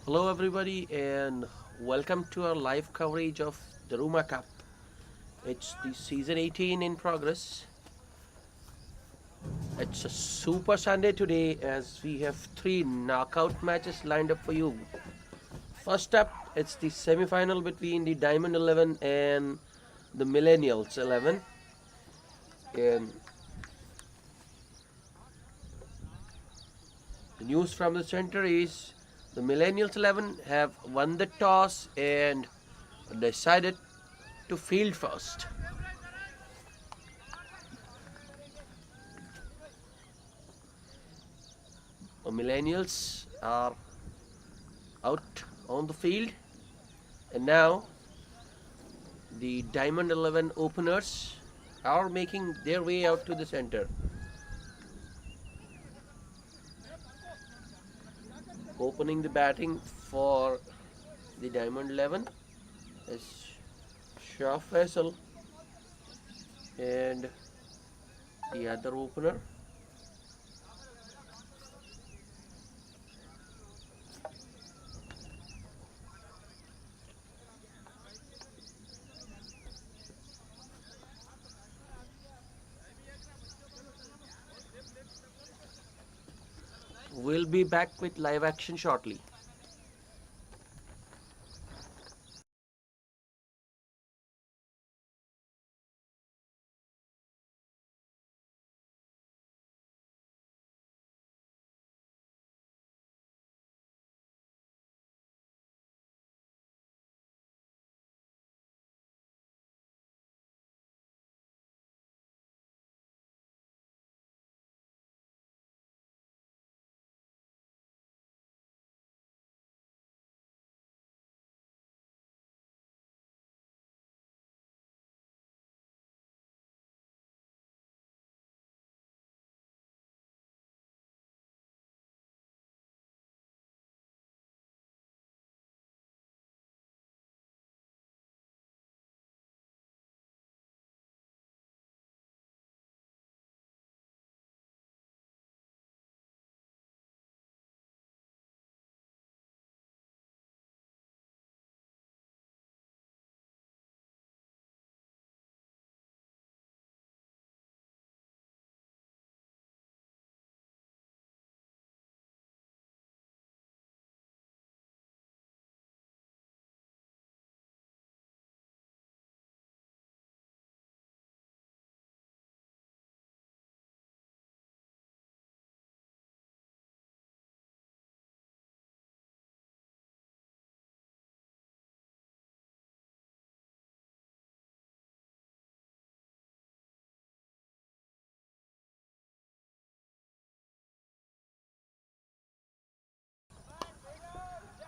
Hello, everybody, and welcome to our live coverage of the Ruma Cup. It's the season 18 in progress. It's a super Sunday today as we have three knockout matches lined up for you. First up, it's the semi final between the Diamond 11 and the Millennials 11. And the news from the center is the Millennials 11 have won the toss and decided to field first. The Millennials are out on the field, and now the Diamond 11 openers are making their way out to the center. Opening the batting for the Diamond 11 is Shah Faisal, and the other opener will be back with live action shortly.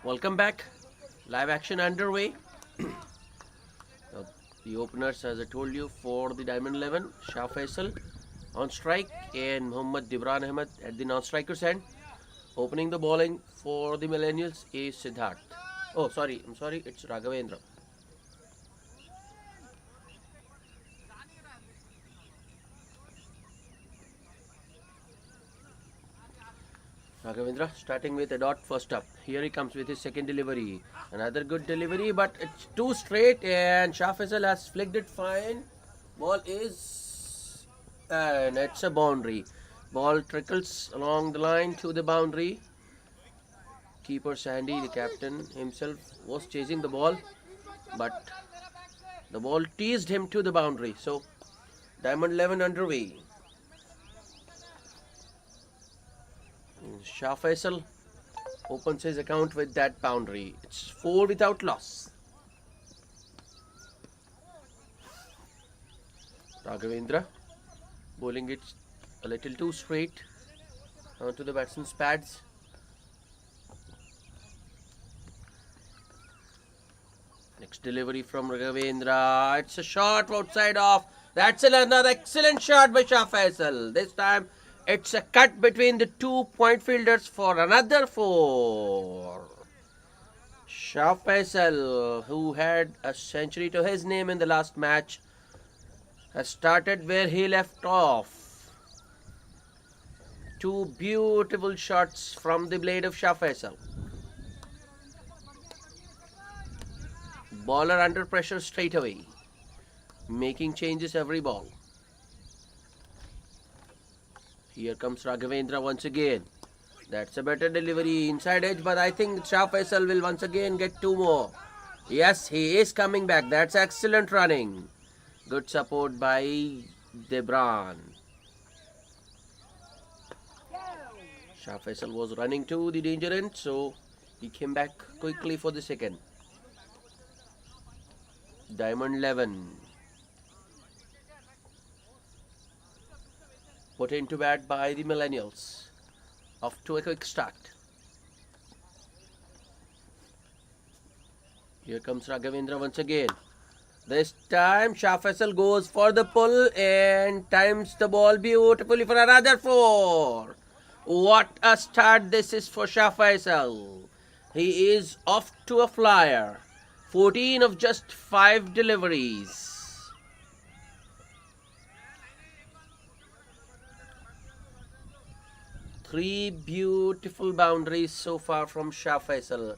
Welcome back. Live action underway. Uh, the openers, as I told you, for the Diamond 11, Shah Faisal on strike and Muhammad Dibran Ahmed at the non-striker's end. Opening the bowling for the Millennials is Siddharth. Oh, sorry, it's Raghavendra. Raghavendra starting with a dot first up. Here he comes with his second delivery. Another good delivery, but it's too straight and Shah Faisal has flicked it fine. Ball is... and it's a boundary. Ball trickles along the line to the boundary. Keeper Sandy, the captain himself, was chasing the ball, but the ball teased him to the boundary. So, Diamond 11 underway. Shah Faisal opens his account with that boundary. It's 4 without loss. Raghavendra bowling it a little too straight onto the batsman's pads. Next delivery from Raghavendra. It's a shot outside off. That's another excellent shot by Shah Faisal. This time it's a cut between the 2 point fielders for another 4. Shah Faisal, who had a century to his name in the last match, has started where he left off. 2 beautiful shots from the blade of Shah Faisal. Bowler under pressure straight away, making changes every ball. Here comes Raghavendra once again. That's a better delivery inside edge, but I think Shah Faisal will once again get two more. Yes, he is coming back. That's excellent running. Good support by Debran. Shah Faisal was running to the danger end, so he came back quickly for the second. Diamond 11. Put into bat by the Millennials. Off to a quick start. Here comes Raghavendra once again. This time Shah Faisal goes for the pull and times the ball beautifully for another 4. What a start this is for Shah Faisal. He is off to a flyer. 14 of just 5 deliveries. Three beautiful boundaries so far from Shah Faisal.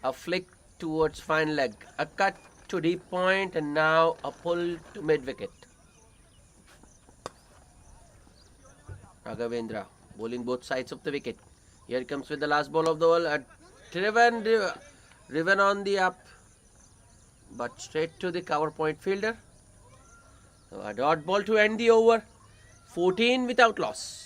A flick towards fine leg, a cut to deep point, and now a pull to mid wicket. Raghavendra bowling both sides of the wicket. Here comes with the last ball of the ball. Driven on the up, but straight to the cover point fielder. A dot ball to end the over. 14 without loss.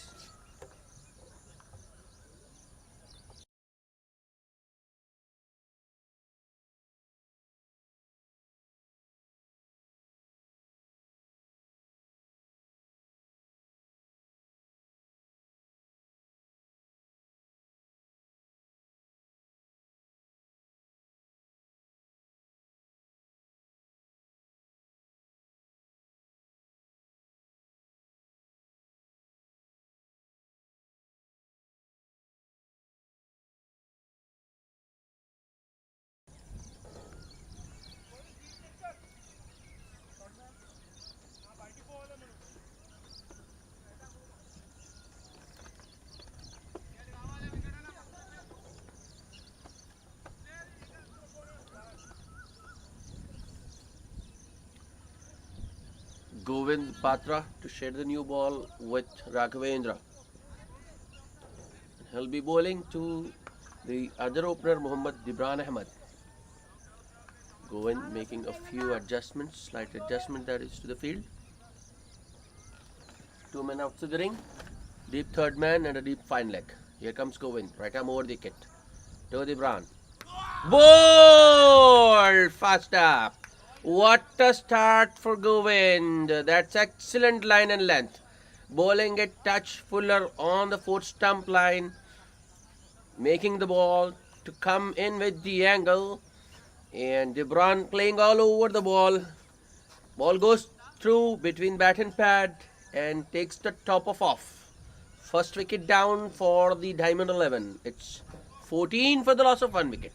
Govind Batra to share the new ball with Raghavendra. He'll be bowling to the other opener, Mohammad Dibran Ahmed. Govind making a few adjustments, slight adjustment that is to the field. 2 men out to the ring, deep third man and a deep fine leg. Here comes Govind, right arm over the wicket. To Dibran. Ball! Fast up. What a start for Govind. That's excellent line and length. Bowling a touch fuller on the fourth stump line. Making the ball to come in with the angle. And Dibran playing all over the ball. Ball goes through between bat and pad and takes the top of off. First wicket down for the Diamond 11. It's 14 for the loss of 1 wicket.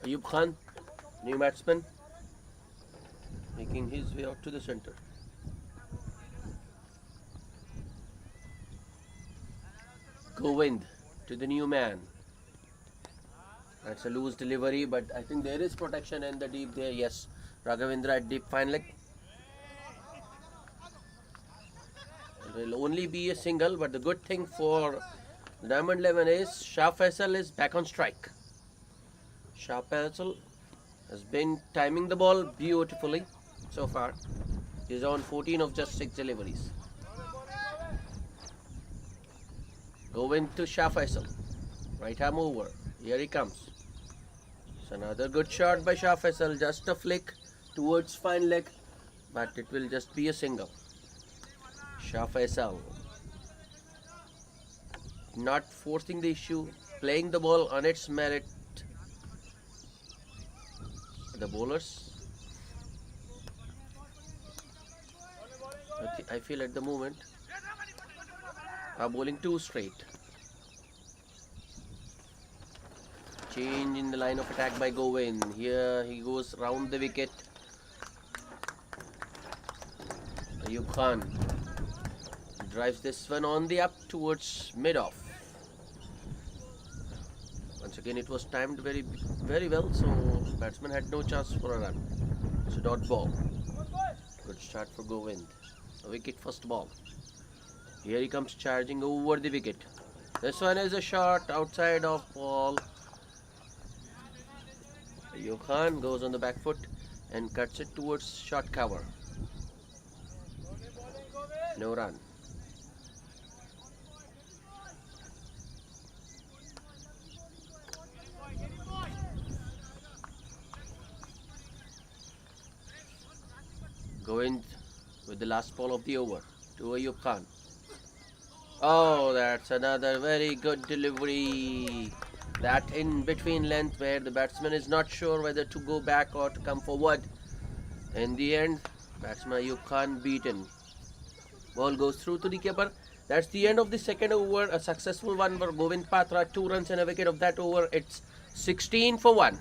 Ayub Khan, new batsman, making his way out to the centre. Govind to the new man. That's a loose delivery, but I think there is protection in the deep there. Yes, Raghavendra at deep fine leg. It will only be a single, but the good thing for Diamond 11 is Shah Faisal is back on strike. Shah Faisal has been timing the ball beautifully so far. He's on 14 of just 6 deliveries. Go into Shah Faisal. Right arm over. Here he comes. It's another good shot by Shah Faisal. Just a flick towards fine leg, but it will just be a single. Shah Faisal not forcing the issue, playing the ball on its merit. The bowlers, I feel at the moment, are bowling too straight. Change in the line of attack by Govind. Here he goes round the wicket. Ayub Khan drives this one on the up towards mid-off. Once again, it was timed very well, so batsman had no chance for a run. It's a dot ball. Good start for Govind. A wicket first ball. Here he comes charging over the wicket. This one is a shot outside of ball. Ayub Khan goes on the back foot and cuts it towards short cover. No run. Govind with the last ball of the over to Ayub Khan. Oh, that's another very good delivery. That in between length where the batsman is not sure whether to go back or to come forward. In the end, batsman Ayub Khan beaten. Ball goes through to the keeper. That's the end of the second over. A successful one for Govind Patra. 2 runs and a wicket of that over. It's 16 for 1.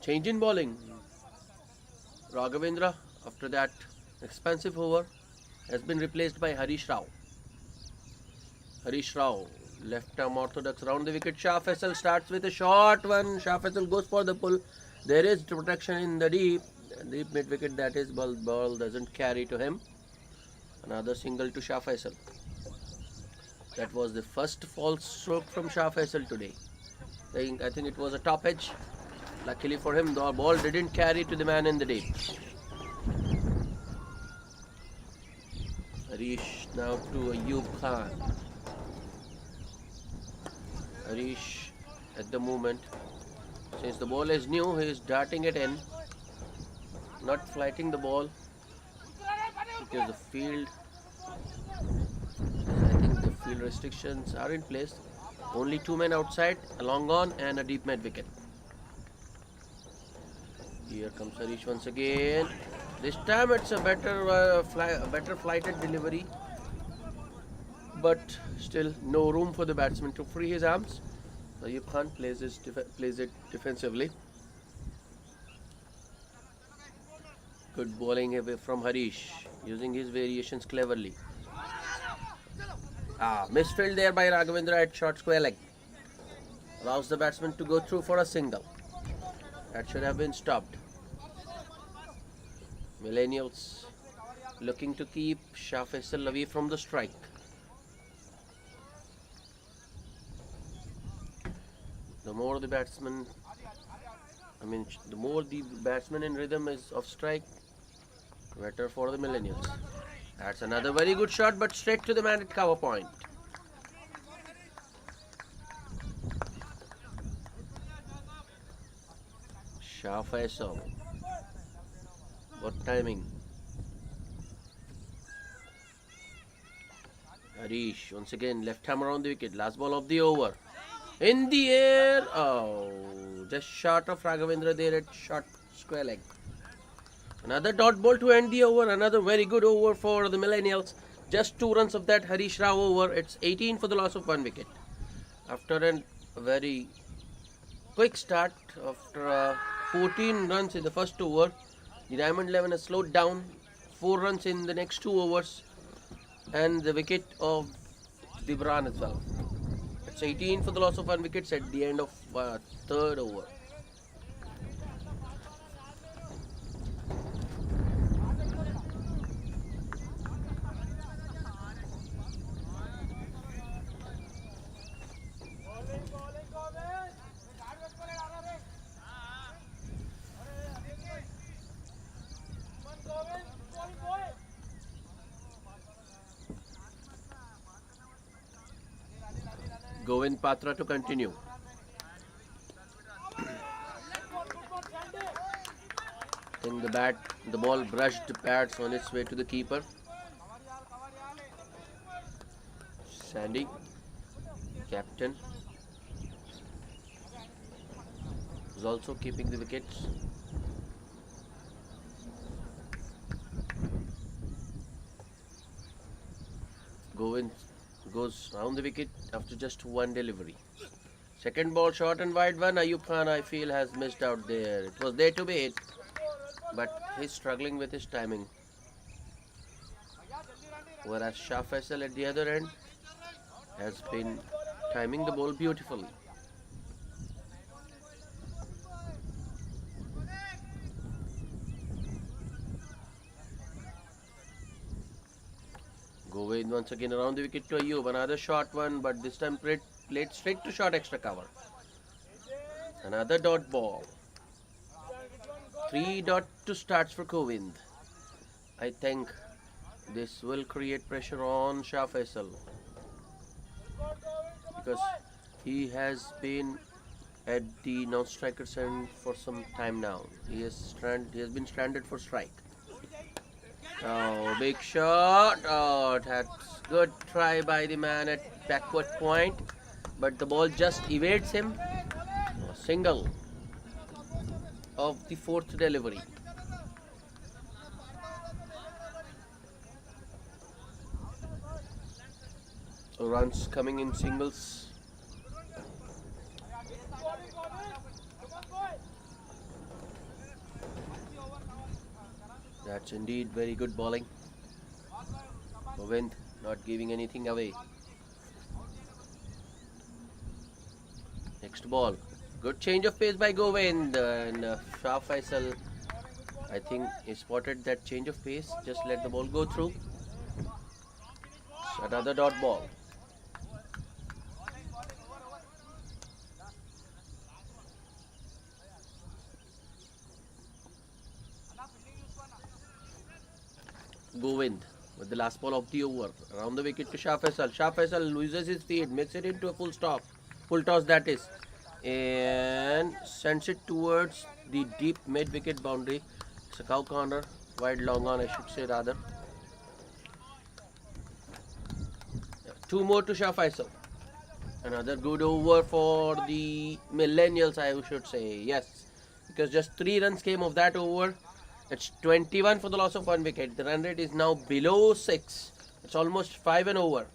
Change in bowling. Raghavendra, after that expensive over, has been replaced by Harish Rao. Harish Rao, left arm orthodox round the wicket. Shah Faisal starts with a short one. Shah Faisal goes for the pull. There is protection in the deep mid wicket. That is, ball doesn't carry to him. Another single to Shah Faisal. That was the first false stroke from Shah Faisal today. I think it was a top edge. Luckily for him, the ball didn't carry to the man in the deep. Harish now to Ayub Khan. Harish at the moment, since the ball is new, he is darting it in, not flighting the ball because the field, I think the field restrictions are in place. Only 2 men outside, a long on and a deep mid wicket. Here comes Harish once again. This time it's a better flighted delivery, but still no room for the batsman to free his arms. Ayub Khan plays it defensively. Good bowling away from Harish, using his variations cleverly. Misfield there by Raghavendra at short square leg. Allows the batsman to go through for a single. That should have been stopped. Millennials looking to keep Shah Faisal away from the strike. The more the batsman in rhythm is of strike, better for the Millennials. That's another very good shot, but straight to the man at cover point. Shah Faisal. What timing? Harish once again left hammer on the wicket. Last ball of the over. In the air. Oh, just short of Raghavendra there at short square leg. Another dot ball to end the over. Another very good over for the Millennials. Just 2 runs of that Harish Rao over. It's 18 for the loss of 1 wicket. After a very quick start, after 14 runs in the first over, the Diamond 11 has slowed down. 4 runs in the next 2 overs. And the wicket of Dibran as well. It's 18 for the loss of 1 wicket at the end of third over. Govind Patra to continue. I think the ball brushed the pads on its way to the keeper. Sandy, captain, is also keeping the wickets. Govind goes round the wicket after just 1 delivery. Second ball short and wide one. Ayub Khan, I feel, has missed out there. It was there to be hit, but he's struggling with his timing. Whereas Shah Faisal at the other end has been timing the ball beautifully. Govind once again around the wicket to Ayub. Another short one, but this time played straight to short extra cover. Another dot ball. 3 dot to starts for Govind. I think this will create pressure on Shah Faisal, because he has been at the non-striker's end for some time now. He has been stranded for strike. Oh, big shot. Oh, that's good try by the man at backward point, but the ball just evades him. A single of the 4th delivery. Runs coming in singles. That's indeed very good bowling. Govind not giving anything away. Next ball. Good change of pace by Govind, and Shah Faisal, I think, he spotted that change of pace. Just let the ball go through. Another dot ball. Govind with the last ball of the over. Around the wicket to Shah Faisal. Shah Faisal loses his feet, makes it into a full stop. Full toss that is. And sends it towards the deep mid-wicket boundary. It's a cow corner. Wide long on, I should say rather. 2 more to Shah Faisal. Another good over for the Millennials, I should say. Yes. Because just 3 runs came of that over. It's 21 for the loss of 1 wicket. The run rate is now below 6. It's almost 5 and over.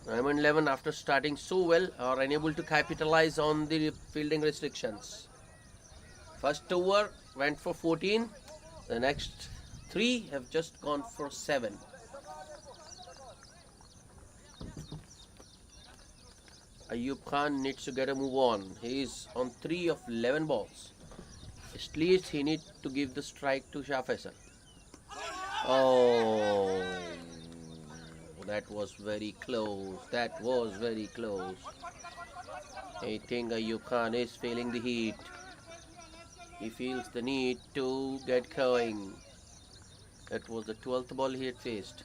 Diamond 11, after starting so well, are unable to capitalize on the fielding restrictions. First over went for 14. The next 3 have just gone for 7. Ayub Khan needs to get a move on. He is on 3 of 11 balls. At least he needs to give the strike to Shah Faisal. Oh, that was very close. That was very close. I think Ayub Khan is feeling the heat. He feels the need to get going. That was the 12th ball he had faced.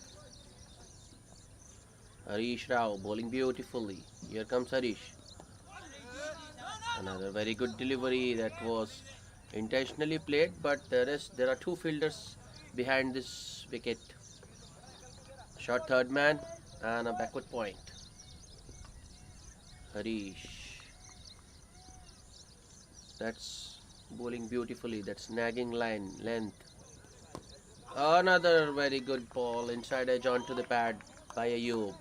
Harish Rao bowling beautifully. Here comes Harish. Another very good delivery. That was Intentionally played, but there are two fielders behind this wicket. Short third man and a backward point. Harish. That's bowling beautifully. That's nagging line length. Another very good ball inside edge onto the pad by Ayub.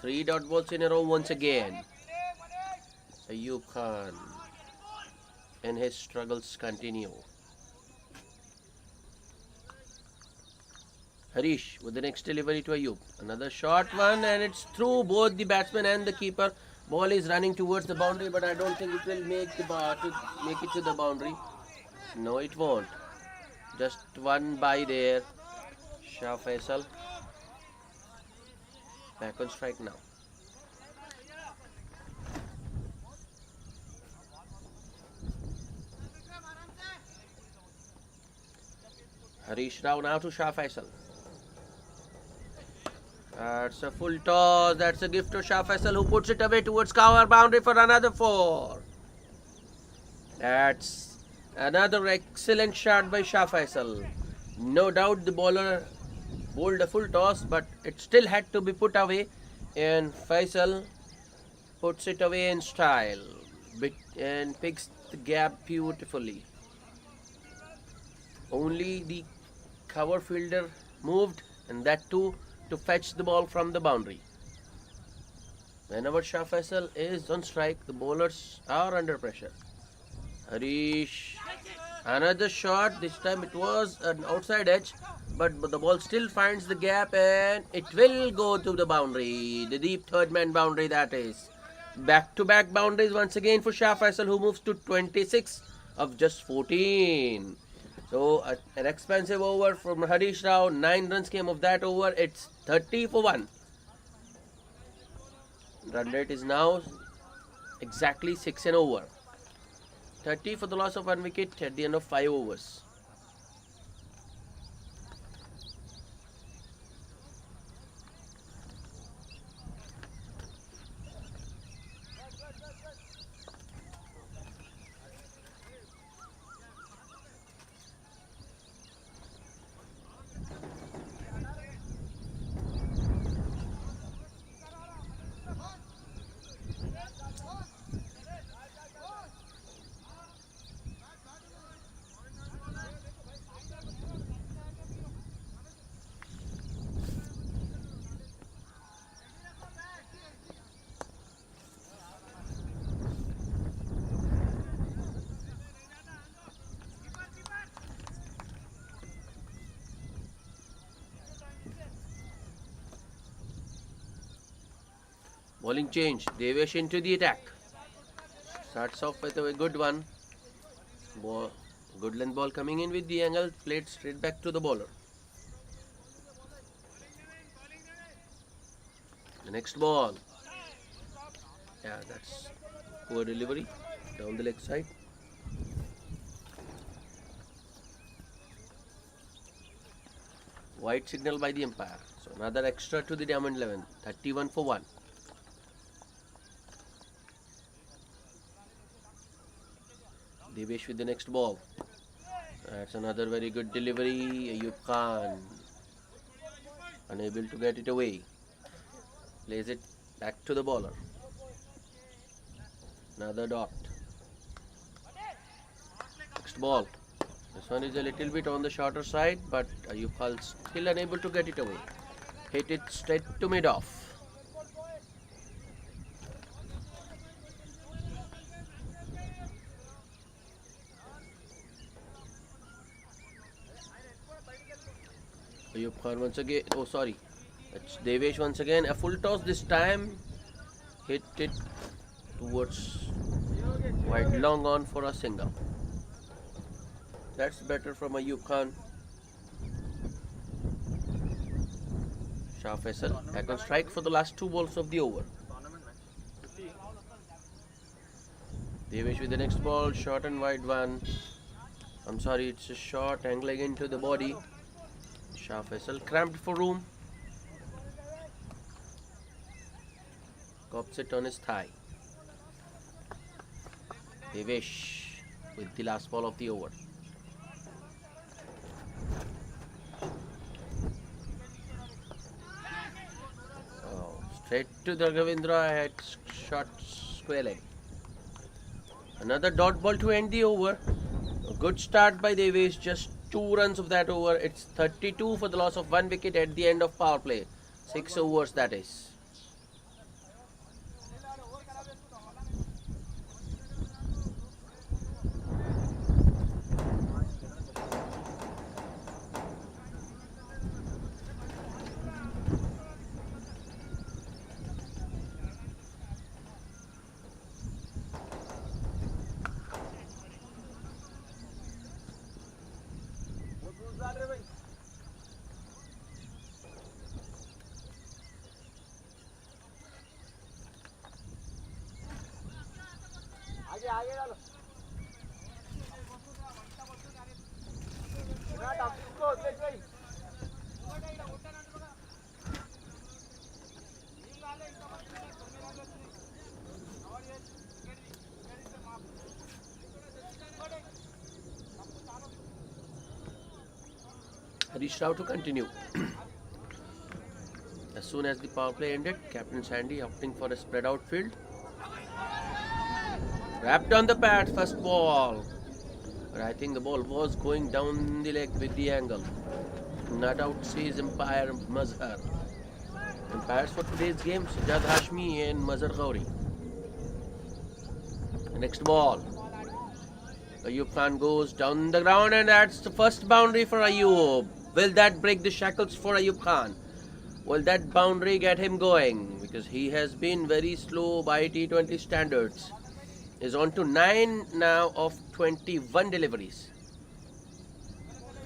Three dot balls in a row once again. Ayub Khan and his struggles continue. Harish with the next delivery to Ayub. Another short one and it's through both the batsman and the keeper. Ball is running towards the boundary, but I don't think it will make make it to the boundary. No, it won't. Just one by there. Shah Faisal back on strike now. Harish Rao now to Shah Faisal. That's a full toss. That's a gift to Shah Faisal who puts it away towards cover boundary for another four. That's another excellent shot by Shah Faisal. No doubt the bowler bowled a full toss, but it still had to be put away. And Faisal puts it away in style and picks the gap beautifully. Only the cover fielder moved, and that too to fetch the ball from the boundary. Whenever Shah Faisal is on strike, the bowlers are under pressure. Harish, another shot. This time it was an outside edge, but the ball still finds the gap and it will go to the boundary. The deep third man boundary, that is. Back-to-back boundaries once again for Shah Faisal, who moves to 26 of just 14. So an expensive over from Harish Rao. 9 runs came of that over. It's 30 for 1. Run rate is now exactly 6 and over. 30 for the loss of 1 wicket at the end of 5 overs. Bowling change. Devesh into the attack. Starts off with a good one. Good length ball coming in with the angle. Played straight back to the bowler. The next ball. Yeah, that's poor delivery. Down the leg side. White signal by the umpire. So another extra to the Diamond 11. 31 for 1. Devesh with the next ball. That's another very good delivery. Ayub Khan unable to get it away. Plays it back to the bowler. Another dot. Next ball. This one is a little bit on the shorter side, but Ayub Khan still unable to get it away. Hit it straight to mid-off. Ayub Khan once again. Oh, sorry. It's Devesh once again. A full toss this time. Hit it towards wide long on for a single. That's better from Ayub Khan. Shah Faisal back on strike for the last 2 balls of the over. Devesh with the next ball. Short and wide one. I'm sorry, it's a short angling into the body. Shah Faisal cramped for room. Cops it on his thigh. Devesh. with the last ball of the over. Oh, straight to the Ravindra head shot square leg. Another dot ball to end the over. A good start by Devesh, just 2 runs of that over. It's 32 for the loss of 1 wicket at the end of power play. 6 overs that is. Harish Rao to continue. As soon as the power play ended, Captain Sandy opting for a spread out field. Wrapped on the pad, first ball. But I think the ball was going down the leg with the angle. Not out, says umpire Mazhar. Umpires for today's game, Sajjad Hashmi and Mazhar Ghauri. Next ball. Ayub Khan goes down the ground, and that's the first boundary for Ayub. Will that break the shackles for Ayub Khan? Will that boundary get him going? Because he has been very slow by T20 standards. Is on to 9 now of 21 deliveries.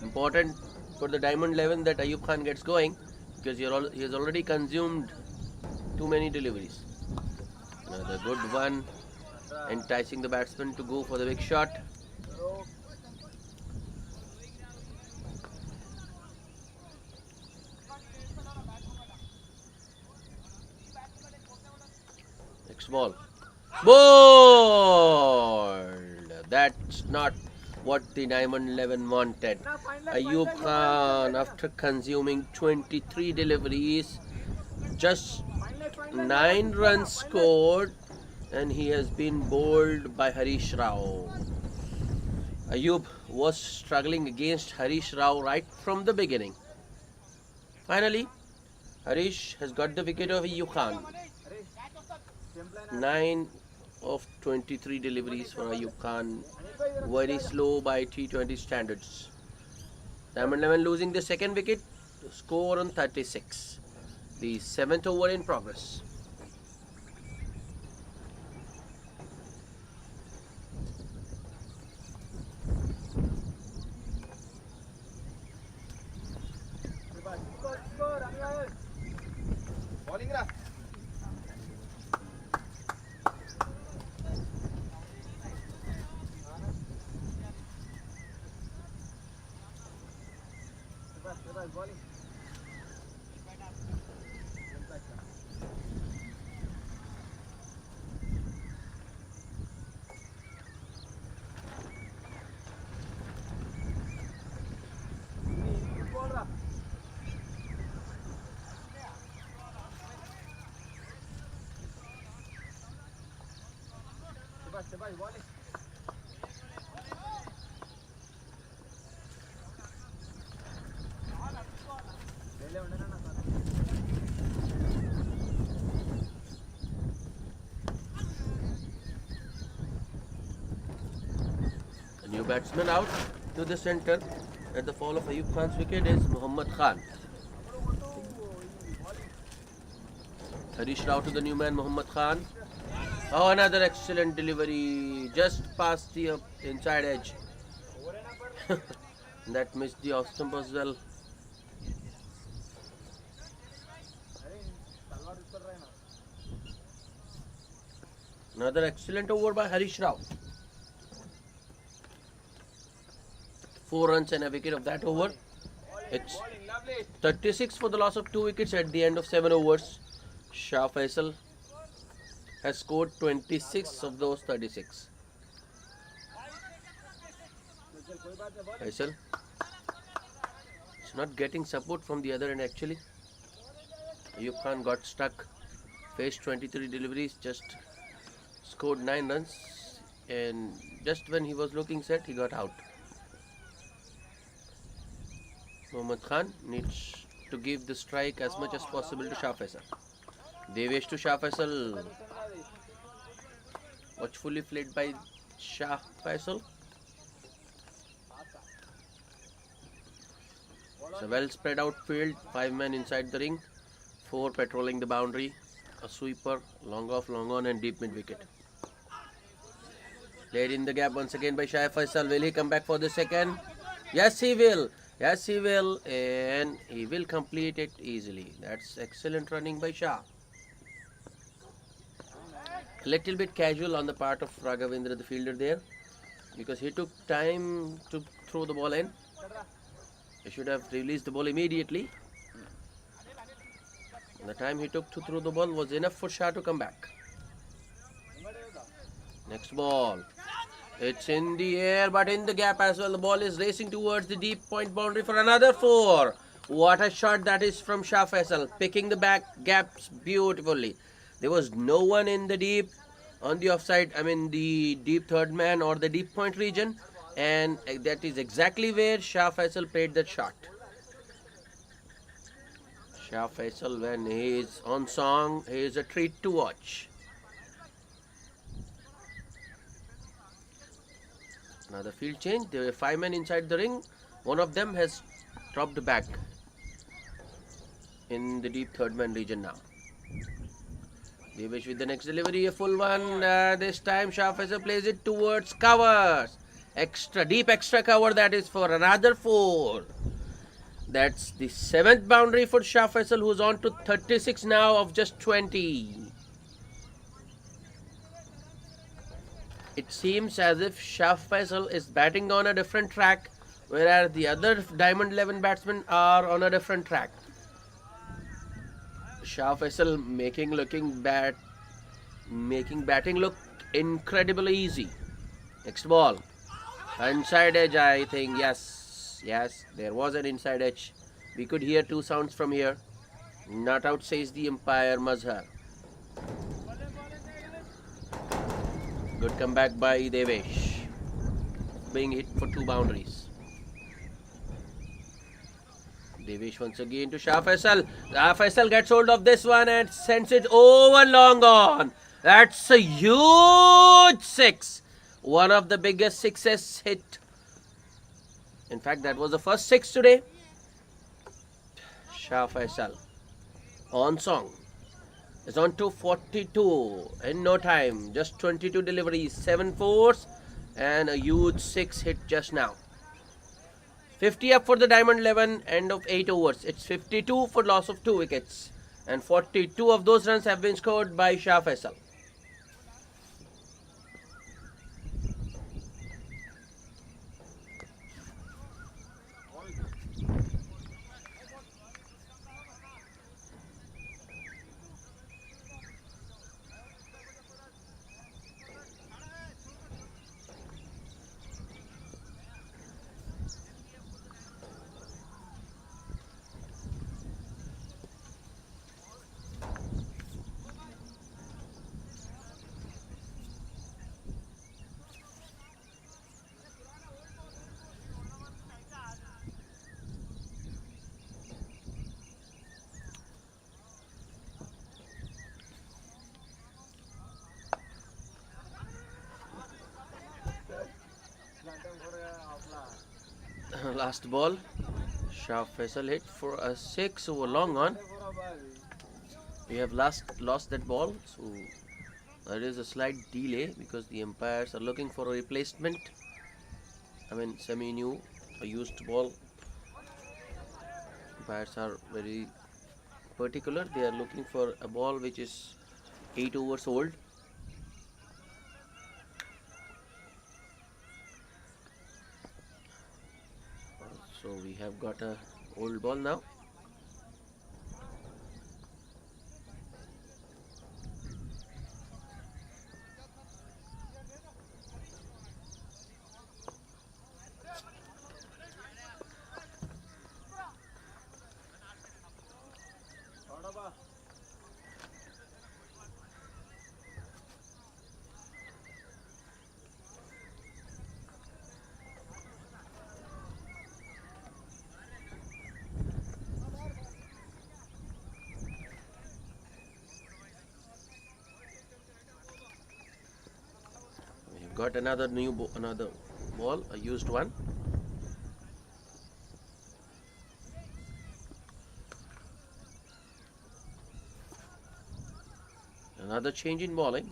Important for the Diamond 11 that Ayub Khan gets going, because he has already consumed too many deliveries. Another good one, enticing the batsman to go for the big shot. Next ball. Bowled! That's not what the Diamond 11 wanted. Ayub Khan, after consuming 23 deliveries, just 9 runs scored, and he has been bowled by Harish Rao. Ayub was struggling against Harish Rao right from the beginning. Finally, Harish has got the wicket of Ayub Khan. 9 of 23 deliveries for Ayub Khan. Very slow by T20 standards. Diamond 11 losing the second wicket to score on 36. The 7th over in progress. A new batsman out to the centre at the fall of Ayub Khan's wicket is Muhammad Khan. Harish Rao to the new man Muhammad Khan. Oh, another excellent delivery, just past the inside edge. That missed the off stump as well. Another excellent over by Harish Rao. 4 runs and a wicket of that over. It's 36 for the loss of 2 wickets at the end of 7 overs. Shah Faisal has scored 26 of those 36. Faisal is not getting support from the other end actually. Ayub Khan got stuck. Faced 23 deliveries, just scored 9 runs, and just when he was looking set, he got out. Mohammad Khan needs to give the strike as much as possible to Shah Faisal. Devesh to Shah Faisal. Watchfully played by Shah Faisal. It's a well spread out field. 5 men inside the ring. 4 patrolling the boundary. A sweeper, long off, long on, and deep mid wicket. Played in the gap once again by Shah Faisal. Will he come back for the second? Yes, he will. Yes, he will. And he will complete it easily. That's excellent running by Shah. A little bit casual on the part of Raghavendra, the fielder there, because he took time to throw the ball in. He should have released the ball immediately. And the time he took to throw the ball was enough for Shah to come back. Next ball. It's in the air but in the gap as well. The ball is racing towards the deep point boundary for another 4. What a shot that is from Shah Faisal. Picking the back gaps beautifully. There was no one in the deep on the offside, the deep third man or the deep point region. And that is exactly where Shah Faisal played that shot. Shah Faisal, when he is on song, he is a treat to watch. Another field change. There were 5 men inside the ring. One of them has dropped back in the deep third man region now. Devesh with the next delivery, a full one. This time Shah Faisal plays it towards covers. Deep extra cover, that is for another 4. That's the 7th boundary for Shah Faisal, who's on to 36 now of just 20. It seems as if Shah Faisal is batting on a different track, whereas the other Diamond 11 batsmen are on a different track. Shah Faisal making batting look incredibly easy. Next ball. Inside edge, I think. Yes, there was an inside edge. We could hear 2 sounds from here. Not out, says the umpire Mazhar. Good comeback by Devesh. Being hit for 2 boundaries. Devesh once again to Shah Faisal. Shah Faisal gets hold of this one and sends it over long on. That's a huge 6. One of the biggest 6s hit. In fact, that was the first 6 today. Shah Faisal on song is on to 42 in no time. Just 22 deliveries, 7 fours and a huge 6 hit just now. 50 up for the Diamond 11, end of 8 overs. It's 52 for loss of 2 wickets. And 42 of those runs have been scored by Shah Faisal. Last ball. Shah Faisal hit for a 6 over long on. We have lost that ball, so there is a slight delay because the umpires are looking for a replacement. Semi-new, a used ball. Umpires are very particular. They are looking for a ball which is 8 overs old. So we have got a old ball now. got another another ball, a used one. Another change in bowling.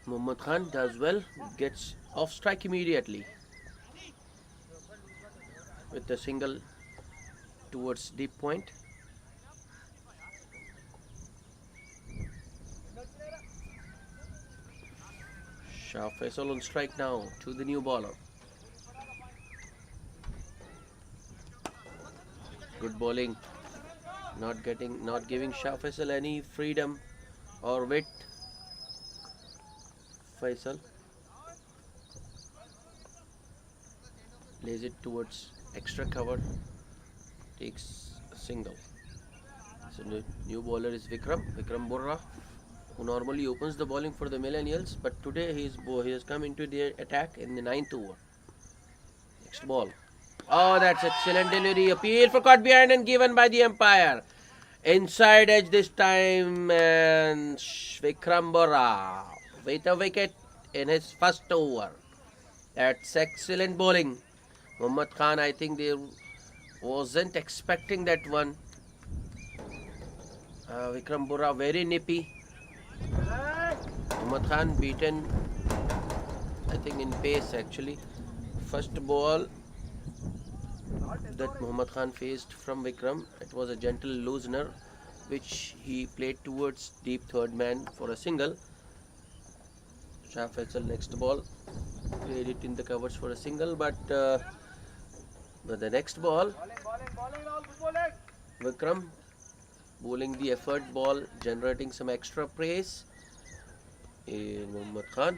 Muhammad Khan does well, gets off strike immediately with a single towards deep point. Shah Faisal on strike now to the new bowler. Good bowling, not giving Shah Faisal any freedom or width. Faisal lays it towards extra cover, takes a single. So new bowler is Vikram Borra, who normally opens the bowling for the Millennials, but today he has come into the attack in the ninth over. Next ball. Oh, that's excellent delivery. Appeal for caught behind and given by the umpire. Inside edge this time, and Vikram Borra with a wicket in his first over. That's excellent bowling. Muhammad Khan, I think they wasn't expecting that one. Vikram Borra very nippy. Muhammad Khan beaten, I think, in pace actually. First ball that Muhammad Khan faced from Vikram, it was a gentle loosener which he played towards deep third man for a single. Shah Faisal next ball played it in the covers for a single, but the next ball Vikram bowling the effort ball, generating some extra pace in Muhammad Khan,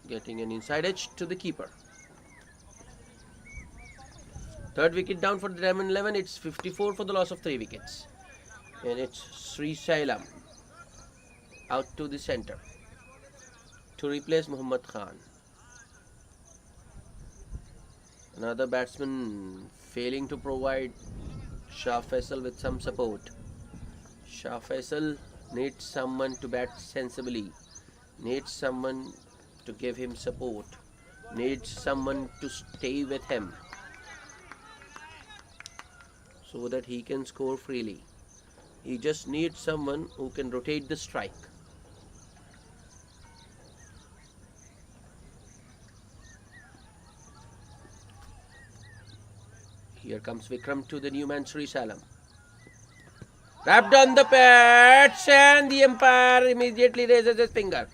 getting an inside edge to the keeper. Third wicket down for the Diamond 11. It's 54 for the loss of 3 wickets. And it's Sri Sailam out to the centre to replace Muhammad Khan. Another batsman failing to provide Shah Faisal with some support. Shah Faisal needs someone to bat sensibly, needs someone to give him support, needs someone to stay with him, so that he can score freely. He just needs someone who can rotate the strike. Here comes Vikram to the new man Sri Salam. Wrapped on the patch, and the umpire immediately raises his finger.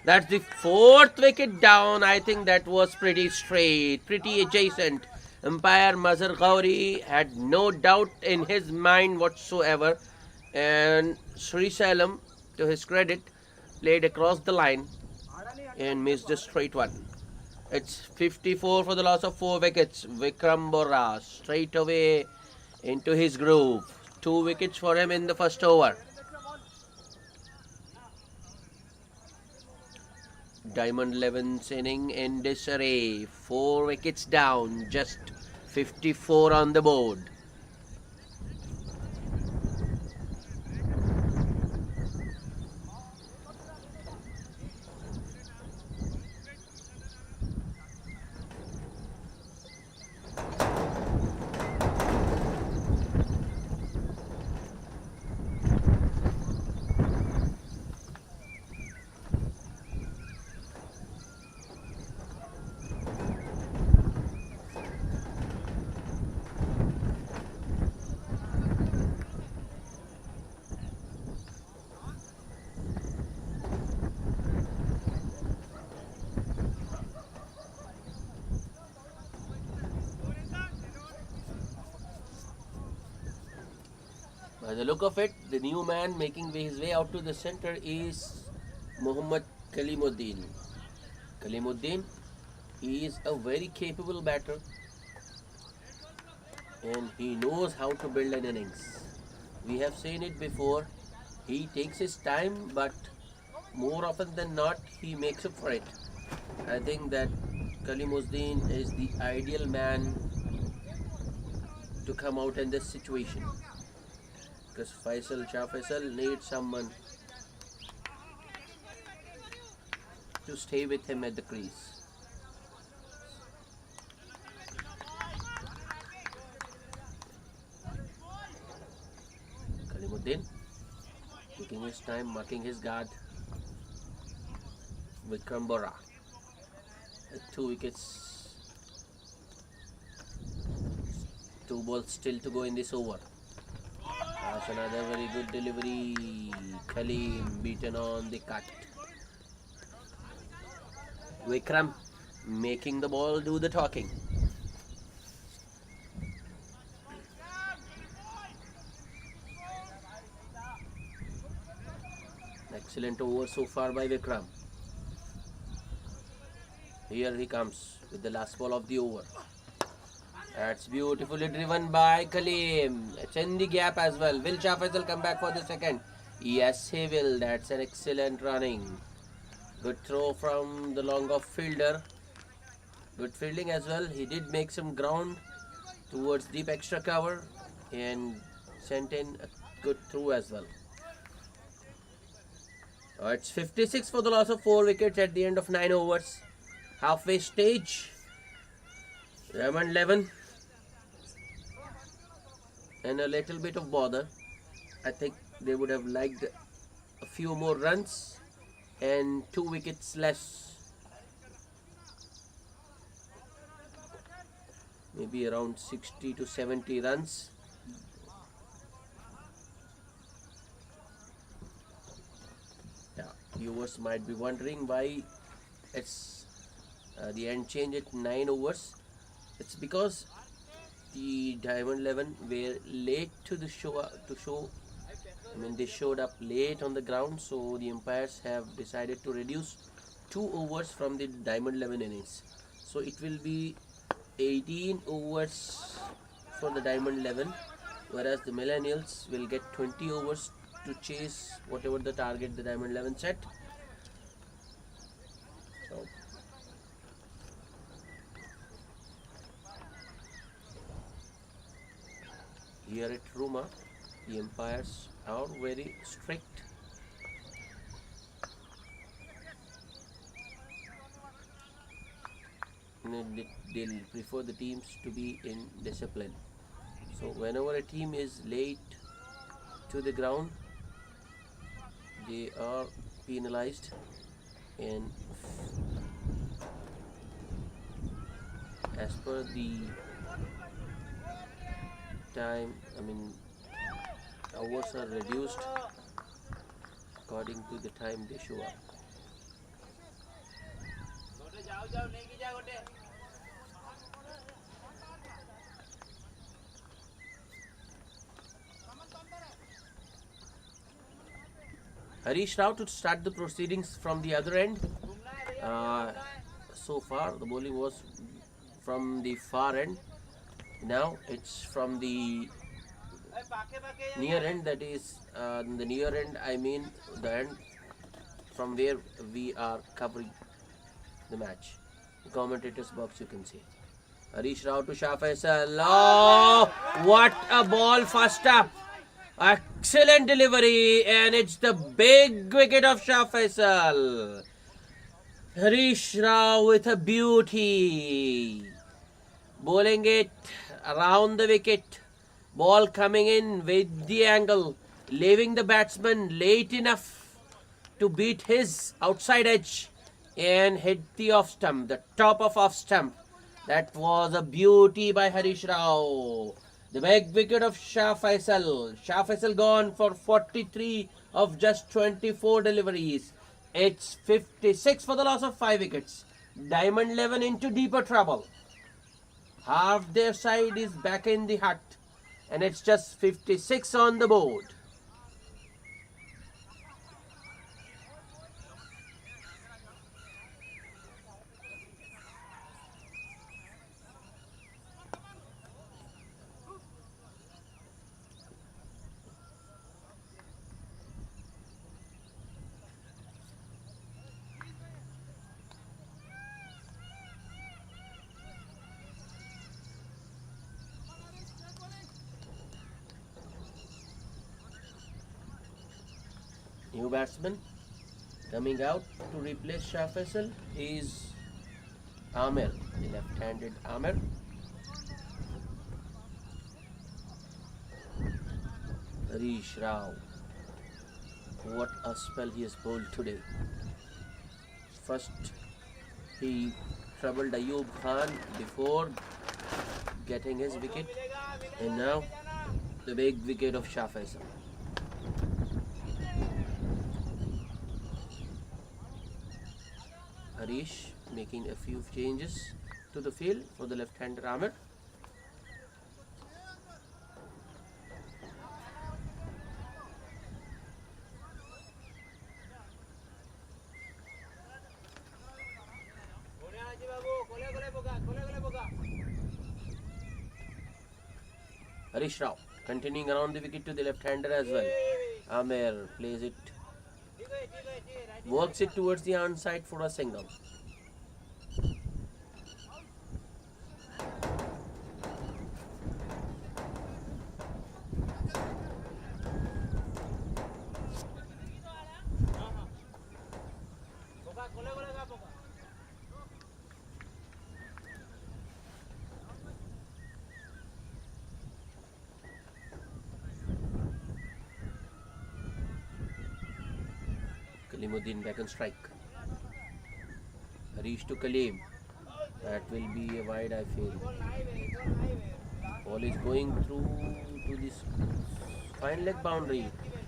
That's the 4th wicket down. I think that was pretty straight, pretty adjacent. Umpire Mazhar Ghauri had no doubt in his mind whatsoever, and Sri Salam, to his credit, played across the line and missed a straight one. It's 54 for the loss of 4 wickets. Vikram Borra straight away into his groove. 2 wickets for him in the first over. Diamond 11's inning in disarray. 4 wickets down, just 54 on the board. By the look of it, the new man making his way out to the center is Muhammad Kalimuddin. Kalimuddin, he is a very capable batter and he knows how to build an innings. We have seen it before. He takes his time, but more often than not, he makes up for it. I think that Kalimuddin is the ideal man to come out in this situation because Shah Faisal needs someone to stay with him at the crease. Kalimuddin taking his time, marking his guard. Vikram Bora at 2 wickets, 2 balls still to go in this over. That's another very good delivery. Khalim beaten on the cut. Vikram making the ball do the talking. Excellent over so far by Vikram. Here he comes with the last ball of the over. That's beautifully driven by Khalim. It's in the gap as well. Will Shah Faisal come back for the second? Yes, he will. That's an excellent running. Good throw from the long off fielder. Good fielding as well. He did make some ground towards deep extra cover and sent in a good throw as well. It's 56 for the loss of 4 wickets at the end of 9 overs. Halfway stage. Diamond 11. And a little bit of bother. I think they would have liked a few more runs and 2 wickets less. Maybe around 60 to 70 runs. Yeah, viewers might be wondering why it's the end change at 9 overs. It's because the Diamond 11 were late to the show. I mean, they showed up late on the ground, so the umpires have decided to reduce 2 overs from the Diamond 11 innings. So it will be 18 overs for the Diamond 11, whereas the Millennials will get 20 overs to chase whatever the target the Diamond 11 set. So here at Ruma, the umpires are very strict. They'll prefer the teams to be in discipline. So whenever a team is late to the ground, they are penalized, and as per the time, I mean, hours are reduced according to the time they show up. Harish Rao to start the proceedings from the other end. So far the bowling was from the far end. Now it's from the near end, that is the near end, I mean the end from where we are covering the match. The commentator's box, you can see. Harish Rao to Shah Faisal. Oh, what a ball first up. Excellent delivery, and it's the big wicket of Shah Faisal. Harish Rao with a beauty. Bowling it around the wicket. Ball coming in with the angle, leaving the batsman late enough to beat his outside edge and hit the off stump, the top of off stump. That was a beauty by Harish Rao. The big wicket of Shah Faisal. Shah Faisal gone for 43 of just 24 deliveries. It's 56 for the loss of 5 wickets. Diamond 11 into deeper trouble. Half their side is back in the hut, and it's just 56 on the board. New batsman coming out to replace Shah Faisal is Amir, the left-handed Amir. Harish Rao. What a spell he has bowled today. First, he troubled Ayub Khan before getting his wicket, and now the big wicket of Shah Faisal. Harish making a few changes to the field for the left-hander Amir. Harish Rao continuing around the wicket to the left-hander as well. Amir plays it, works it towards the onside for a single. Kalimuddin back on strike. Harish to Kalim. That will be a wide, I feel. Ball is going through to this fine leg boundary.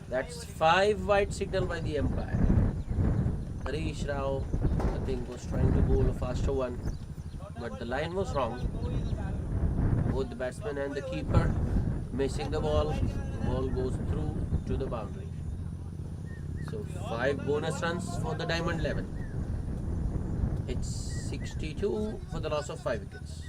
That's 5 wide signal by the umpire. Harish Rao, I think, was trying to bowl a faster one, but the line was wrong. Both the batsman and the keeper missing the ball. The ball goes through to the boundary. So 5 bonus runs for the Diamond 11. It's 62 for the loss of 5 wickets.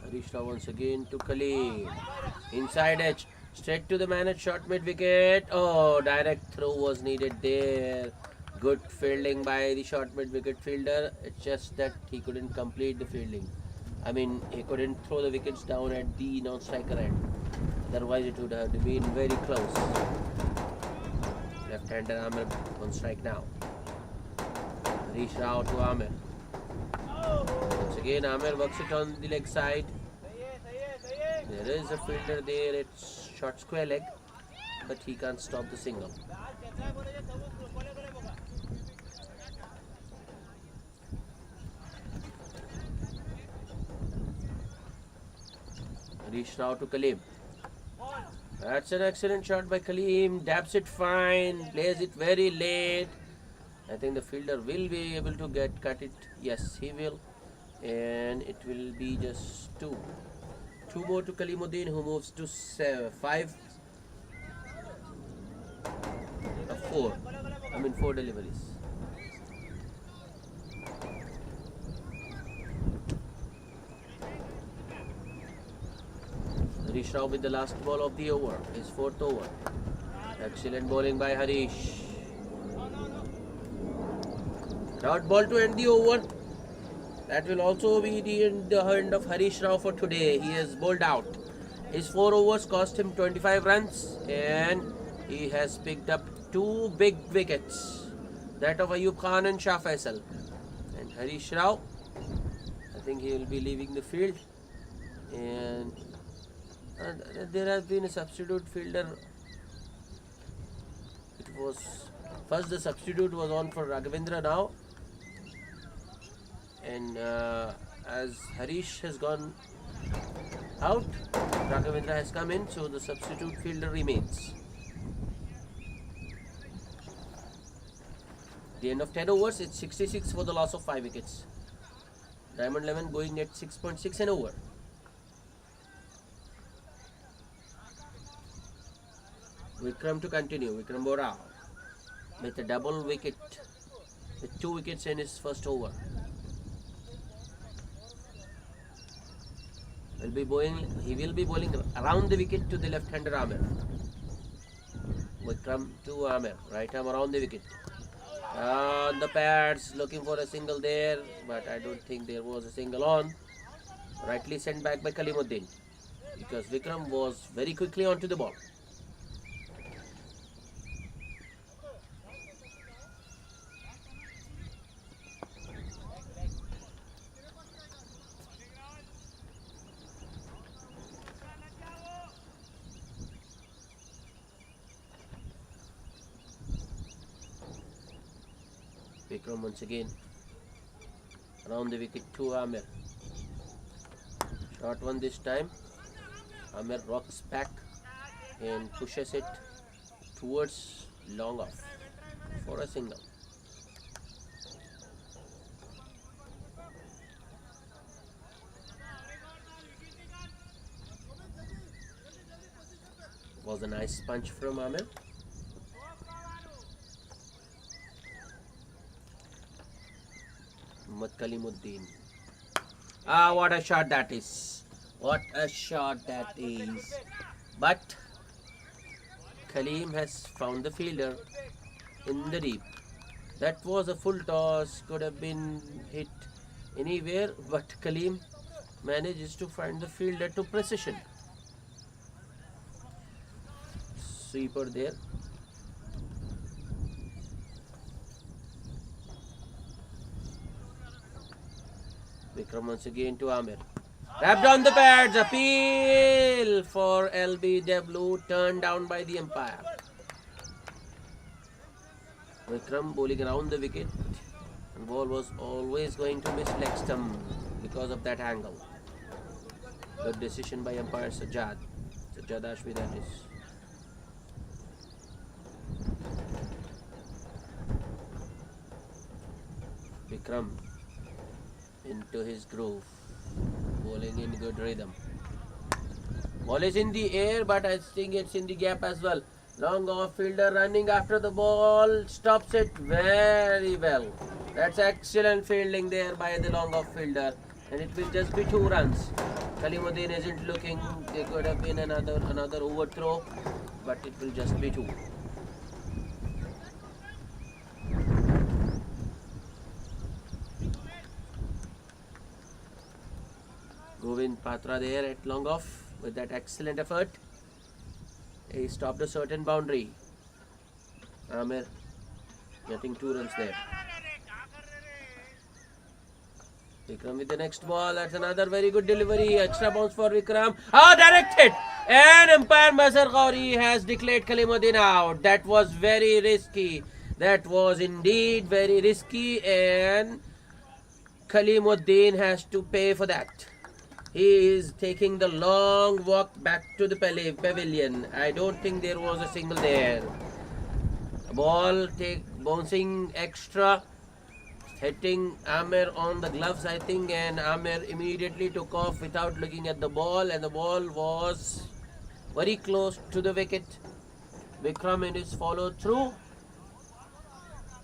Harish Rao once again to Khalid. Inside edge. Straight to the man at short mid wicket. Oh, direct throw was needed there. Good fielding by the short mid wicket fielder. It's just that he couldn't complete the fielding. I mean, he couldn't throw the wickets down at the non-striker end. Otherwise, it would have been very close. Left-hander Amir on strike now. Harish Rao to Amir. Once again, Amir works it on the leg side. There is a fielder there. It's short square leg, but he can't stop the single. Harish Rao to Kaleem. That's an excellent shot by Kaleem. Dabs it fine, plays it very late. I think the fielder will be able to cut it. Yes, he will. And it will be just 2. 2 more to Kalimuddin, who moves to 5. 4. 4 deliveries. Harish Rao with the last ball of the over, his 4th over. Excellent bowling by Harish. Dot ball to end the over. That will also be the end of Harish Rao for today. He has bowled out. His 4 overs cost him 25 runs and he has picked up 2 big wickets. That of Ayub Khan and Shah Faisal. And Harish Rao, I think he will be leaving the field. And there has been a substitute fielder. First the substitute was on for Raghavendra now. And as Harish has gone out, Raghavendra has come in, so the substitute fielder remains. The end of 10 overs, it's 66 for the loss of 5 wickets. Diamond 11 going at 6.6 an over. Vikram to continue. Vikram Bora with a double wicket, with 2 wickets in his first over. He will be bowling around the wicket to the left-hander Amir. Vikram to Amir, right arm around the wicket. On the pads, looking for a single there, but I don't think there was a single on. Rightly sent back by Kalimuddin because Vikram was very quickly onto the ball. Vikram once again around the wicket to Amir. Short one this time. Amir rocks back and pushes it towards long off for a single. Was a nice punch from Amir. Kalimuddin. Ah, what a shot that is. What a shot that is. But Kaleem has found the fielder in the deep. That was a full toss, could have been hit anywhere, but Kaleem manages to find the fielder to precision. Sweeper there. Vikram once again to Amir. Wrapped on the pads, appeal for LBW, turned down by the umpire. Vikram bowling around the wicket, and ball was always going to miss leg stump because of that angle. Good decision by umpire Sajjad Ashmi, that is. Vikram into his groove, bowling in good rhythm. Ball is in the air, but I think it's in the gap as well. Long off, fielder running after the ball, stops it very well. That's excellent fielding there by the long off fielder, and it will just be 2 runs. Kalimuddin isn't looking. There could have been another overthrow, but it will just be 2. Govind Patra there at long off with that excellent effort. He stopped a certain boundary. Amir getting 2 runs there. Vikram with the next ball. That's another very good delivery. Extra bounce for Vikram. Directed! And umpire Mazhar Ghauri has declared Kalimuddin out. That was very risky. That was indeed very risky, and Kalimuddin has to pay for that. He is taking the long walk back to the pavilion. I don't think there was a single there. Ball bouncing extra, hitting Amir on the gloves, I think, and Amir immediately took off without looking at the ball, and the ball was very close to the wicket. Vikram in his follow through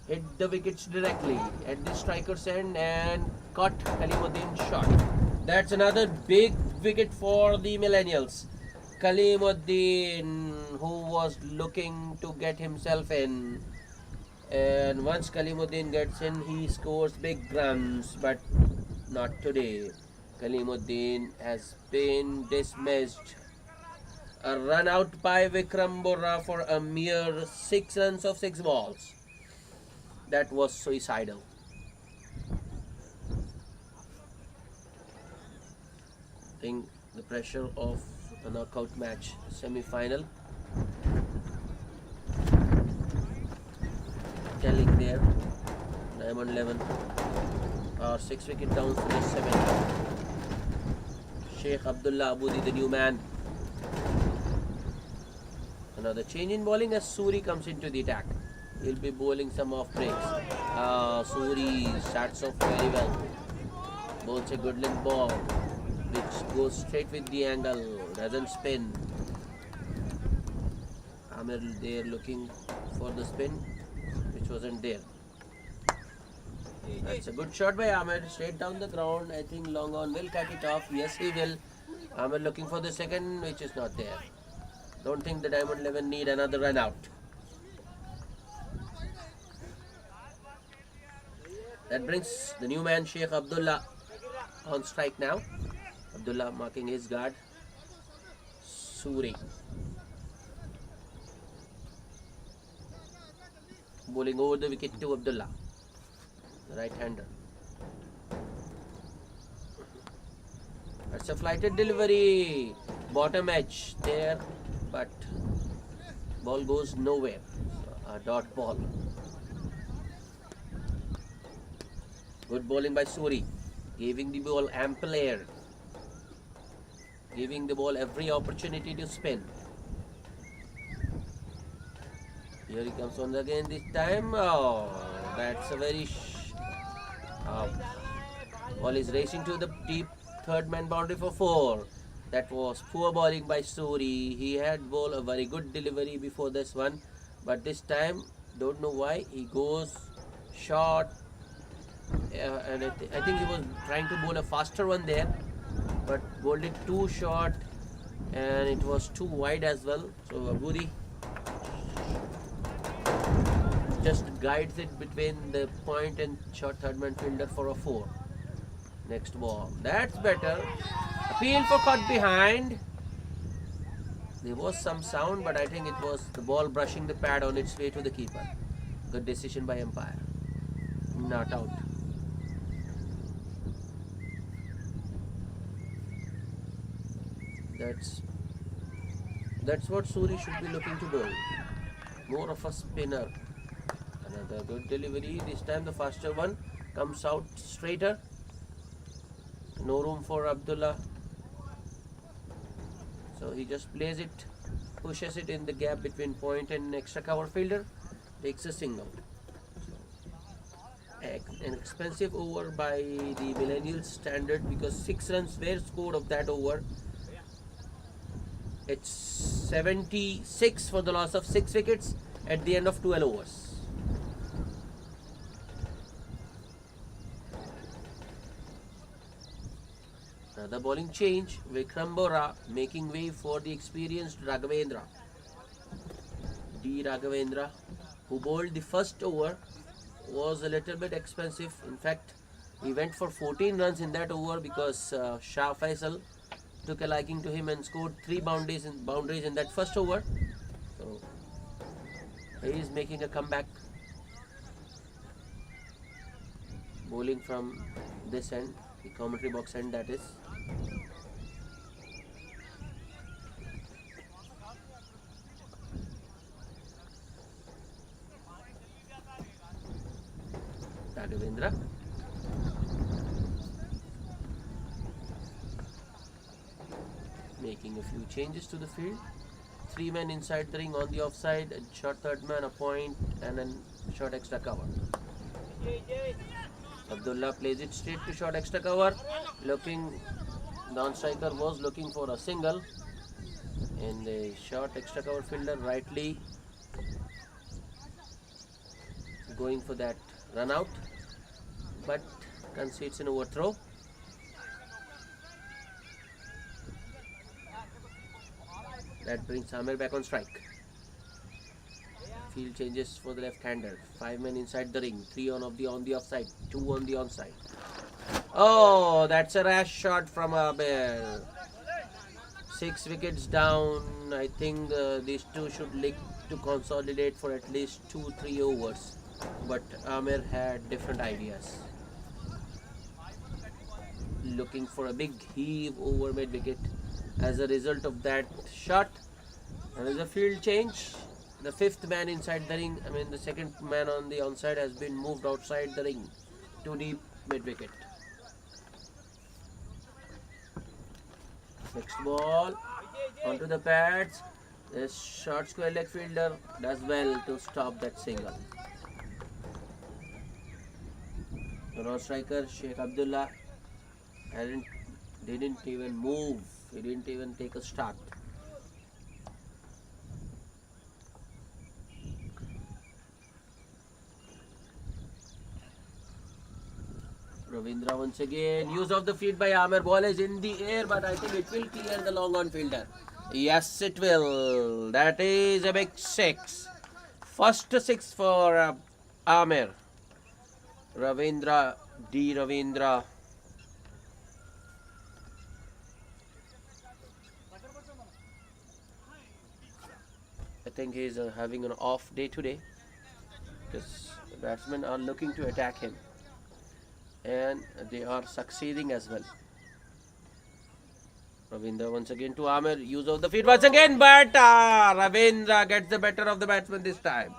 hit the wickets directly at the striker's end and caught Kalimuddin's shot. That's another big wicket for the Millennials. Kalimuddin, who was looking to get himself in, and once Kalimuddin gets in, he scores big runs, but not today. Kalimuddin has been dismissed. A run out by Vikram Borra for a mere 6 runs of 6 balls. That was suicidal. I think the pressure of a knockout match semi-final telling there. Diamond 11 are 6 wicket down for just 7. Sheikh Abdullah Abudi, the new man. Another change in bowling as Suri comes into the attack. He'll be bowling some off breaks. Suri starts off very well. Bowls a good length ball, which goes straight with the angle, doesn't spin. Amir there looking for the spin, which wasn't there. That's a good shot by Amir, straight down the ground. I think long on will cut it off. Yes, he will. Amir looking for the second, which is not there. Don't think the Diamond 11 need another run out. That brings the new man Sheikh Abdullah on strike now. Abdullah marking his guard. Suri bowling over the wicket to Abdullah, the right-hander. That's a flighted delivery. Bottom edge there, but ball goes nowhere. So a dot ball. Good bowling by Suri, giving the ball ample air, giving the ball every opportunity to spin. Here he comes once again this time. Oh, that's a very... ball is racing to the deep third man boundary for 4. That was poor bowling by Suri. He had bowled a very good delivery before this one, but this time, don't know why, he goes short. And I think he was trying to bowl a faster one there, but bowled it too short, and it was too wide as well. So Abudi just guides it between the point and short third man fielder for a 4. Next ball, that's better. Appeal for caught behind. There was some sound, but I think it was the ball brushing the pad on its way to the keeper. Good decision by umpire. Not out. That's what Suri should be looking to bowl. More of a spinner. Another good delivery. This time the faster one comes out straighter. No room for Abdullah. So he just plays it, pushes it in the gap between point and extra cover fielder, takes a single. An expensive over by the Millennials standard, because 6 runs were scored of that over. It's 76 for the loss of 6 wickets at the end of 12 overs. Another bowling change. Vikram Bora making way for the experienced Raghavendra. D. Raghavendra, who bowled the first over, was a little bit expensive. In fact, he went for 14 runs in that over because Shah Faisal took a liking to him and scored 3 boundaries in that first over. So he is making a comeback. Bowling from this end, the commentary box end, that is. Raghavendra. Making a few changes to the field. 3 men inside the ring on the offside, a short third man, a point, and a short extra cover. Abdullah plays it straight to short extra cover. Looking, non-striker was looking for a single, and the short extra cover fielder rightly going for that run out, but concedes an overthrow. That brings Amir back on strike. Field changes for the left-hander. 5 men inside the ring. 3 on the offside. 2 on the onside. Oh, that's a rash shot from Amir. 6 wickets down. I think these two should look to consolidate for at least 2-3 overs. But Amir had different ideas. Looking for a big heave over mid-wicket. As a result of that shot, there is a field change. The 5th man inside the ring, the 2nd man on the onside has been moved outside the ring to deep mid-wicket. Next ball onto the pads. The short square leg fielder does well to stop that single. The non-striker Sheikh Abdullah didn't even move. He didn't even take a start. Ravindra once again. Use of the feet by Amir. Ball is in the air, but I think it will clear the long on fielder. Yes, it will. That is a big 6. First 6 for Amir. Ravindra, D. Ravindra. I think he's having an off day today because the batsmen are looking to attack him and they are succeeding as well. Ravindra once again to Amir. Use of the feet once again, but Ravindra gets the better of the batsman this time.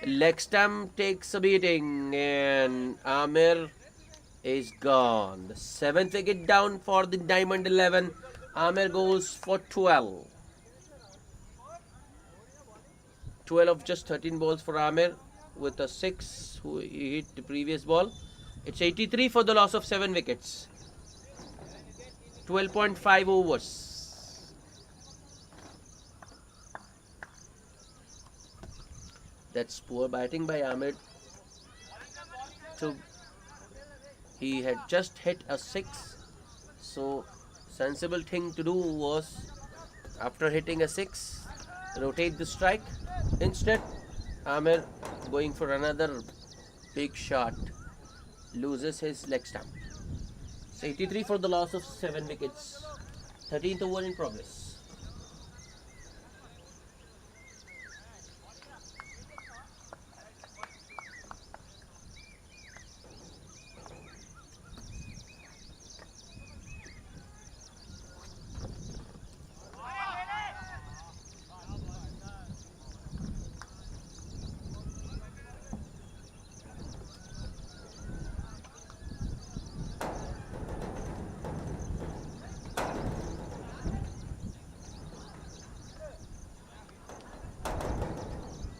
Leg stump takes a beating and Amir is gone. The 7th wicket down for the Diamond 11. Amir goes for 12. 12 of just 13 balls for Amir with a 6 who hit the previous ball. It's 83 for the loss of 7 wickets. 12.5 overs. That's poor batting by Amir. He had just hit a 6. So sensible thing to do was after hitting a 6, rotate the strike. Instead, Amir going for another big shot loses his leg stump. It's 83 for the loss of 7 wickets. 13th over in progress.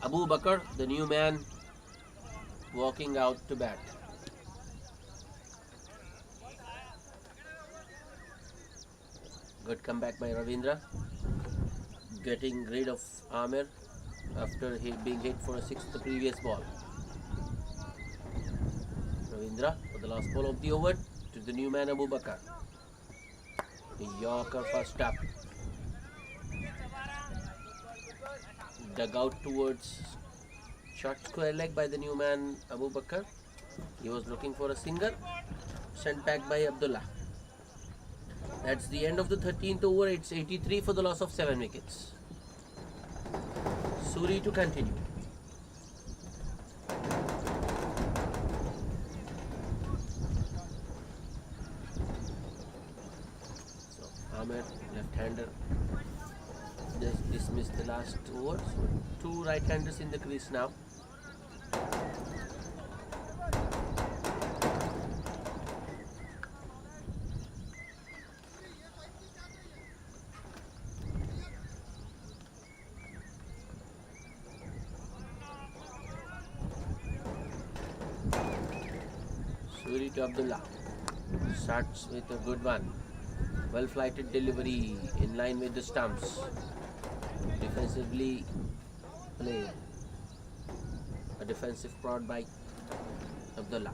Abu Bakr, the new man, walking out to bat. Good comeback by Ravindra, getting rid of Amir after being hit for a 6 the previous ball. Ravindra for the last ball of the over to the new man Abu Bakr. The Yorker first up. Dug out towards short square leg by the new man Abu Bakr. He was looking for a single, sent back by Abdullah. That's the end of the 13th over. It's 83 for the loss of 7 wickets. Suri to continue. So Amir, left-hander, just dismissed the last over. So 2 right-handers in the crease now. Suri to Abdullah. Starts with a good one. Well flighted delivery in line with the stumps. Defensively played. A defensive prod by Abdullah.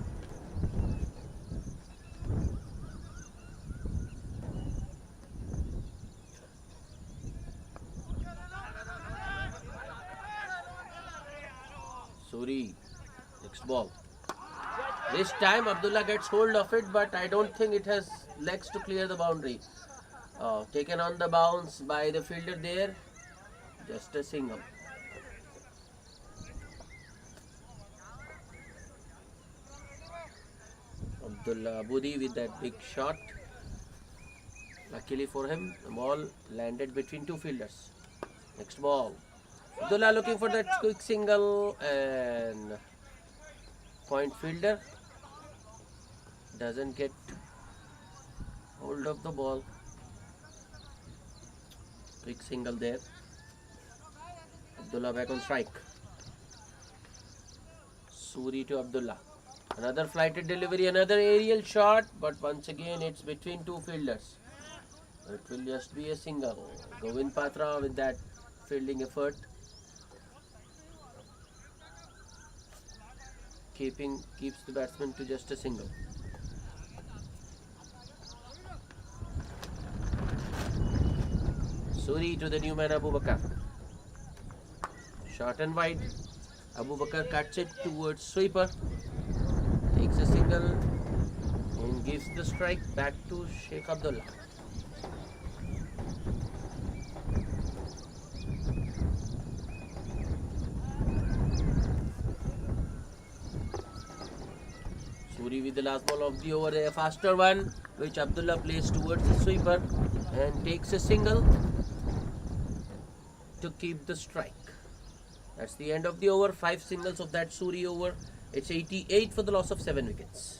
Suri, next ball. This time Abdullah gets hold of it, but I don't think it has legs to clear the boundary. Taken on the bounce by the fielder there. Just a single. Abdullah Abudi with that big shot. Luckily for him, the ball landed between 2 fielders. Next ball. Abdullah looking for that quick single and point fielder doesn't get hold of the ball. Quick single there. Abdullah back on strike. Suri to Abdullah. Another flighted delivery, another aerial shot, but once again it's between 2 fielders. It will just be a single. Govind Patra with that fielding effort. Keeps the batsman to just a single. Suri to the new man Abu Bakr. Short and wide. Abu Bakr cuts it towards sweeper. Takes takes a single and gives the strike back to Sheikh Abdullah. Suri with the last ball of the over, a faster one which Abdullah plays towards the sweeper and takes a single to keep the strike. That's the end of the over. 5 singles of that Suri over. It's 88 for the loss of 7 wickets.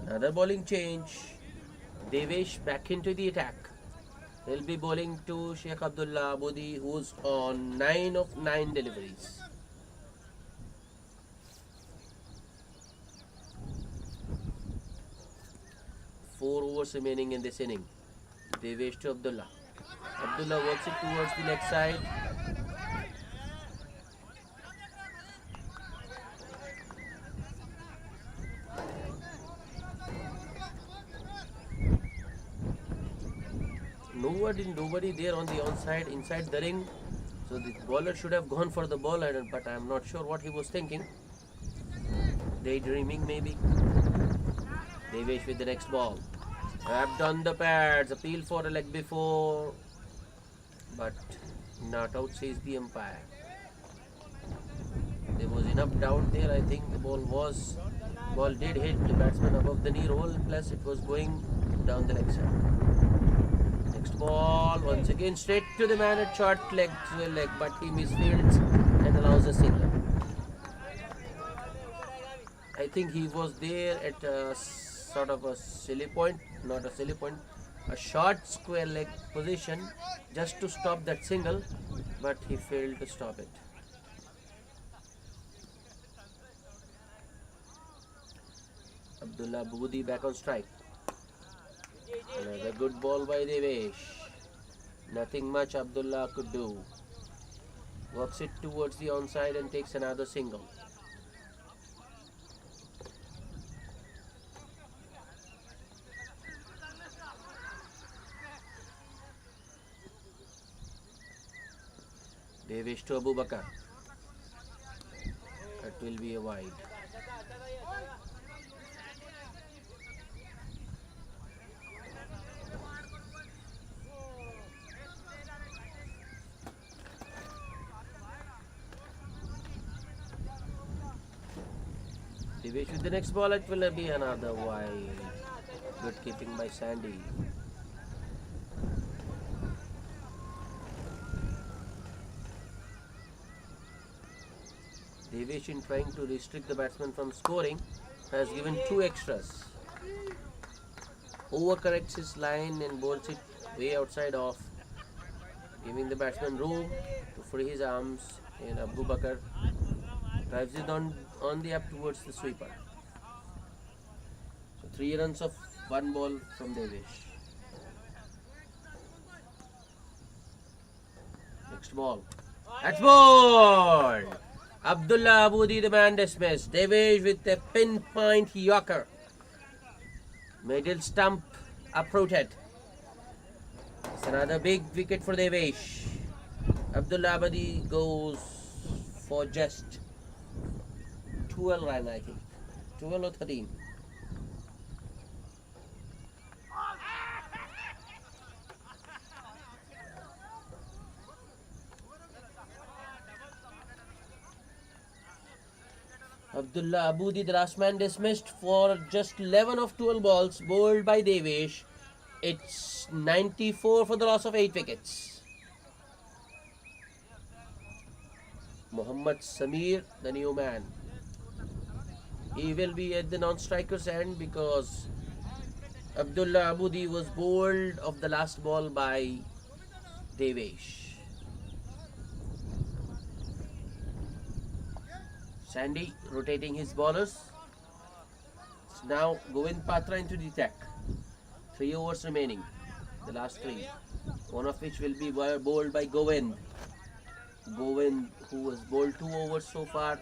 Another bowling change. Devesh back into the attack. He'll be bowling to Sheikh Abdullah Abudi, who's on 9 of 9 deliveries. Four overs remaining in this inning. Devesh to Abdullah. Abdullah works it towards the leg side. Nobody there on the onside, inside the ring. So the bowler should have gone for the ball, but I'm not sure what he was thinking. Daydreaming maybe. Devesh with the next ball. Tapped on the pads, appeal for a leg before, but not out, says the umpire. There was enough doubt there. I think the ball did hit the batsman above the knee roll, plus it was going down the leg side. Next ball, once again straight to the man at short leg to a leg, but he misfields and allows a single. I think he was there at a sort of a silly point, not a silly point, a short square leg position just to stop that single, but he failed to stop it. Abdullah Budi back on strike. Another good ball by Devesh. Nothing much Abdullah could do. Works it towards the onside and takes another single. Devesh to Abu Bakar. That will be a wide. Devesh with the next ball, it will be another wide. Good keeping by Sandy. Devesh, in trying to restrict the batsman from scoring, has given 2 extras. Overcorrects his line and bowls it way outside off, giving the batsman room to free his arms, and Abu Bakar drives it on the up towards the sweeper. So 3 runs of 1 ball from Devesh. Next ball. That's ball! Abdullah Abudi, the man dismissed. Devesh with a pinpoint yorker. Middle stump uprooted. It's another big wicket for Devesh. Abdullah Abudi goes for just 12 runs, I think. 12 or 13. Abdullah Abudi, the last man, dismissed for just 11 of 12 balls bowled by Devesh. It's 94 for the loss of 8 wickets. Muhammad Samir, the new man. He will be at the non-striker's end because Abdullah Abudi was bowled of the last ball by Devesh. Sandy rotating his bowlers. So now Govind Patra into the attack. 3 overs remaining. The last 3. One of which will be bowled by Govind. Govind, who has bowled 2 overs so far,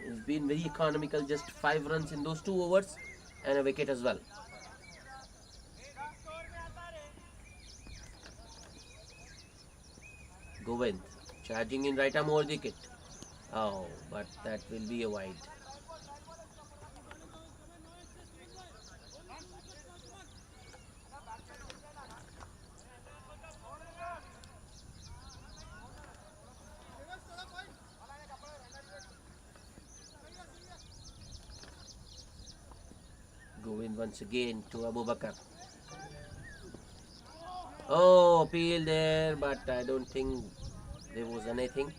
has been very economical. Just 5 runs in those 2 overs and a wicket as well. Govind charging in right arm over the wicket. Oh, but that will be a wide. Govind once again to Abu Bakar. Oh, appeal there, but I don't think there was anything.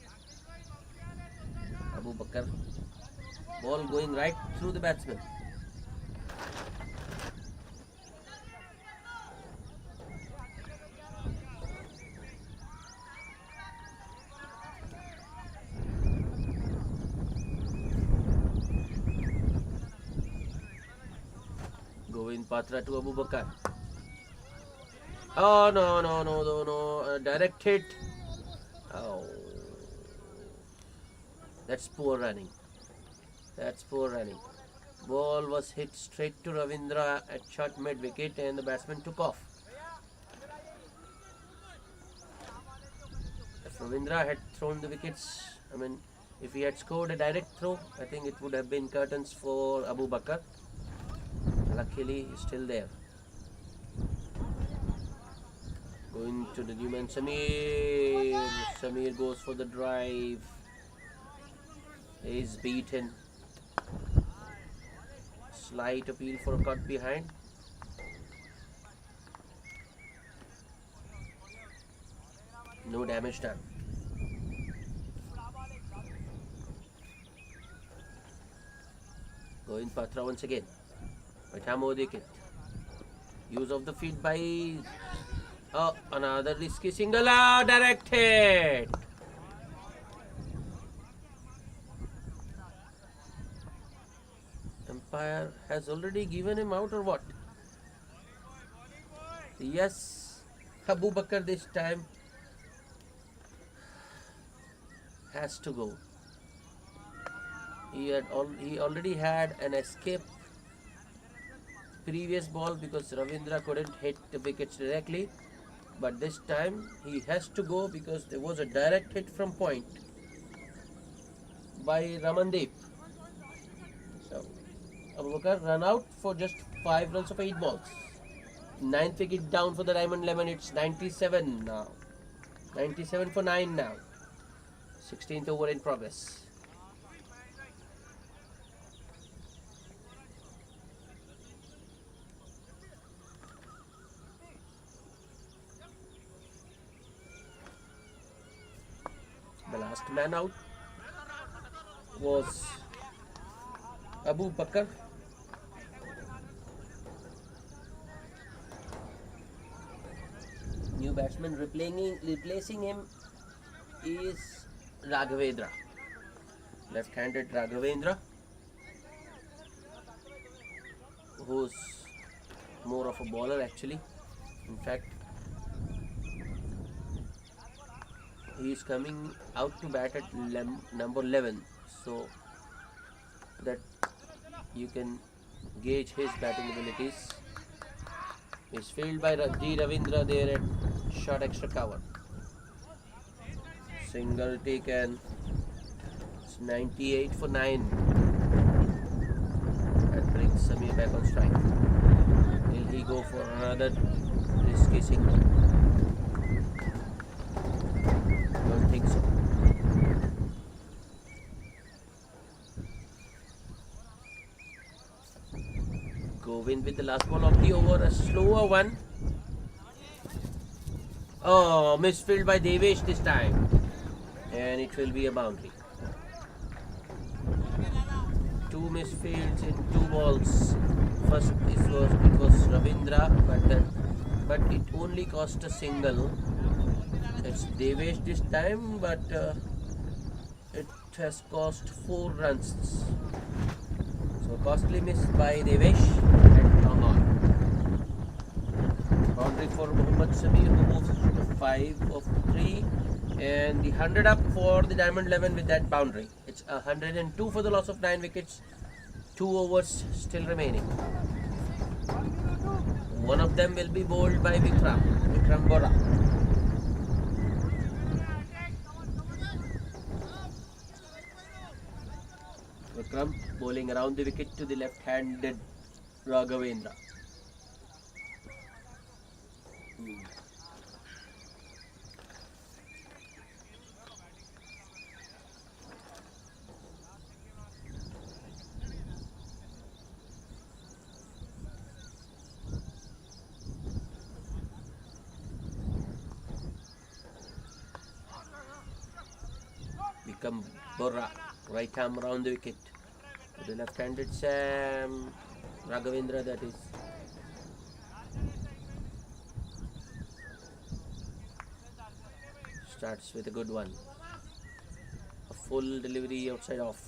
Abu Bakar. Ball going right through the batsman. Govind Patra to Abu Bakar. Oh, no. Direct hit. Oh. That's poor running. Ball was hit straight to Ravindra at short mid wicket and the batsman took off. If Ravindra had thrown the wickets, if he had scored a direct throw, I think it would have been curtains for Abu Bakar. Luckily, he's still there. Going to the new man, Samir. Samir goes for the drive. He's beaten. Slight appeal for a cut behind. No damage done. Govind Patra once again. Wicket. Use of the feet by another risky single. Direct hit. Umpire has already given him out or what? Yes, Abu Bakar this time has to go. He already had an escape previous ball because Ravindra couldn't hit the wickets directly, but this time he has to go because there was a direct hit from point by Ramandeep. So Abu Bakar run out for just 5 runs of 8 balls. 9th wicket down for the Diamond Lemon. It's 97 now. 97 for 9 now. 16th over in progress. The last man out was Abu Bakar. New batsman replacing him is Raghavendra. Left-handed Raghavendra, who's more of a bowler actually. In fact, he is coming out to bat at number 11, so that you can gauge his batting abilities. He's fielded by G. Ravindra there at short extra cover. Single taken. It's 98 for 9. That brings Samir back on strike. Will he go for another risky single? Don't think so. Govind with the last ball of the over, a slower one. Oh, misfilled by Devesh this time, and it will be a boundary. 2 misfields in 2 balls. First it was Ravindra, but it only cost a single. It's Devesh this time, but it has cost 4 runs. So costly miss by Devesh and long on. Boundary for Mohammad Samir, who moves to 5 of 3. And the 100 up for the Diamond 11 with that boundary. It's 102 for the loss of 9 wickets. 2 overs still remaining. One of them will be bowled by Vikram Bora. Vikram bowling around the wicket to the left-handed Raghavendra. Vikram Bora, right arm around the wicket. To the left-handed Sam Raghavendra, that is. Starts with a good one. A full delivery outside off.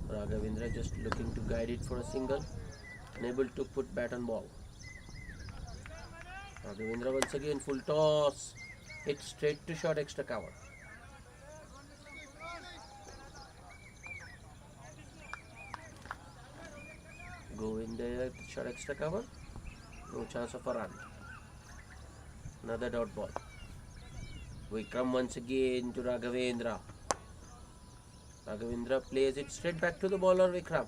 Raghavendra just looking to guide it for a single. Unable to put bat on ball. Raghavendra once again full toss. Hit straight to short extra cover. Go in there, short extra cover. No chance of a run. Another dot ball. Vikram once again to Raghavendra. Raghavendra plays it straight back to the bowler Vikram.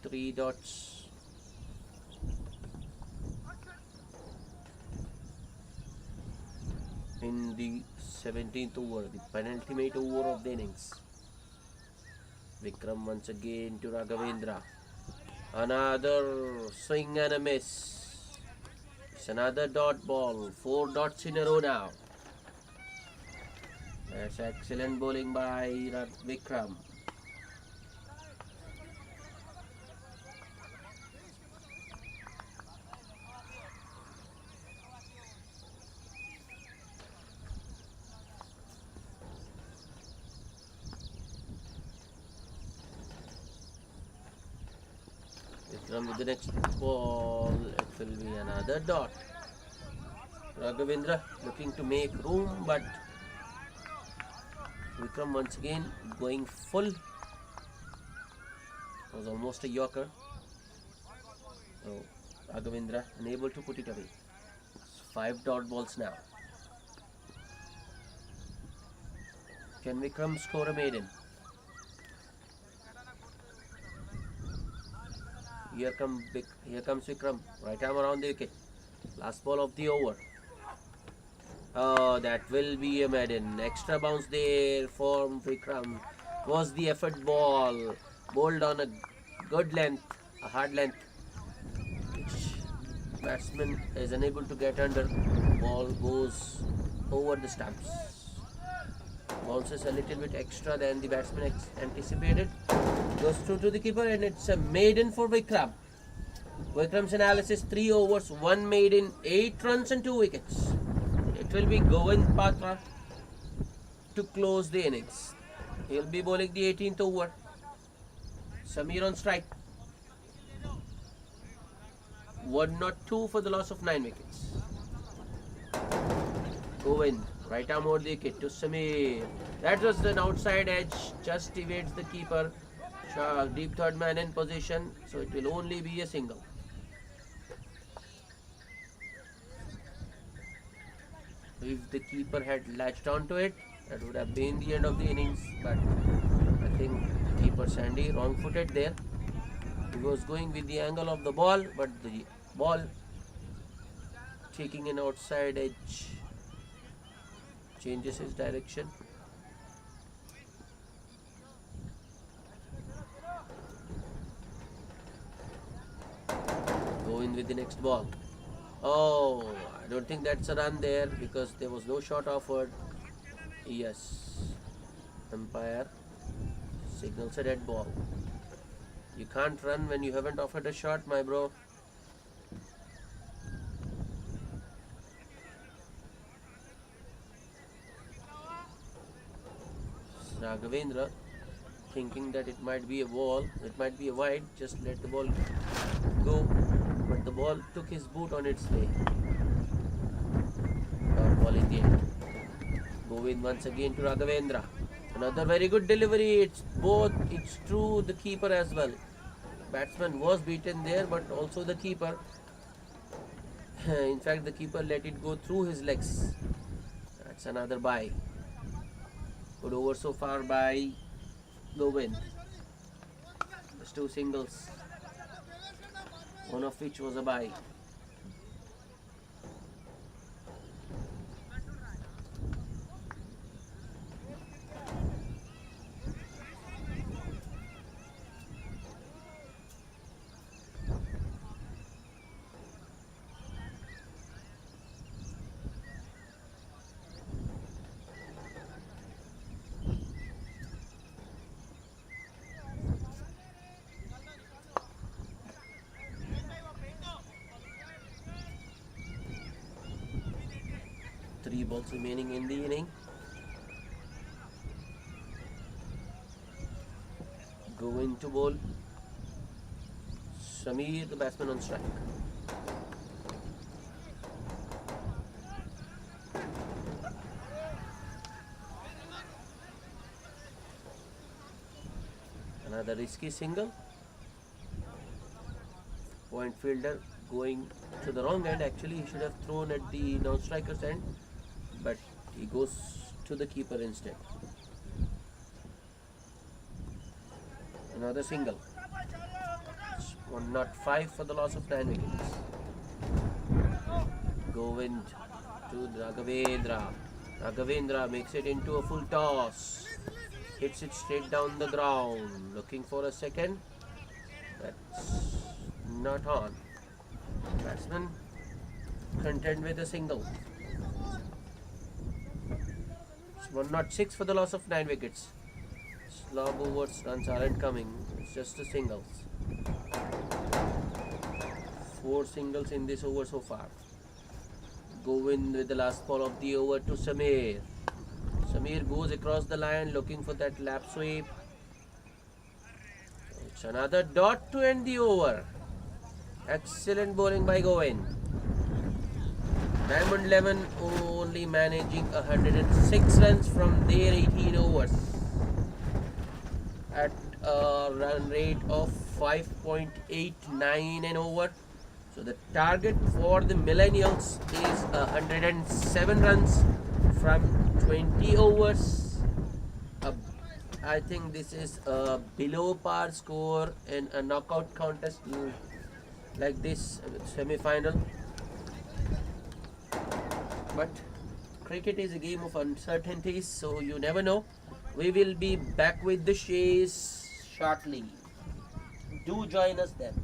Three dots. In the 17th over, the penultimate over of the innings. Vikram once again to Raghavendra. Another swing and a miss. It's another dot ball. 4 dots in a row now. That's excellent bowling by Vikram. Vikram with the next ball, it will be another dot. Raghavendra looking to make room, but Vikram once again going full. It was almost a yorker. So Raghavendra unable to put it away. It's 5 dot balls now. Can Vikram score a maiden? Here comes Vikram. Right arm around the wicket. Last ball of the over. Oh, that will be a maiden. Extra bounce there for Vikram. Was the effort ball. Bowled on a good length, a hard length, which batsman is unable to get under. Ball goes over the stumps. Bounces a little bit extra than the batsman anticipated. Goes through to the keeper, and it's a maiden for Vikram. Vikram's analysis: 3 overs, 1 maiden, 8 runs and 2 wickets. It will be Govind Patra to close the innings. He'll be bowling the 18th over. Samir on strike. 102 for the loss of 9 wickets. Govind, right arm over the wicket to Samir. That was an outside edge, just evades the keeper. Deep third man in position, so it will only be a single. If the keeper had latched onto it, that would have been the end of the innings. But I think keeper Sandy wrong-footed there. He was going with the angle of the ball, but the ball taking an outside edge changes his direction. Go in with the next ball. Oh, I don't think that's a run there because there was no shot offered. Yes, umpire signals a dead ball. You can't run when you haven't offered a shot, my bro. Raghavendra thinking that it might be a ball, it might be a wide, just let the ball go. But the ball took his boot on its way. Dot ball in the end. Govind once again to Raghavendra. Another very good delivery. It's true the keeper as well. Batsman was beaten there, but also the keeper. In fact, the keeper let it go through his legs. That's another bye. Good over so far by Govind. Just two singles, one of which was a bye. Three balls remaining in the inning. Govind to bowl. Samir, the batsman, on strike. Another risky single. Point fielder going to the wrong end. Actually, he should have thrown at the non-striker's end, but he goes to the keeper instead. Another single. 105 for the loss of 9 wickets. Govind to Raghavendra. Raghavendra makes it into a full toss. Hits it straight down the ground. Looking for a second. That's not on. Batsman content with a single. It's 106 for the loss of 9 wickets. Slob overs, runs aren't coming. It's just the singles. 4 singles in this over so far. Govind with the last ball of the over to Samir. Samir goes across the line looking for that lap sweep. It's another dot to end the over. Excellent bowling by Govind. Diamond 11 only managing 106 runs from their 18 overs at a run rate of 5.89 an over. So the target for the Millennials is 107 runs from 20 overs. I think this is a below par score in a knockout contest like this semi-final. But cricket is a game of uncertainties, so you never know. We will be back with the chase shortly. Do join us then.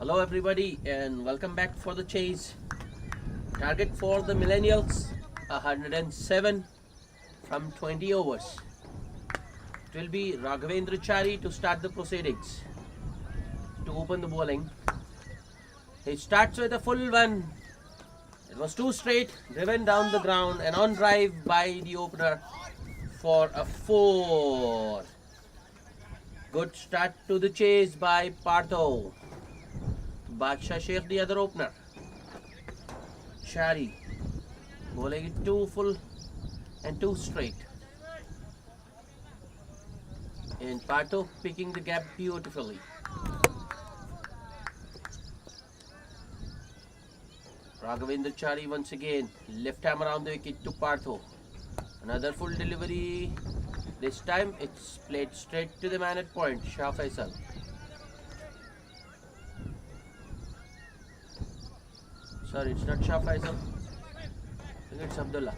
Hello everybody and welcome back for the chase. Target for the Millennials 107 from 20 overs. It will be Raghavendra Chari to start the proceedings. To open the bowling. He starts with a full one. It was too straight, driven down the ground and on drive by the opener for a 4. Good start to the chase by Partho. Badshah Sheikh the other opener. Chari bowling it too full and too straight. And Partho picking the gap beautifully. Raghavendra Chari once again, left arm around the wicket to Partho. Another full delivery. This time it's played straight to the man at point, Shah Faisal. Sorry, it's not Shah Faisal. I think it's Abdullah.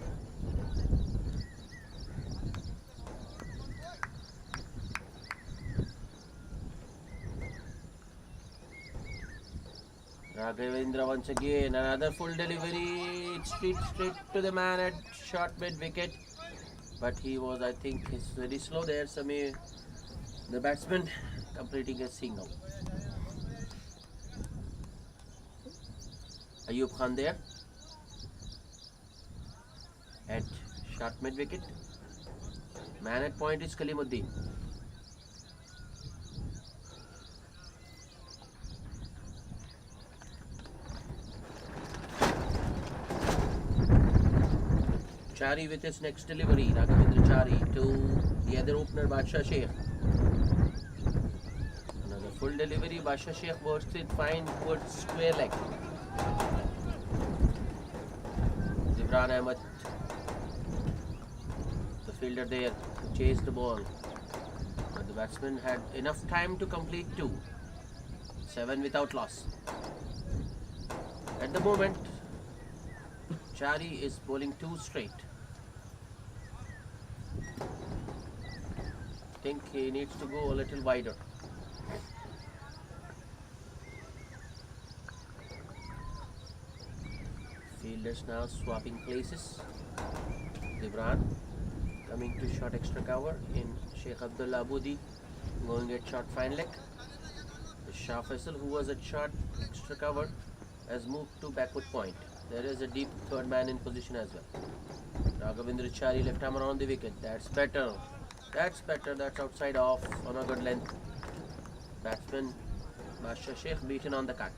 Raghavendra once again, another full delivery. It's straight to the man at short mid wicket. But he was, I think, he's very slow there. Samir, the batsman, completing a single. Ayub Khan there at short mid wicket. Man at point is Kalimuddin. Chari with his next delivery. Raghavendra Chari to the other opener Badshah Sheikh. Another full delivery. Badshah Sheikh works it fine towards square leg. Zibran Ahmed, the fielder there, to chase the ball. But the batsman had enough time to complete 2. 7 without loss. At the moment, Chari is bowling too straight. I think he needs to go a little wider. Fielders now swapping places. Gibran coming to short extra cover in Sheikh Abdullah Abudi going at short fine leg. Shah Faisal, who was at short extra cover, has moved to backward point. There is a deep third man in position as well. Raghavendra Chari left arm around the wicket. That's better. That's better. That's outside off on a good length. Batsman Badshah Sheikh beaten on the cut.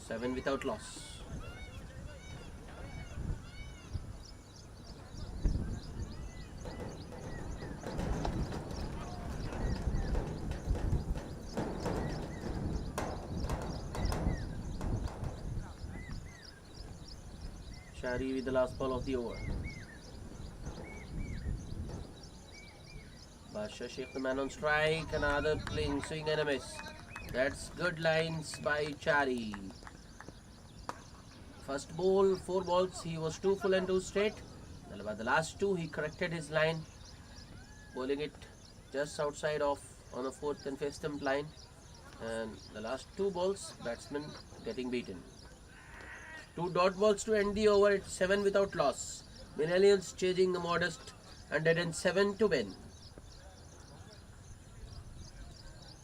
Seven without loss. Chari with the last ball of the over. Badshah Sheikh the man on strike. Another clean swing and a miss. That's good lines by Chari. First ball, 4 balls, he was too full and too straight. But the last 2, he corrected his line, bowling it just outside off on a 4th and 5th stump line. And the last 2 balls, batsman getting beaten. 2 dot balls to end the over. It's 7 without loss. Millennials chasing the modest 107 to win.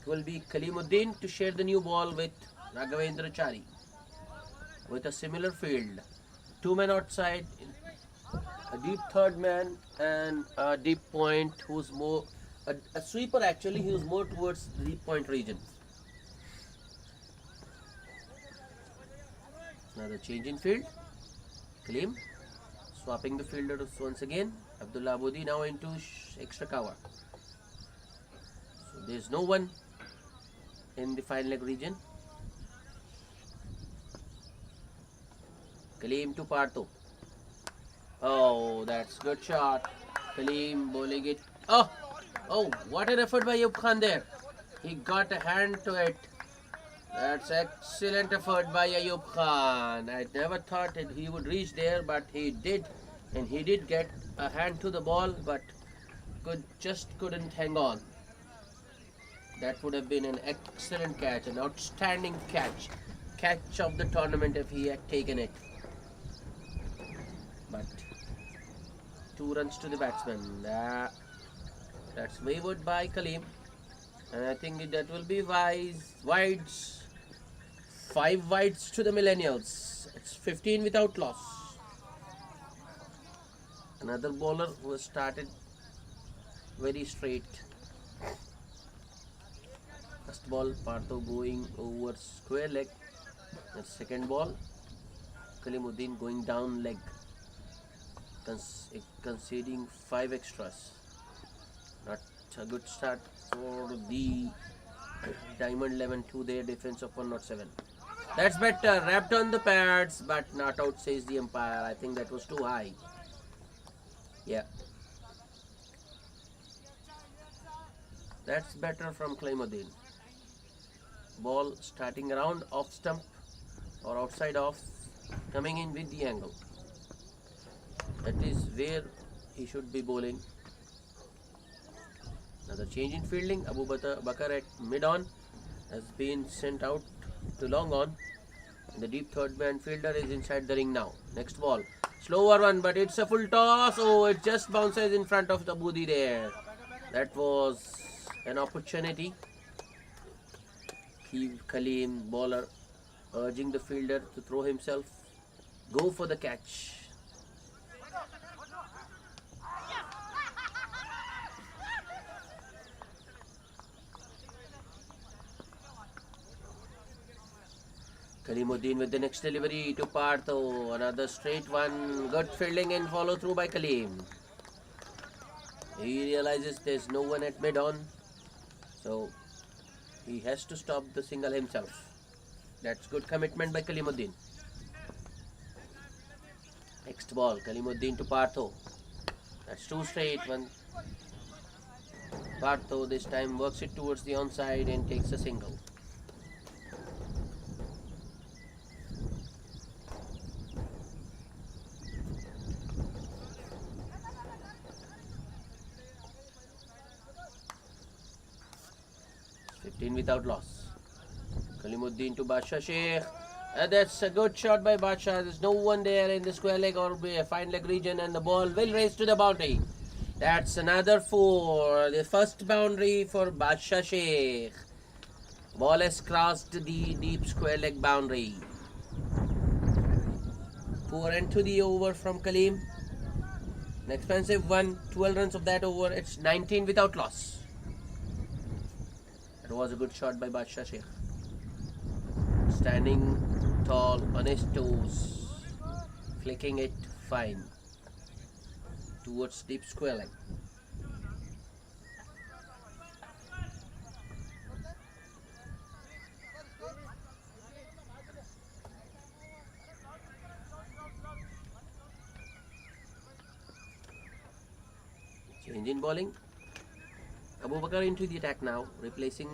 It will be Kalimuddin to share the new ball with Raghavendra Chari. With a similar field. 2 men outside, a deep third man and a deep point who's more, a sweeper actually, who's more towards the deep point region. Another change in field. Kaleem swapping the fielders once again. Abdullah Abudi now into extra cover. So there's no one in the fine leg region. Kaleem to Partho. Oh, that's good shot. Kaleem bowling it. Oh, what an effort by Ayub Khan there. He got a hand to it. That's excellent effort by Ayub Khan. I never thought he would reach there, but he did. And he did get a hand to the ball, but couldn't hang on. That would have been an excellent catch, an outstanding catch of the tournament if he had taken it. But 2 runs to the batsman. That's waived by Kaleem, and I think that will be wides. 5 wides to the Millennials. It's 15 without loss. Another bowler who has started very straight. First ball, Partho going over square leg. And second ball, Kalimuddin going down leg, conceding 5 extras. Not a good start for the Diamond 11 to their defense of 107. That's better, wrapped on the pads, but not out, says the umpire. I think that was too high. Yeah. That's better from Kalimuddin. Ball starting around off stump or outside off, coming in with the angle. That is where he should be bowling. Another change in fielding. Abu Bakar at mid-on has been sent out to long on. The deep third man fielder is inside the ring now. Next ball. Slower one, but it's a full toss. Oh, it just bounces in front of the Budi there. That was an opportunity. Kaleem, bowler, urging the fielder to throw himself. Go for the catch. Kalimuddin with the next delivery to Partho. Another straight one. Good fielding and follow through by Kaleem. He realizes there's no one at mid-on, so he has to stop the single himself. That's good commitment by Kalimuddin. Next ball, Kalimuddin to Partho. That's 2 straight. One. Partho this time works it towards the onside and takes a single. Without loss. Kalimuddin to Badshah Sheikh. That's a good shot by Badshah. There's no one there in the square leg or fine leg region, and the ball will race to the boundary. That's another 4. The first boundary for Badshah Sheikh. Ball has crossed the deep square leg boundary. 4 end to the over from Kaleem. An expensive one. 12 runs of that over. It's 19 without loss. It was a good shot by Badshah Sheikh. Standing tall on his toes, flicking it fine towards deep square leg. Change in bowling. Abu Bakar into the attack now, replacing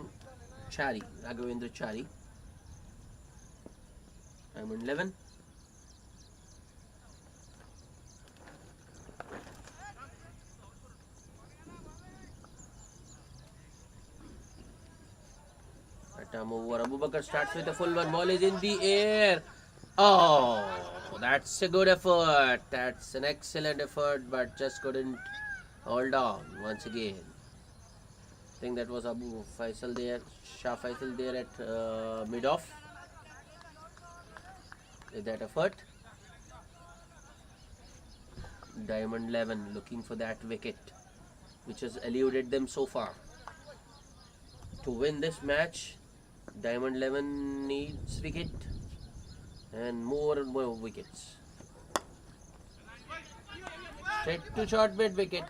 Chari, Raghavendra Chari. Diamond 11. Atam over. Abu Bakar starts with a full one. Ball is in the air. Oh, that's a good effort. That's an excellent effort, but just couldn't hold on once again. I think that was Abu Faisal there, Shah Faisal there at mid-off with that effort. Diamond 11 looking for that wicket which has eluded them so far. To win this match, Diamond 11 needs wicket and more wickets. Straight to short mid wicket.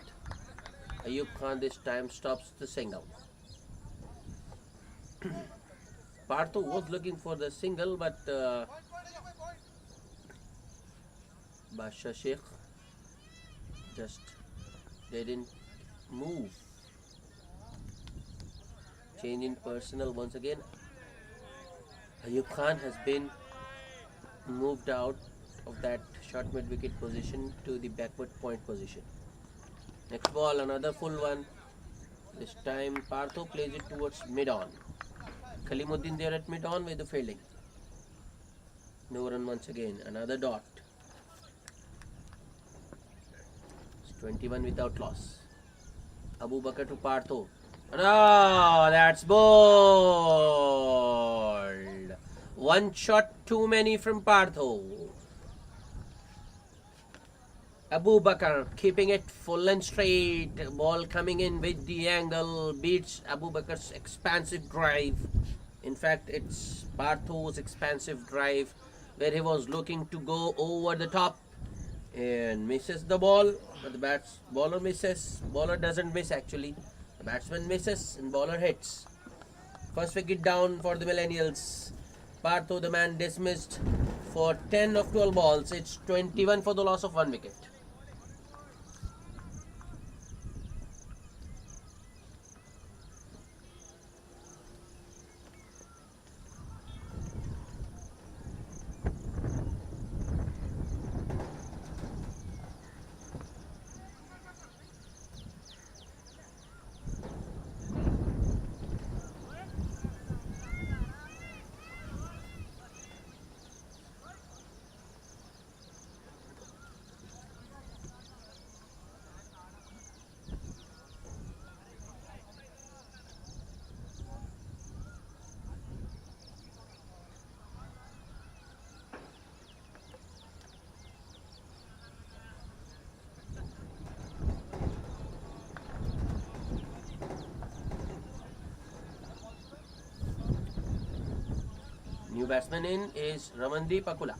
Ayub Khan this time stops the single. Partho was looking for the single, but Badshah Sheikh just didn't move. Change in personnel once again. Ayub Khan has been moved out of that short mid wicket position to the backward point position. Next ball, another full one. This time Partho plays it towards mid-on. Kalimuddin there at mid-on with the fielding. No run once again. Another dot. It's 21 without loss. Abu Bakr to Partho. No, that's bowled. One shot too many from Partho. Abu Bakr keeping it full and straight. Ball coming in with the angle. Beats Abu Bakr's expansive drive. In fact, it's Partho's expansive drive where he was looking to go over the top and misses the ball. But the bowler misses. Bowler doesn't miss actually. The batsman misses and bowler hits. First wicket down for the Millennials. Partho, the man, dismissed for 10 of 12 balls. It's 21 for the loss of 1 wicket. New batsman in is Ramandeep Akula.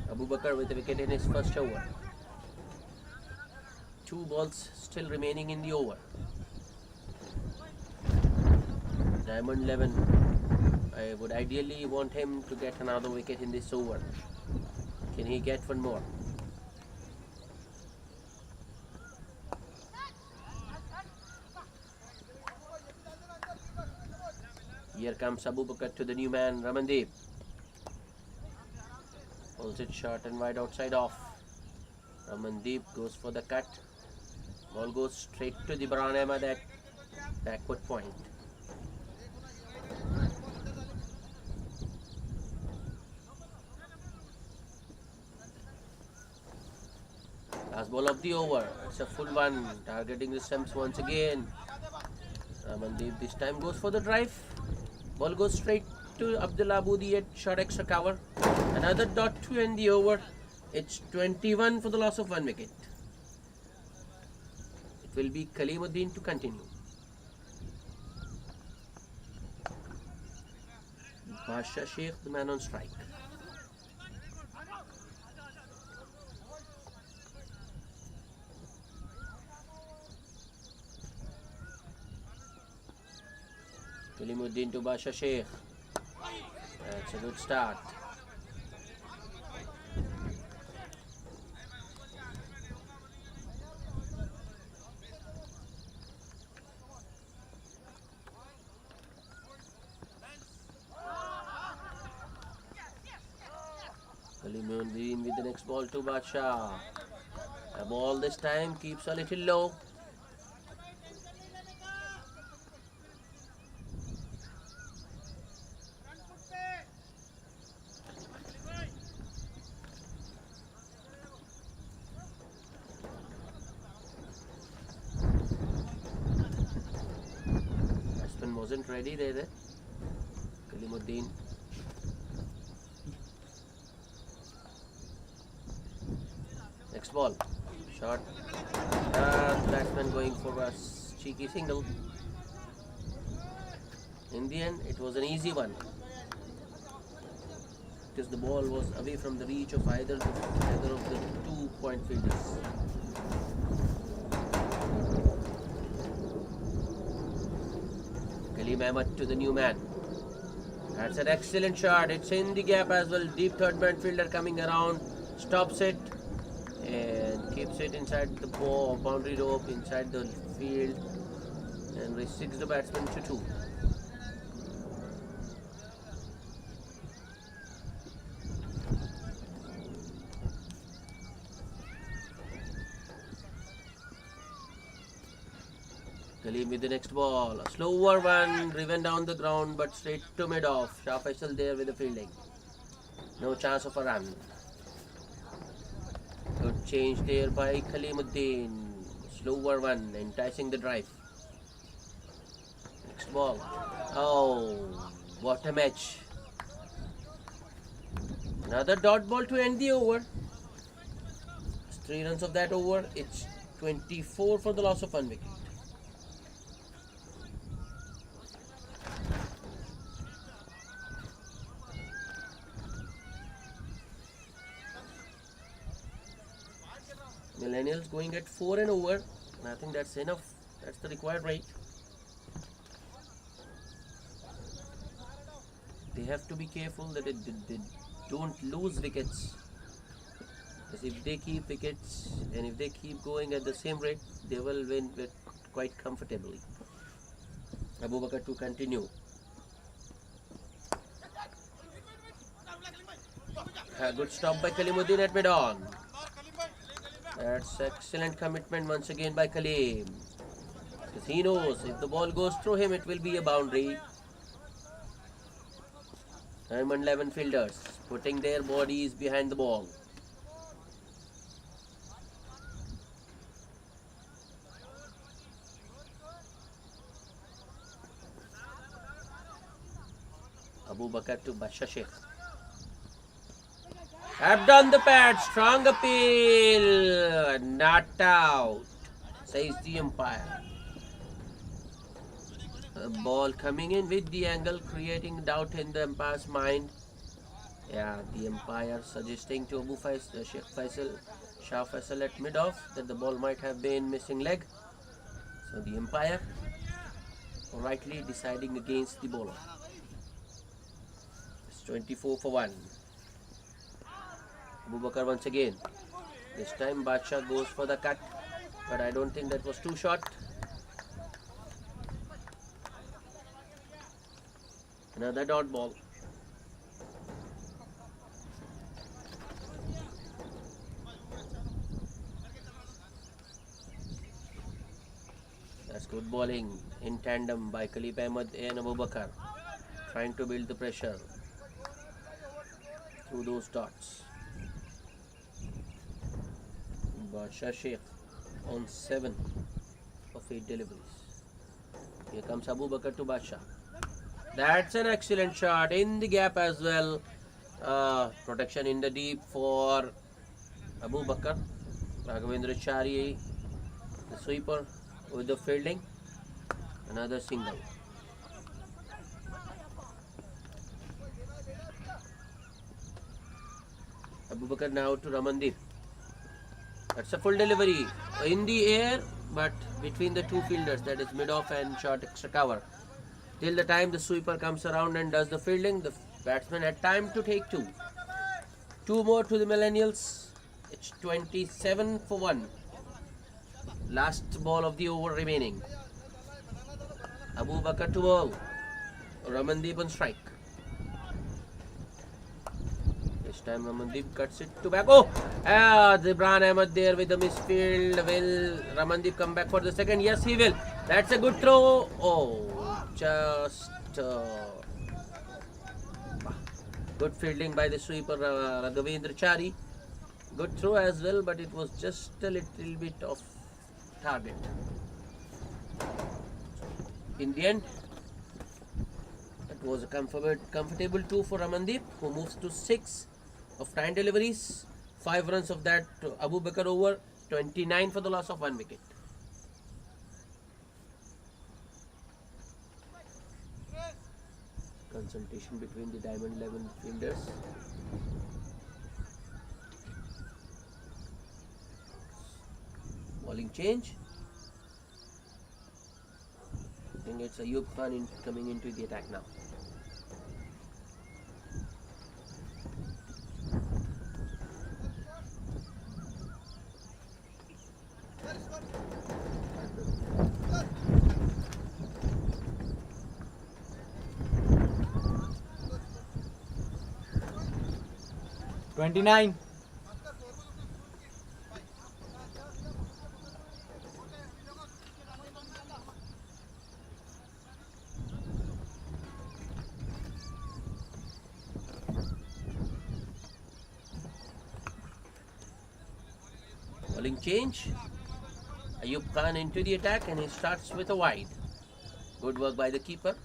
Abu Bakr with a wicket in his first over. 2 balls still remaining in the over. Diamond 11. I would ideally want him to get another wicket in this over. Can he get one more? Here comes Abu Bakr to the new man, Ramandeep. Pulls it short and wide outside off. Ramandeep goes for the cut. Ball goes straight to the Baran Ahmed at backward point. Last ball of the over. It's a full one, targeting the stumps once again. Ramandeep this time goes for the drive. Ball goes straight to Abdullah Aboudi at short extra cover. Another dot to end the over. It's 21 for the loss of 1 wicket. It will be Kalimuddin to continue. Basha Sheikh, the man on strike. Kalimuddin to Basha Sheikh. That's a good start. Kalimuddin with the next ball to Basha. The ball this time keeps a little low. Wasn't ready there. Kalimuddin. Next ball. Shot. And batsman going for a cheeky single. In the end, it was an easy one. Because the ball was away from the reach of either of the 2-point fielders. Kaleem Ahmed to the new man. That's an excellent shot. It's in the gap as well. Deep third man fielder coming around. Stops it and keeps it inside the boundary rope, inside the field, and restricts the batsman to 2. Khalid with the next ball. A slower one, driven down the ground, but straight to mid-off. Shah Faisal there with the fielding. No chance of a run. Good change there by Kalimuddin. Slower one, enticing the drive. Next ball. Oh, what a match. Another dot ball to end the over. 3 runs of that over. It's 24 for the loss of 1 wicket. Millennials going at 4 and over. And I think that's enough. That's the required rate. They have to be careful that they don't lose wickets. Because if they keep wickets and if they keep going at the same rate, they will win quite comfortably. Abu Bakar to continue. A good stop by Kalimuddin at mid-on. That's excellent commitment once again by Kalim. Because he knows if the ball goes through him, it will be a boundary. Diamond 11 fielders putting their bodies behind the ball. Abu Bakar to Basha Sheikh. Have done the pad. Strong appeal. Not out, says the umpire. A ball coming in with the angle, creating doubt in the umpire's mind. Yeah, the umpire suggesting to Sheikh Faisal, Shah Faisal at mid-off that the ball might have been missing leg. So the umpire rightly deciding against the bowler. It's 24 for 1. Abu Bakar once again. This time Badshah goes for the cut, but I don't think that was too short. Another dot ball. That's good bowling in tandem by Khalif Ahmed and Abu Bakar, trying to build the pressure through those dots. Badshah Sheikh on 7 of 8 deliveries. Here comes Abu Bakar to Badshah. That's an excellent shot in the gap as well. Protection in the deep for Abu Bakar. Raghavendra Chari, the sweeper with the fielding. Another single. Abu Bakar now to Ramandeep. That's a full delivery in the air, but between the two fielders, that is mid-off and short extra cover. Till the time the sweeper comes around and does the fielding, the batsman had time to take 2. 2 more to the Millennials. It's 27 for 1. Last ball of the over remaining. Abu Bakar to ball. Ramandeep on strike. This time Ramandeep cuts it to back. Oh! Zibran Ahmed there with the misfield. Will Ramandeep come back for the second? Yes, he will. That's a good throw. Oh, just good fielding by the sweeper Raghavendra Chari. Good throw as well, but it was just a little bit off target. In the end, it was a comfortable 2 for Ramandeep, who moves to 6 of 9 deliveries. 5 runs of that to Abu Bakar over. 29 for the loss of 1 wicket. Consultation between the Diamond 11 fielders. Bowling change. I think it's Ayub Khan coming into the attack now. $29. Bowling change. Ayub Khan into the attack and he starts with a wide. Good work by the keeper.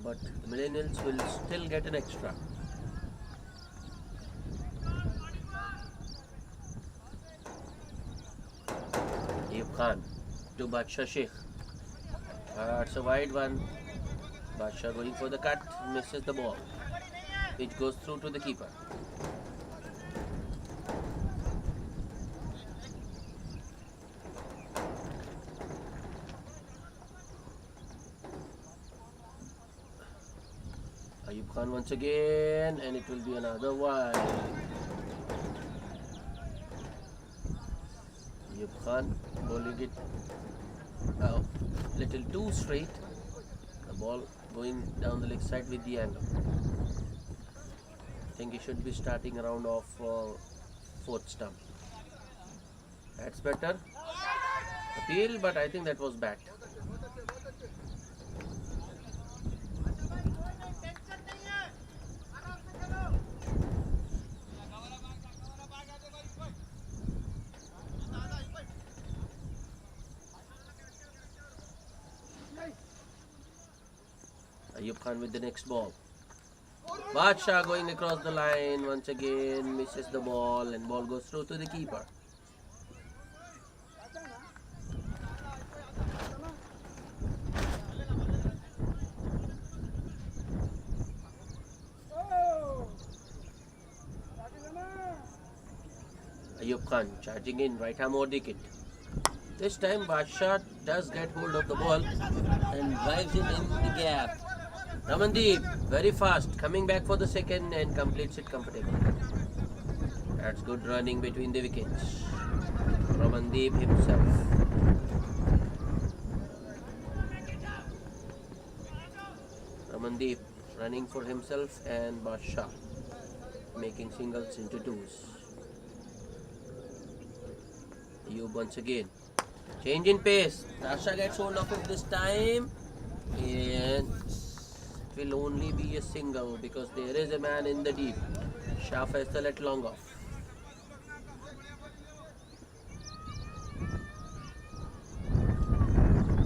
But the Millennials will still get an extra. Ayub Khan to Badshah Sheikh. It's a wide one. Badshah going for the cut, misses the ball. Which goes through to the keeper. Ayub Khan once again, and it will be another one. Ayub Khan bowling it little too straight. The ball going down the leg side with the angle. I think he should be starting around off fourth stump. That's better. Appeal, but I think that was bad. Ayub Khan with the next ball. Badshah going across the line once again, misses the ball and ball goes through to the keeper. Ayub Khan charging in, right arm over wicket. This time Badshah does get hold of the ball and drives it in the gap. Ramandeep, very fast, coming back for the second and completes it comfortably. That's good running between the wickets. Ramandeep himself. Ramandeep running for himself and Badshah making singles into twos. Ayub once again. Change in pace. Badshah gets hold of it this time. And it will only be a single because there is a man in the deep. Shah Faisal at long off.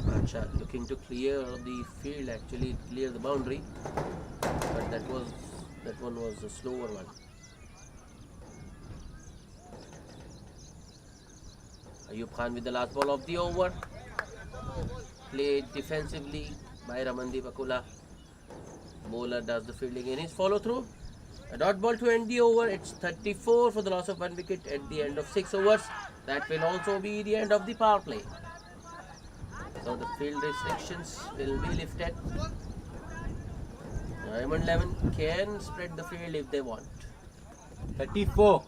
Badshah looking to clear the field, actually clear the boundary. But that one was a slower one. Ayub Khan with the last ball of the over. Played defensively by Ramandeep Akula. Bowler does the fielding in his follow through. A dot ball to end the over. It's 34 for the loss of 1 wicket at the end of 6 overs. That will also be the end of the power play. So the field restrictions will be lifted. Diamond 11 can spread the field if they want. 34.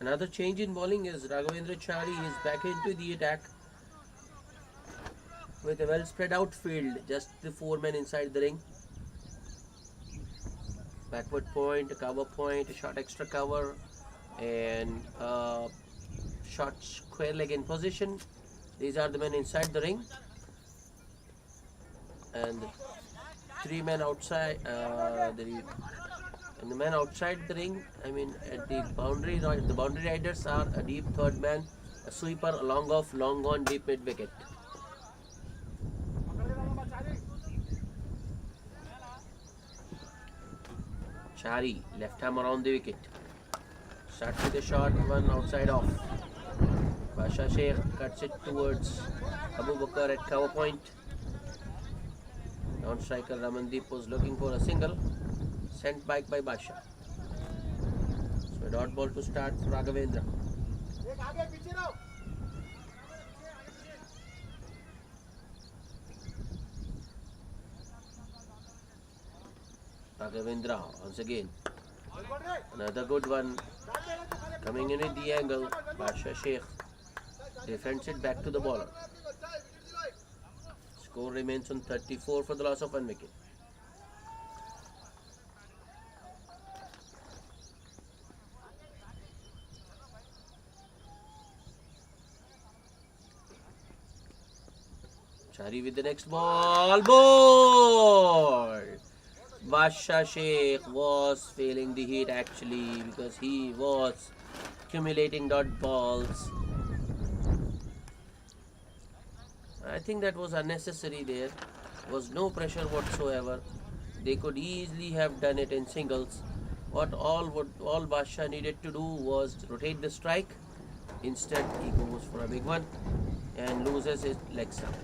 Another change in bowling is Raghavendra Chari is back into the attack with a well spread out field, just the 4 men inside the ring. Backward point, a cover point, a short extra cover, and a short square leg in position. These are the men inside the ring, and the 3 men outside. And the men outside the ring, I mean at the boundary riders are a deep third man, a sweeper, a long off, long on, deep mid wicket. Chari, left arm around the wicket. Starts with a short one outside off. Badshah Sheikh cuts it towards Abu Bakr at cover point. Non striker Ramandeep was looking for a single. Sent back by Badshah. So a dot ball to start for Raghavendra. Raghavendra once again. Another good one coming in at the angle. Basha Sheikh defends it back to the bowler. Score remains on 34 for the loss of 1 wicket. Chari with the next ball. Ball! Basha Sheikh was feeling the heat actually because he was accumulating dot balls. I think that was unnecessary there. Was no pressure whatsoever. They could easily have done it in singles. What all Basha needed to do was rotate the strike. Instead, he goes for a big one and loses his leg stump.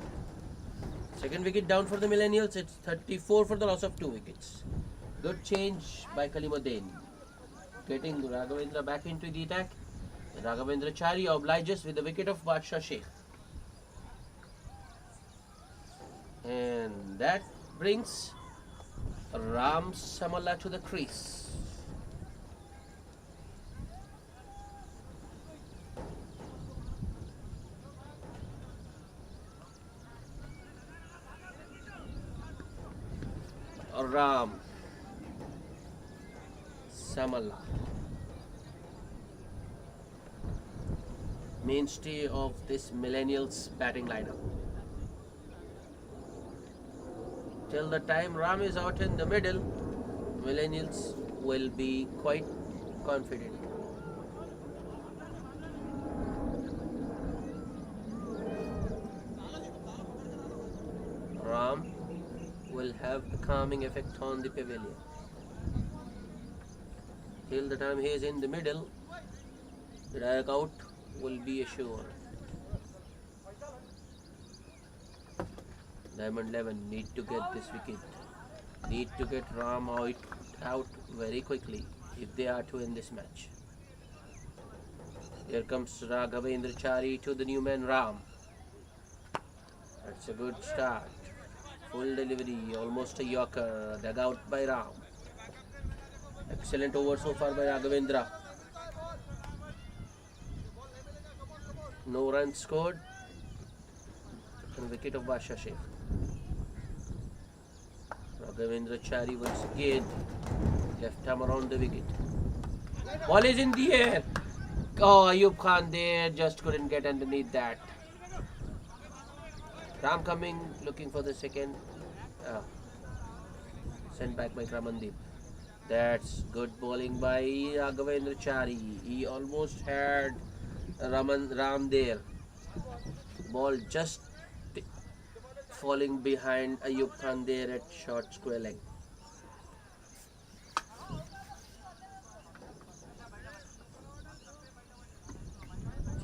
Second wicket down for the Millennials. It's 34 for the loss of 2 wickets. Good change by Kalimuddin. Getting Raghavendra back into the attack. Raghavendra Chari obliges with the wicket of Badshah Sheikh. And that brings Ram Samalla to the crease. Ram Samalla, mainstay of this Millennials batting lineup. Till the time Ram is out in the middle, Millennials will be quite confident. Ram will have a calming effect on the pavilion. Till the time he is in the middle, the direct out will be assured. Diamond 11 need to get this wicket. Need to get Ram out very quickly if they are to win this match. Here comes Raghavendra Chari to the new man Ram. That's a good start. Full delivery, almost a yorker, dug out by Ram. Excellent over so far by Raghavendra. No runs scored. And wicket of Basha Sheikh. Raghavendra Chari once again. Left arm around the wicket. Ball is in the air. Oh, Ayub Khan there just couldn't get underneath that. Ram coming, looking for the second. Sent back by Ramandeep. That's good bowling by Raghavendra Chari. He almost had Ram there. Ball just falling behind Ayub Khan there at short square leg.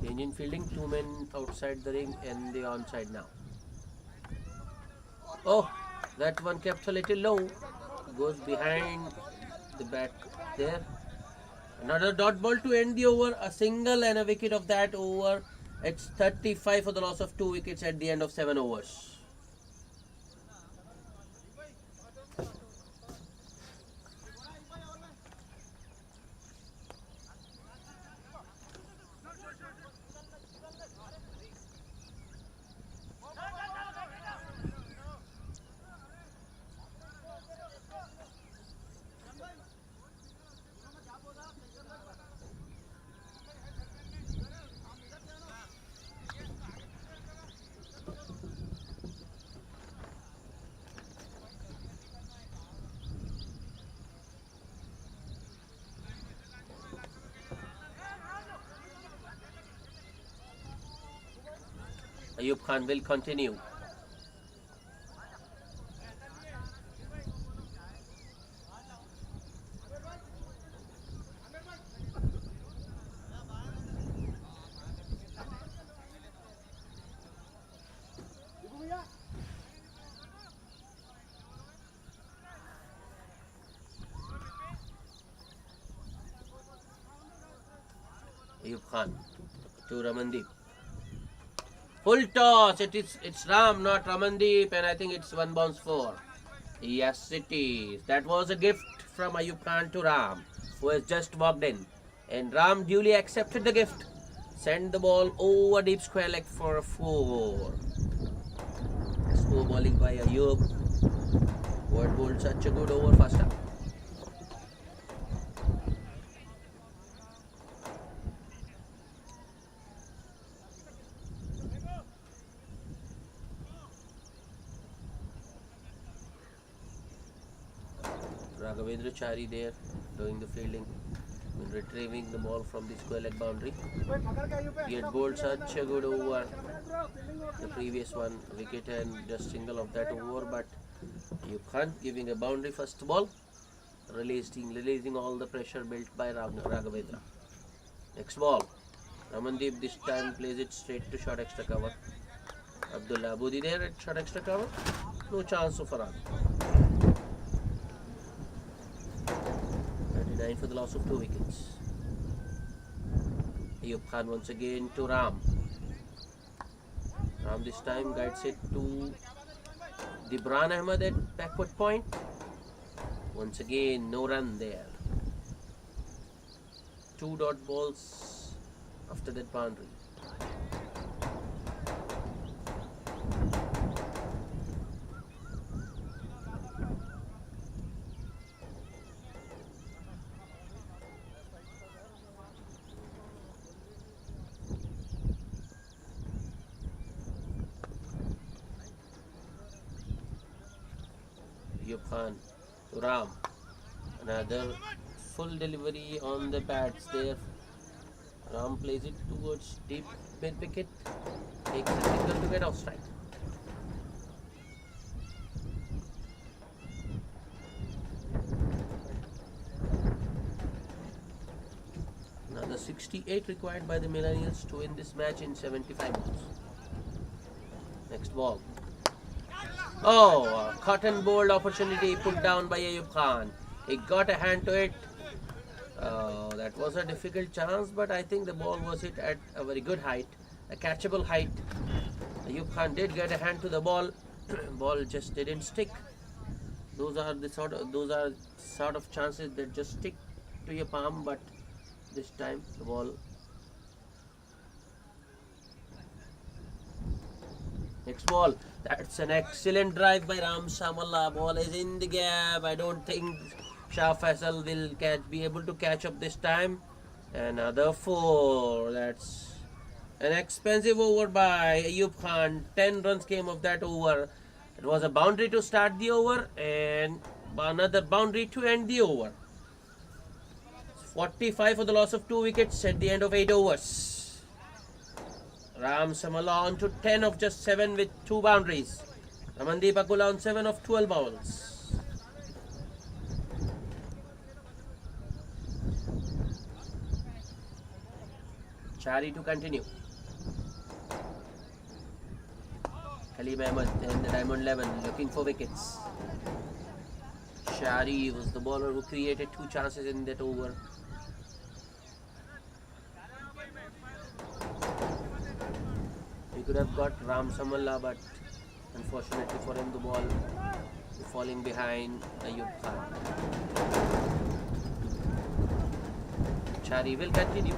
Change in fielding, 2 men outside the ring and the onside now. Oh, that one kept a little low. Goes behind the back there. Another dot ball to end the over. A single and a wicket of that over. It's 35 for the loss of 2 wickets at the end of 7 overs. Ayub Khan will continue. Ayub Khan to Ramandeep. Full toss. It's Ram, not Ramandeep, and I think it's 1 bounce 4. Yes, it is. That was a gift from Ayub Khan to Ram, who has just walked in. And Ram duly accepted the gift. Sent the ball over deep square leg for a 4. Slow bowling by Ayub. Who had bowled such a good over first up. Raghavendra Chari there doing the fielding, retrieving the ball from the square leg boundary. He had bowled such a good over the previous one, wicket and just single of that over, but you can't giving a boundary first ball, releasing all the pressure built by Raghavendra. Next ball, Ramandeep this time plays it straight to short extra cover. Abdullah Abudi there at short extra cover, no chance of a run. 39 for the loss of 2 wickets. Ayub Khan once again to Ram. Ram this time guides it to Dibran Ahmed at backward point. Once again, no run there. 2 dot balls after that boundary. Ayub Khan to Ram. Another full delivery on the pads there. Ram plays it towards deep mid wicket. Takes a single to get off strike. Another 68 required by the Millennials to win this match in 75 balls. Next ball. Oh, a cotton bowled opportunity put down by Ayub Khan. He got a hand to it. That was a difficult chance, but I think the ball was hit at a very good height, a catchable height. Ayub Khan did get a hand to the ball. Ball just didn't stick. Those are sort of chances that just stick to your palm, but this time the ball. Next ball. That's an excellent drive by Ram Samalla. Ball is in the gap. I don't think Shah Faisal will be able to catch up this time. Another 4. That's an expensive over by Ayub Khan. 10 runs came of that over. It was a boundary to start the over and another boundary to end the over. 45 for the loss of 2 wickets at the end of 8 overs. Ram Samala on to 10 of just 7 with 2 boundaries. Ramandeep Akula on 7 of 12 balls. Chari to continue. Khalid Ahmed and the Diamond 11 looking for wickets. Chari was the bowler who created 2 chances in that over. He could have got Ram Samalla, but unfortunately for him the ball falling behind Ayub Khan. Chari will continue.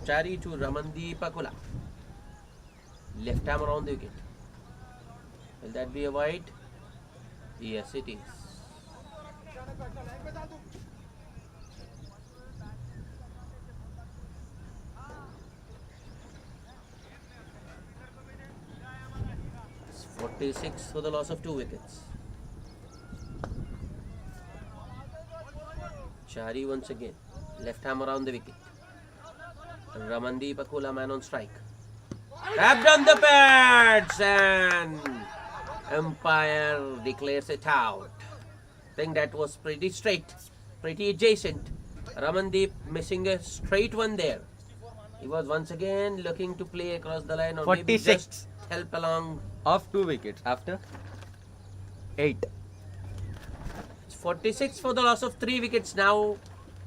Chari to Ramandeep Akula. Left arm around the wicket. Will that be a wide? Yes, it is. It's 46 for the loss of 2 wickets. Chari once again. Left arm around the wicket. Ramandeep Akula man on strike. Tapped on the pads and umpire declares it out. I think that was pretty straight, pretty adjacent. Ramandeep missing a straight one there. He was once again looking to play across the line or 46. maybe just help along. Of 2 wickets after 8. It's 46 for the loss of 3 wickets now.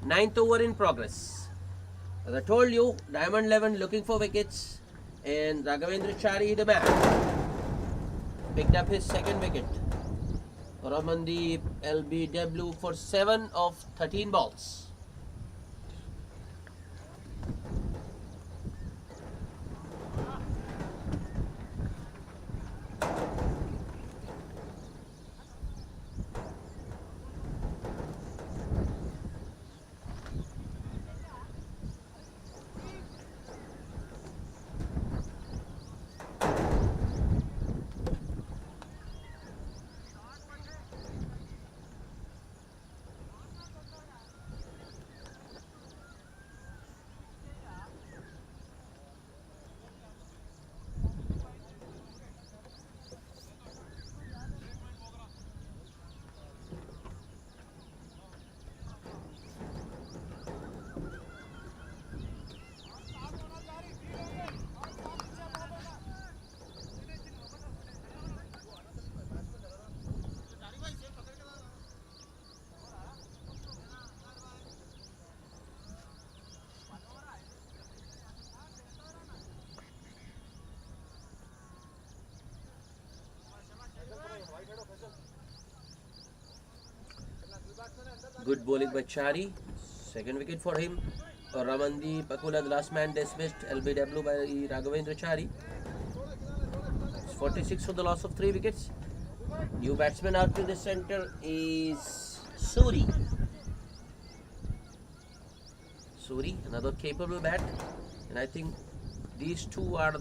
Ninth over in progress. As I told you, Diamond 11 looking for wickets, and Raghavendra Chari the man picked up his second wicket. Ramandeep LBW for 7 of 13 balls. Good bowling by Chari. Second wicket for him. Ramandeep Akula, the last man dismissed. LBW by Raghavendra Chari. 46 for the loss of 3 wickets. New batsman out to the centre is Suri. Suri, another capable bat. And I think these two are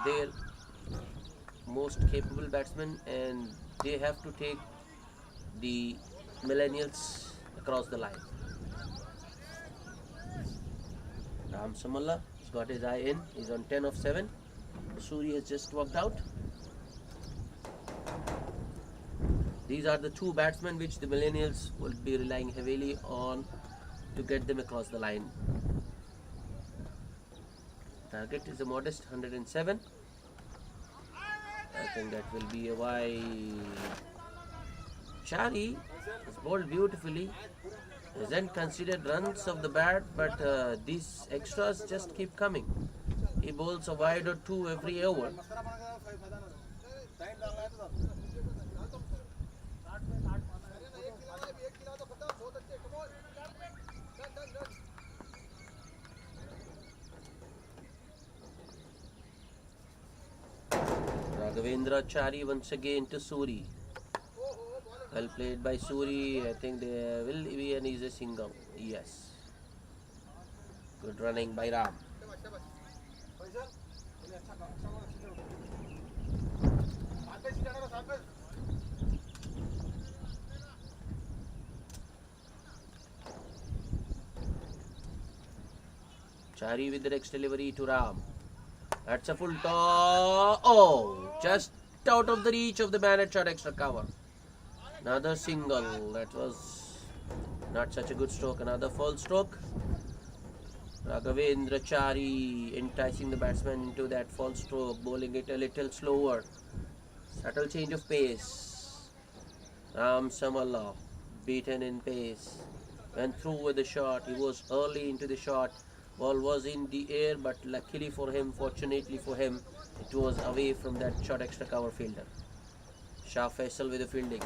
their most capable batsmen, and they have to take the Millennials across the line. Ram Samalla has got his eye in. He's on 10 of 7. Suri has just walked out. These are the two batsmen which the Millennials will be relying heavily on to get them across the line. Target is a modest 107. I think that will be a wide. Chari has bowled beautifully. Hasn't considered runs of the bat, but these extras just keep coming. He bowls a wide or two every over. Raghavendra Chari once again to Suri. Well played by Suri. I think there will be an easy single. Yes. Good running by Ram. Chari with the next delivery to Ram. That's a full toss. Oh, just out of the reach of the man at short extra cover. Another single. That was not such a good stroke. Another full stroke. Raghavendra Chari enticing the batsman into that false stroke, bowling it a little slower. Subtle change of pace. Ram Samalla beaten in pace. Went through with the shot. He was early into the shot. Ball was in the air, but luckily for him, fortunately for him, it was away from that short extra cover fielder. Shah Faisal with the fielding.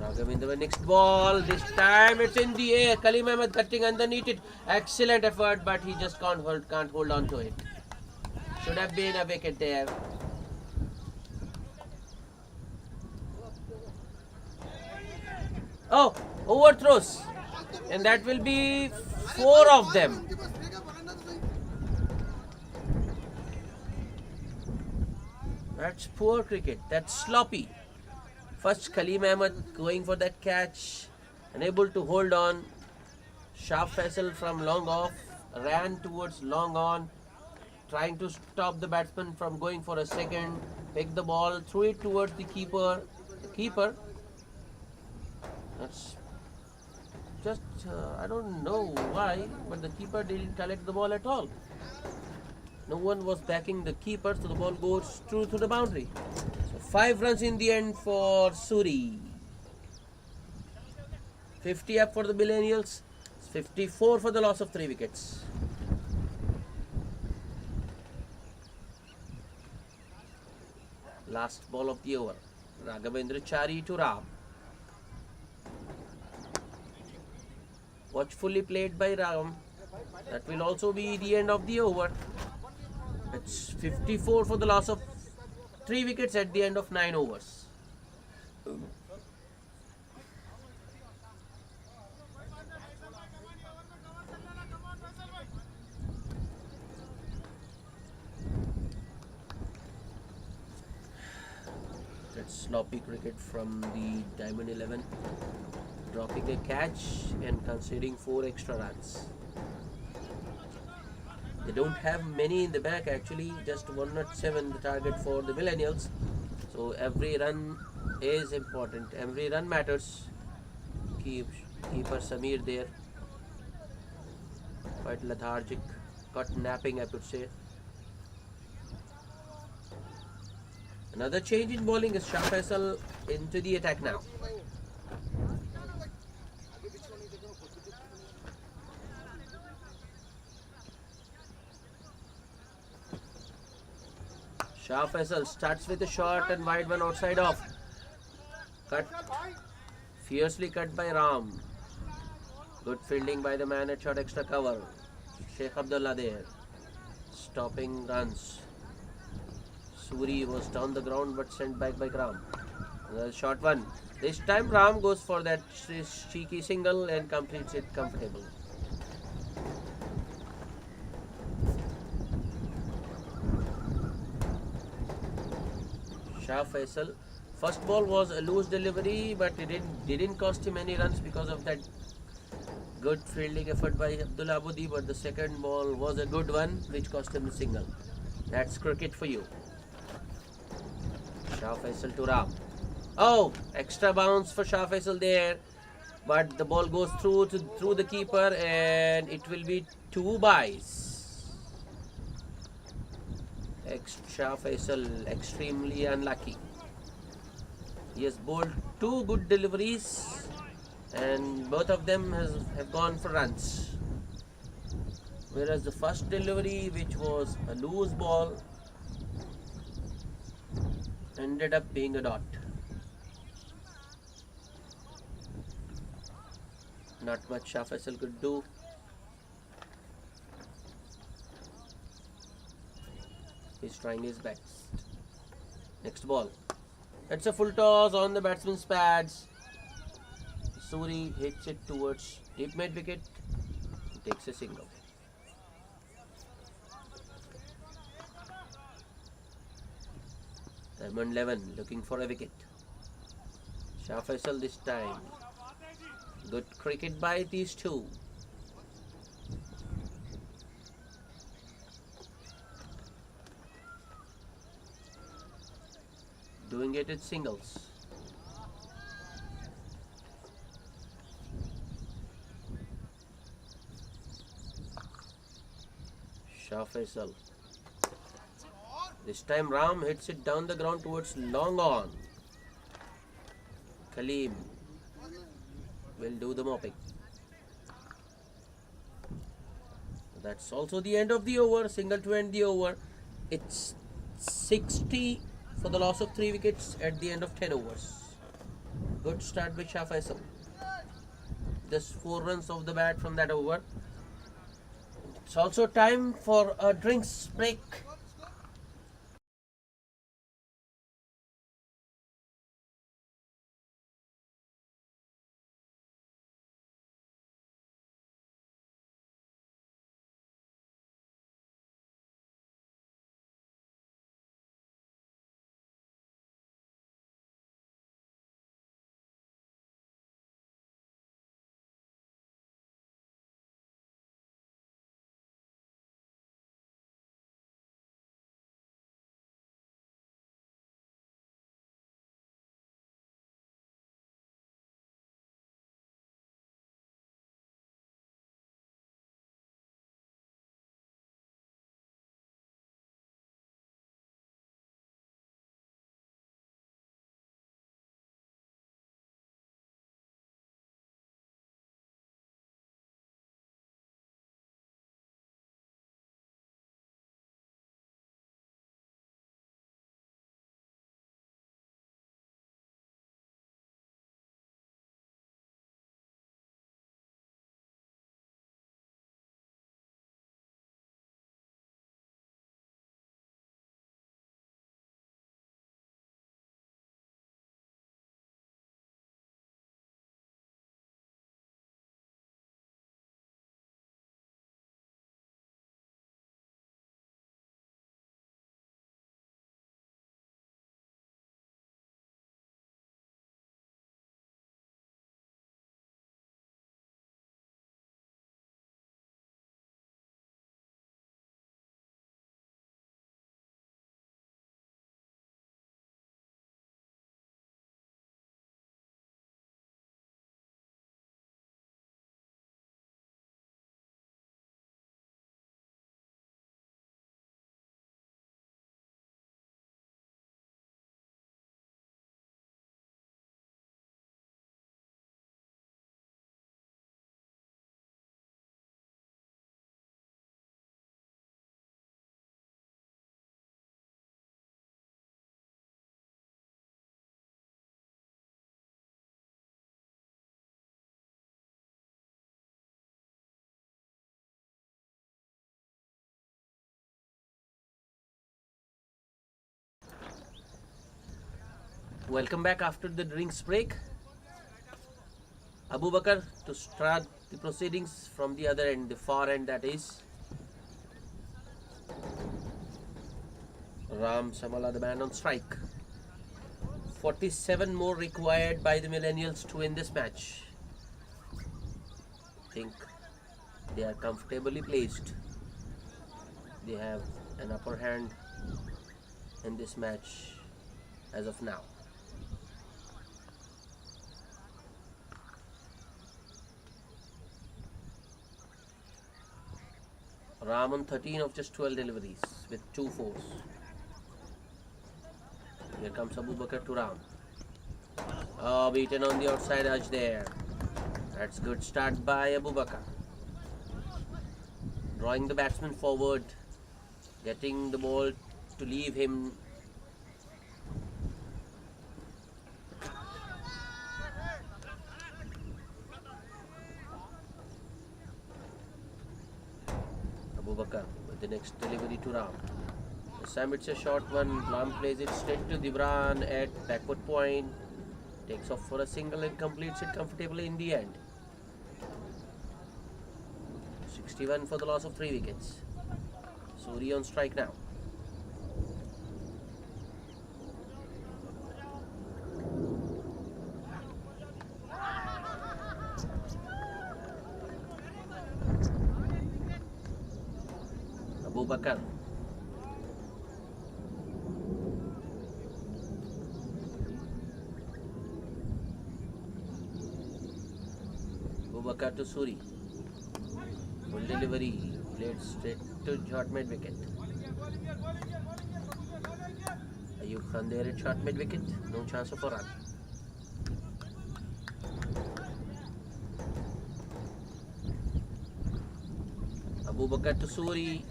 Raghavendra next ball. This time it's in the air. Kaleem Ahmed cutting underneath it. Excellent effort, but he just can't hold on to it. Should have been a wicket there. Oh, overthrows, and that will be 4 of them. That's poor cricket. That's sloppy. First Kaleem Ahmed going for that catch, unable to hold on. Shah Faisal from long off ran towards long on, trying to stop the batsman from going for a second. Picked the ball, threw it towards the keeper. The keeper. That's just I don't know why, but the keeper didn't collect the ball at all. No one was backing the keeper, so the ball goes through to the boundary. So 5 runs in the end for Suri. 50 up for the Millennials, 54 for the loss of 3 wickets. Last ball of the over. Raghavendra Chari to Ram. Watchfully played by Ram. That will also be the end of the over. It's 54 for the loss of 3 wickets at the end of 9 overs. That's sloppy cricket from the Diamond 11. Dropping a catch and conceding 4 extra runs. They don't have many in the back actually, just 107 the target for the Millennials. So every run is important, every run matters. Keeper Samir there, quite lethargic, caught napping I could say. Another change in bowling is Shah Faisal into the attack now. Shah Faisal starts with a short and wide one outside off. Cut, fiercely cut by Ram. Good fielding by the man at short extra cover. Sheikh Abdullah there, stopping runs. Suri was down the ground but sent back by Ram. Another short one. This time Ram goes for that cheeky single and completes it comfortable. Shah Faisal. First ball was a loose delivery, but it didn't cost him any runs because of that good fielding effort by Abdullah Abudi. But the second ball was a good one, which cost him the single. That's cricket for you. Shah Faisal to Ram. Oh, extra bounce for Shah Faisal there, but the ball goes through the keeper, and it will be 2 byes. Shah Faisal extremely unlucky. He has bowled 2 good deliveries, and both of them have gone for runs. Whereas the first delivery, which was a loose ball, ended up being a dot. Not much Shah Faisal could do. He's trying his best. Next ball. It's a full toss on the batsman's pads. Suri hits it towards deep mid wicket. He takes a single. Diamond 11 looking for a wicket. Shah Faisal this time. Good cricket by these two. Doing it at singles. Shah Faisal. This time Ram hits it down the ground towards long on. Kaleem will do the mopping. That's also the end of the over. Single to end the over. It's 60 for the loss of 3 wickets at the end of 10 overs. Good start by Shah Faisal. Just 4 runs off the bat from that over. It's also time for a drinks break. Welcome back after the drinks break. Abu Bakr to start the proceedings from the other end, the far end, that is. Ram Samala, the man on strike. 47 more required by the Millennials to win this match. I think they are comfortably placed. They have an upper hand in this match as of now. Ram on 13 of just 12 deliveries with 2 fours. Here comes Abu Bakr to Ram. Oh, beaten on the outside edge there. That's good start by Abu Bakr. Drawing the batsman forward, getting the ball to leave him. Abu Bakr with the next delivery to Ram. This time it's a short one. Ram plays it straight to Dibran at backward point. Takes off for a single and completes it comfortably in the end. 61 for the loss of 3 wickets. Suri on strike now. Abu Bakr. Abu Bakr to Suri. Full delivery, played straight to short mid wicket. Ayub Khan there at short mid wicket, no chance of a run. Abu Bakr to Suri.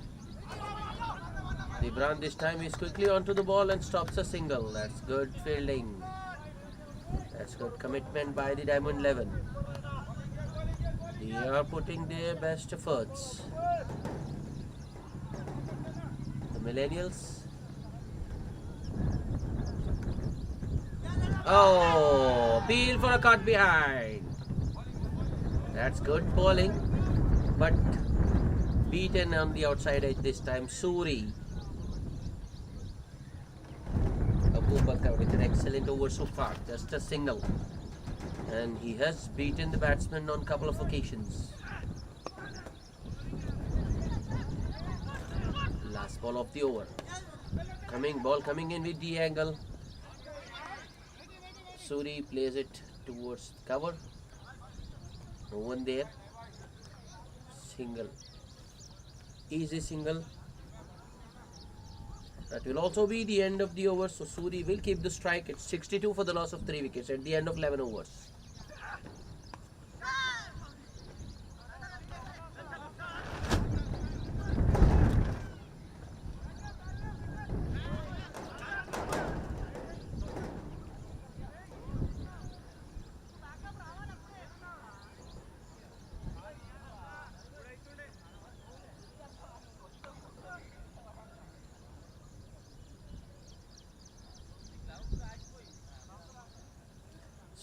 Dibran this time is quickly onto the ball and stops a single. That's good fielding. That's good commitment by the Diamond 11. They are putting their best efforts. The Millennials. Oh, appeal for a cut behind. That's good bowling, but beaten on the outside edge this time. Suri. Abu Bakr with an excellent over so far. Just a single. And he has beaten the batsman on a couple of occasions. Last ball of the over. Ball coming in with the angle. Suri plays it towards cover. No one there. Single. Easy single. That will also be the end of the over. So Suri will keep the strike. It's 62 for the loss of 3 wickets at the end of 11 overs.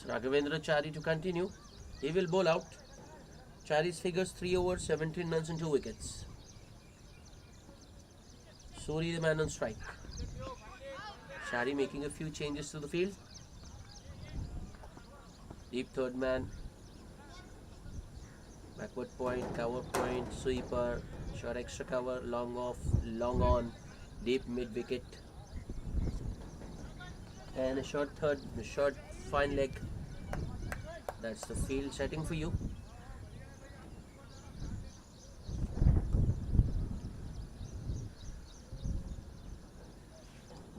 Raghavendra Chari to continue. He will bowl out. Chari's figures 3 overs, 17 runs and 2 wickets. Suri the man on strike. Chari making a few changes to the field. Deep third man. Backward point, cover point, sweeper, short extra cover, long off, long on, deep mid wicket. And a short third, a short fine leg. That's the field setting for you.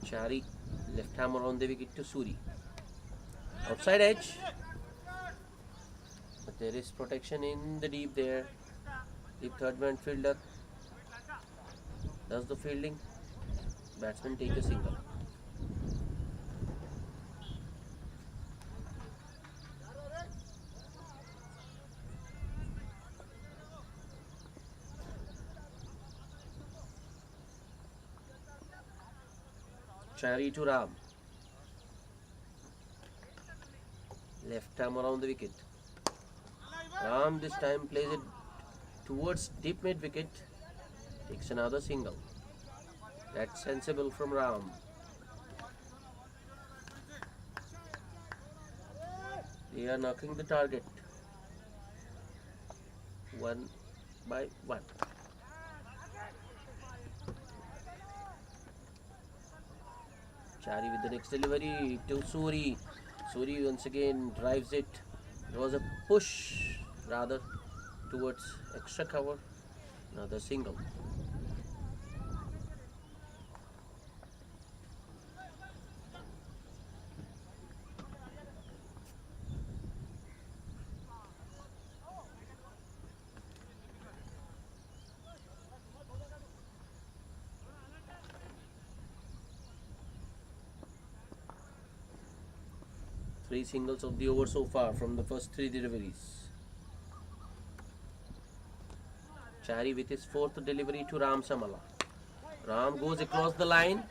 Chari, left hammer on the wicket to Suri. Outside edge. But there is protection in the deep there. Deep third man fielder. Does the fielding. Batsman take a single. Chari to Ram. Left arm around the wicket. Ram this time plays it towards deep mid wicket. Takes another single. That's sensible from Ram. They are knocking the target. 1 by 1. Chari with the next delivery to Suri. Suri once again drives it. It was a push rather towards extra cover. Another single. Three singles of the over so far from the first three deliveries. Chari with his fourth delivery to Ram Samala. Ram goes across the line.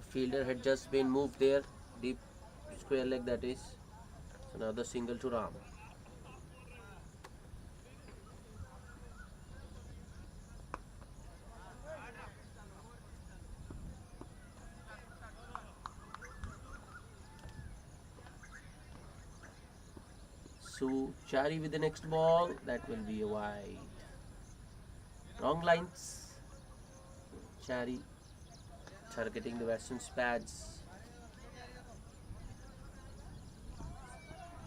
Fielder had just been moved there. Deep square leg that is. Another single to Ram. So Chari with the next ball, that will be a wide. Wrong lines. Chari targeting the batsman's pads.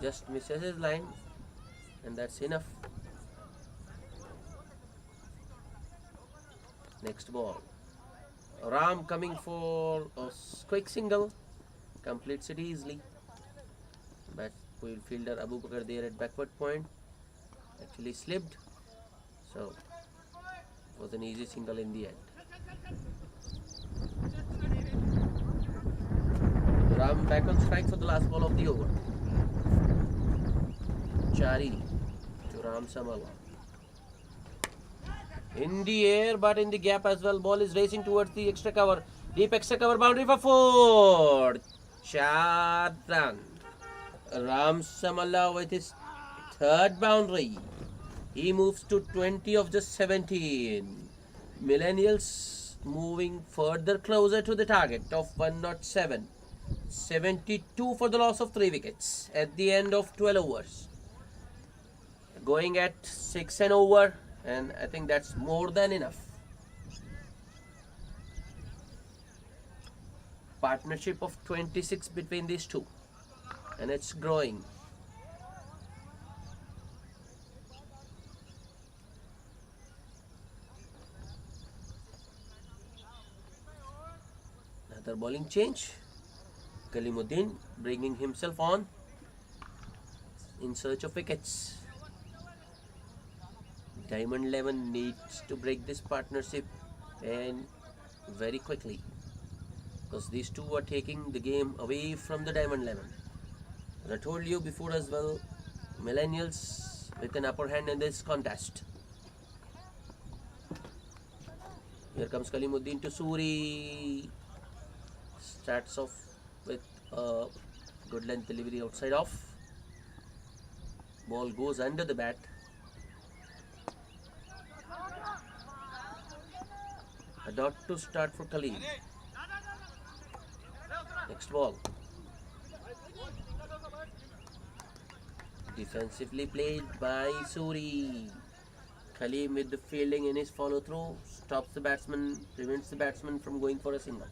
Just misses his line, and that's enough. Next ball. Ram coming for a quick single. Completes it easily. But fielder Abu Bakar there at backward point actually slipped, so it was an easy single in the end. Ram back on strike for the last ball of the over. Chari to Ram Samala. In the air but in the gap as well. Ball is racing towards the extra cover. Deep extra cover boundary for 4. 4 run. Ram Samala with his third boundary. He moves to 20 of just 17. Millennials moving further closer to the target of 107. 72 for the loss of 3 wickets at the end of 12 overs. Going at 6 and over, and I think that's more than enough. Partnership of 26 between these two, and it's growing. Another bowling change. Kalimuddin bringing himself on in search of wickets. Diamond 11 needs to break this partnership, and very quickly, because these two are taking the game away from the Diamond 11. As I told you before as well, Millennials with an upper hand in this contest. Here comes Kalimuddin to Suri. Starts off with a good length delivery outside off. Ball goes under the bat. A dot to start for Khalid. Next ball. Defensively played by Suri. Khalid with the fielding in his follow through. Stops the batsman, prevents the batsman from going for a single.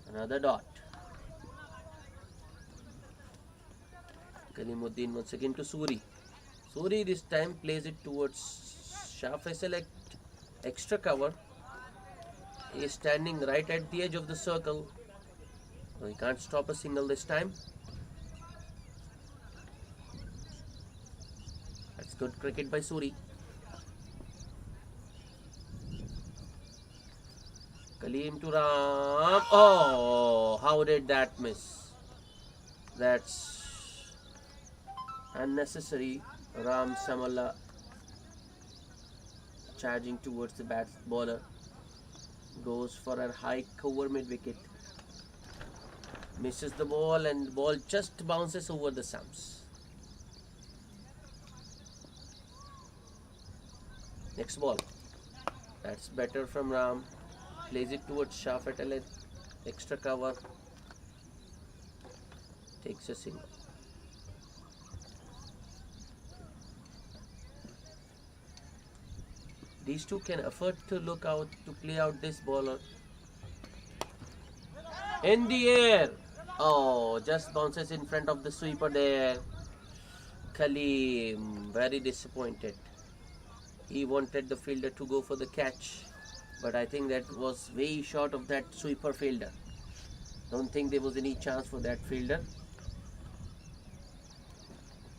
Another dot. Kalimuddin once again to Suri. Suri this time plays it towards Shah select extra cover. He is standing right at the edge of the circle. So he can't stop a single this time. That's good cricket by Suri. Kaleem to Ram. Oh, how did that miss? That's unnecessary. Ram Samala charging towards the bowler. Goes for a high cover mid wicket. Misses the ball and the ball just bounces over the stumps. Next ball. That's better from Ram. Plays it towards Shah Patel. Extra cover. Takes a single. These two can afford to look out to play out this ball in the air. Oh, just bounces in front of the sweeper there. Khalim, very disappointed. He wanted the fielder to go for the catch, but I think that was way short of that sweeper fielder. Don't think there was any chance for that fielder.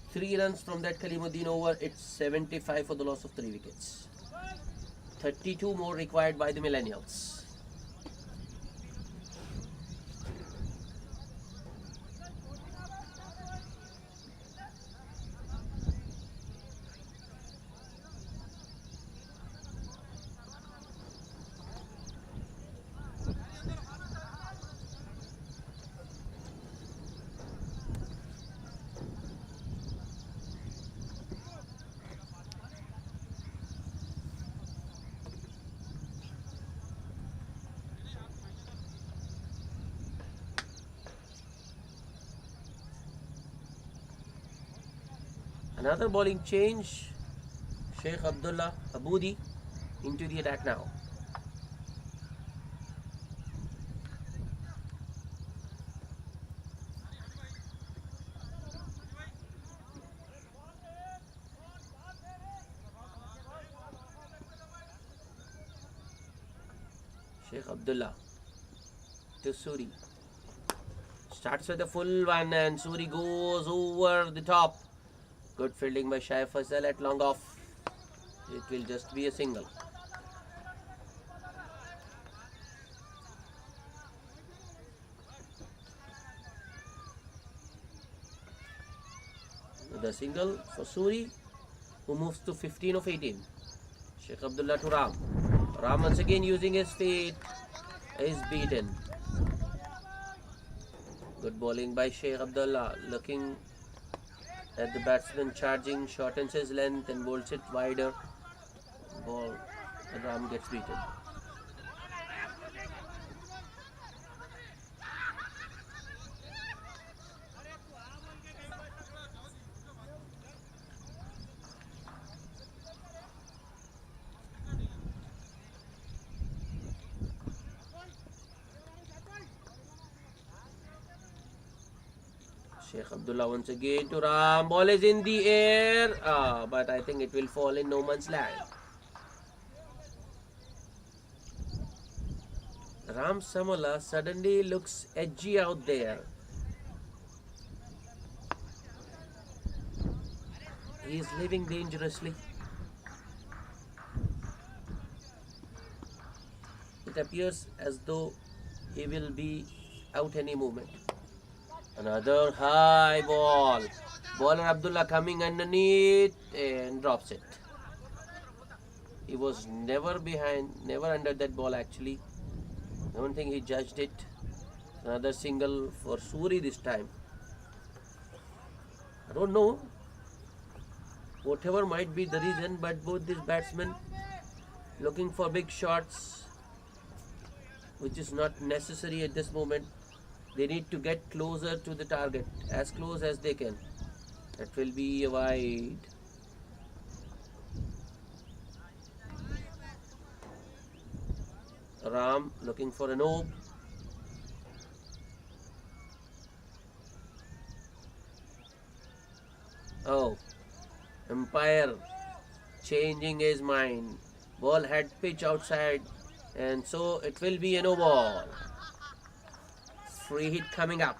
3 runs from that Kalimuddin over. It's 75 for the loss of 3 wickets. 32 more required by the Millennials. Another bowling change. Sheikh Abdullah Aboudi into the attack now. Sheikh Abdullah to Suri. Starts with a full one and Suri goes over the top. Good fielding by Shai Faisal at long off. It will just be a single. The single for Suri, who moves to 15 of 18. Sheikh Abdullah to Ram. Ram once again using his feet is beaten. Good bowling by Sheikh Abdullah, looking at the batsman charging, shortens his length and bowls it wider. Ball and Ram gets beaten. Sheikh Abdullah once again to Ram. Ball is in the air, but I think it will fall in no man's land. Ram Samala suddenly looks edgy out there. He is living dangerously. It appears as though he will be out any moment. Another high ball. Bowler Abdullah coming underneath and drops it. He was never behind, never under that ball actually. I don't think he judged it. Another single for Suri this time. I don't know whatever might be the reason, but both these batsmen looking for big shots, which is not necessary at this moment. They need to get closer to the target, as close as they can. That will be a wide. Ram looking for an ope. Oh, umpire changing his mind. Ball had pitch outside, and so it will be a no ball. Free hit coming up.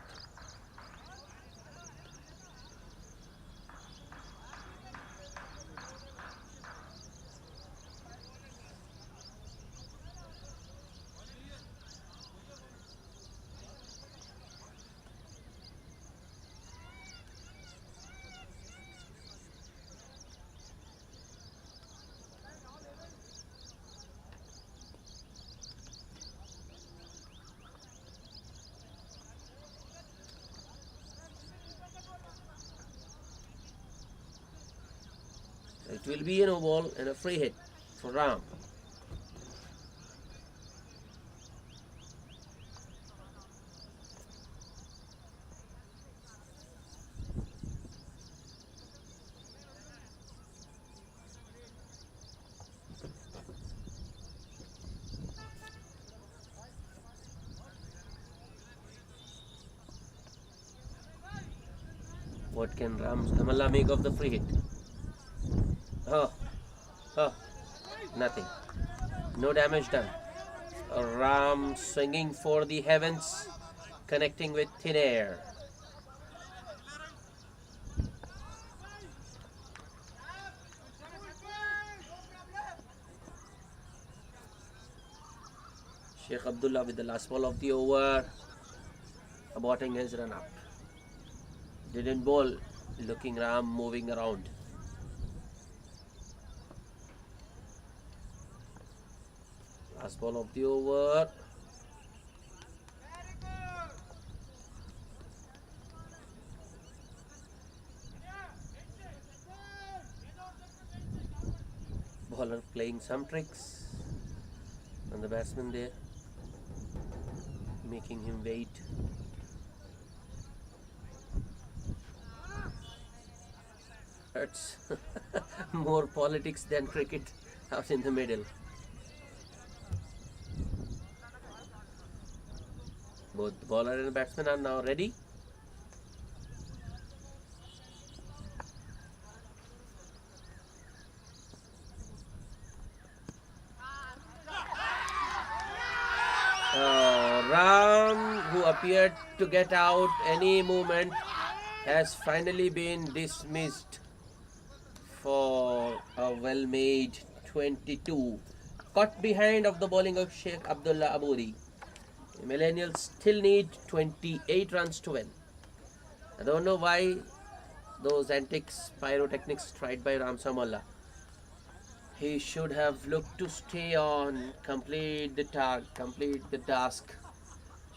It will be a no ball and a free hit for Ram. What can Ram Samalla make of the free hit? Oh, oh, nothing. No damage done. A Ram swinging for the heavens, connecting with thin air. Sheikh Abdullah with the last ball of the over, aborting his run up. Didn't bowl, looking Ram moving around. Last ball of the over. Bowler playing some tricks on the batsman there, making him wait. It's more politics than cricket out in the middle. Both the bowler and the batsman are now ready. Ram, who appeared to get out any movement, has finally been dismissed for a well-made 22. Caught behind of the bowling of Sheikh Abdullah Aboudi. The Millennials still need 28 runs to win. I don't know why those antics, pyrotechnics tried by Ram Samalla. He should have looked to stay on, complete the task.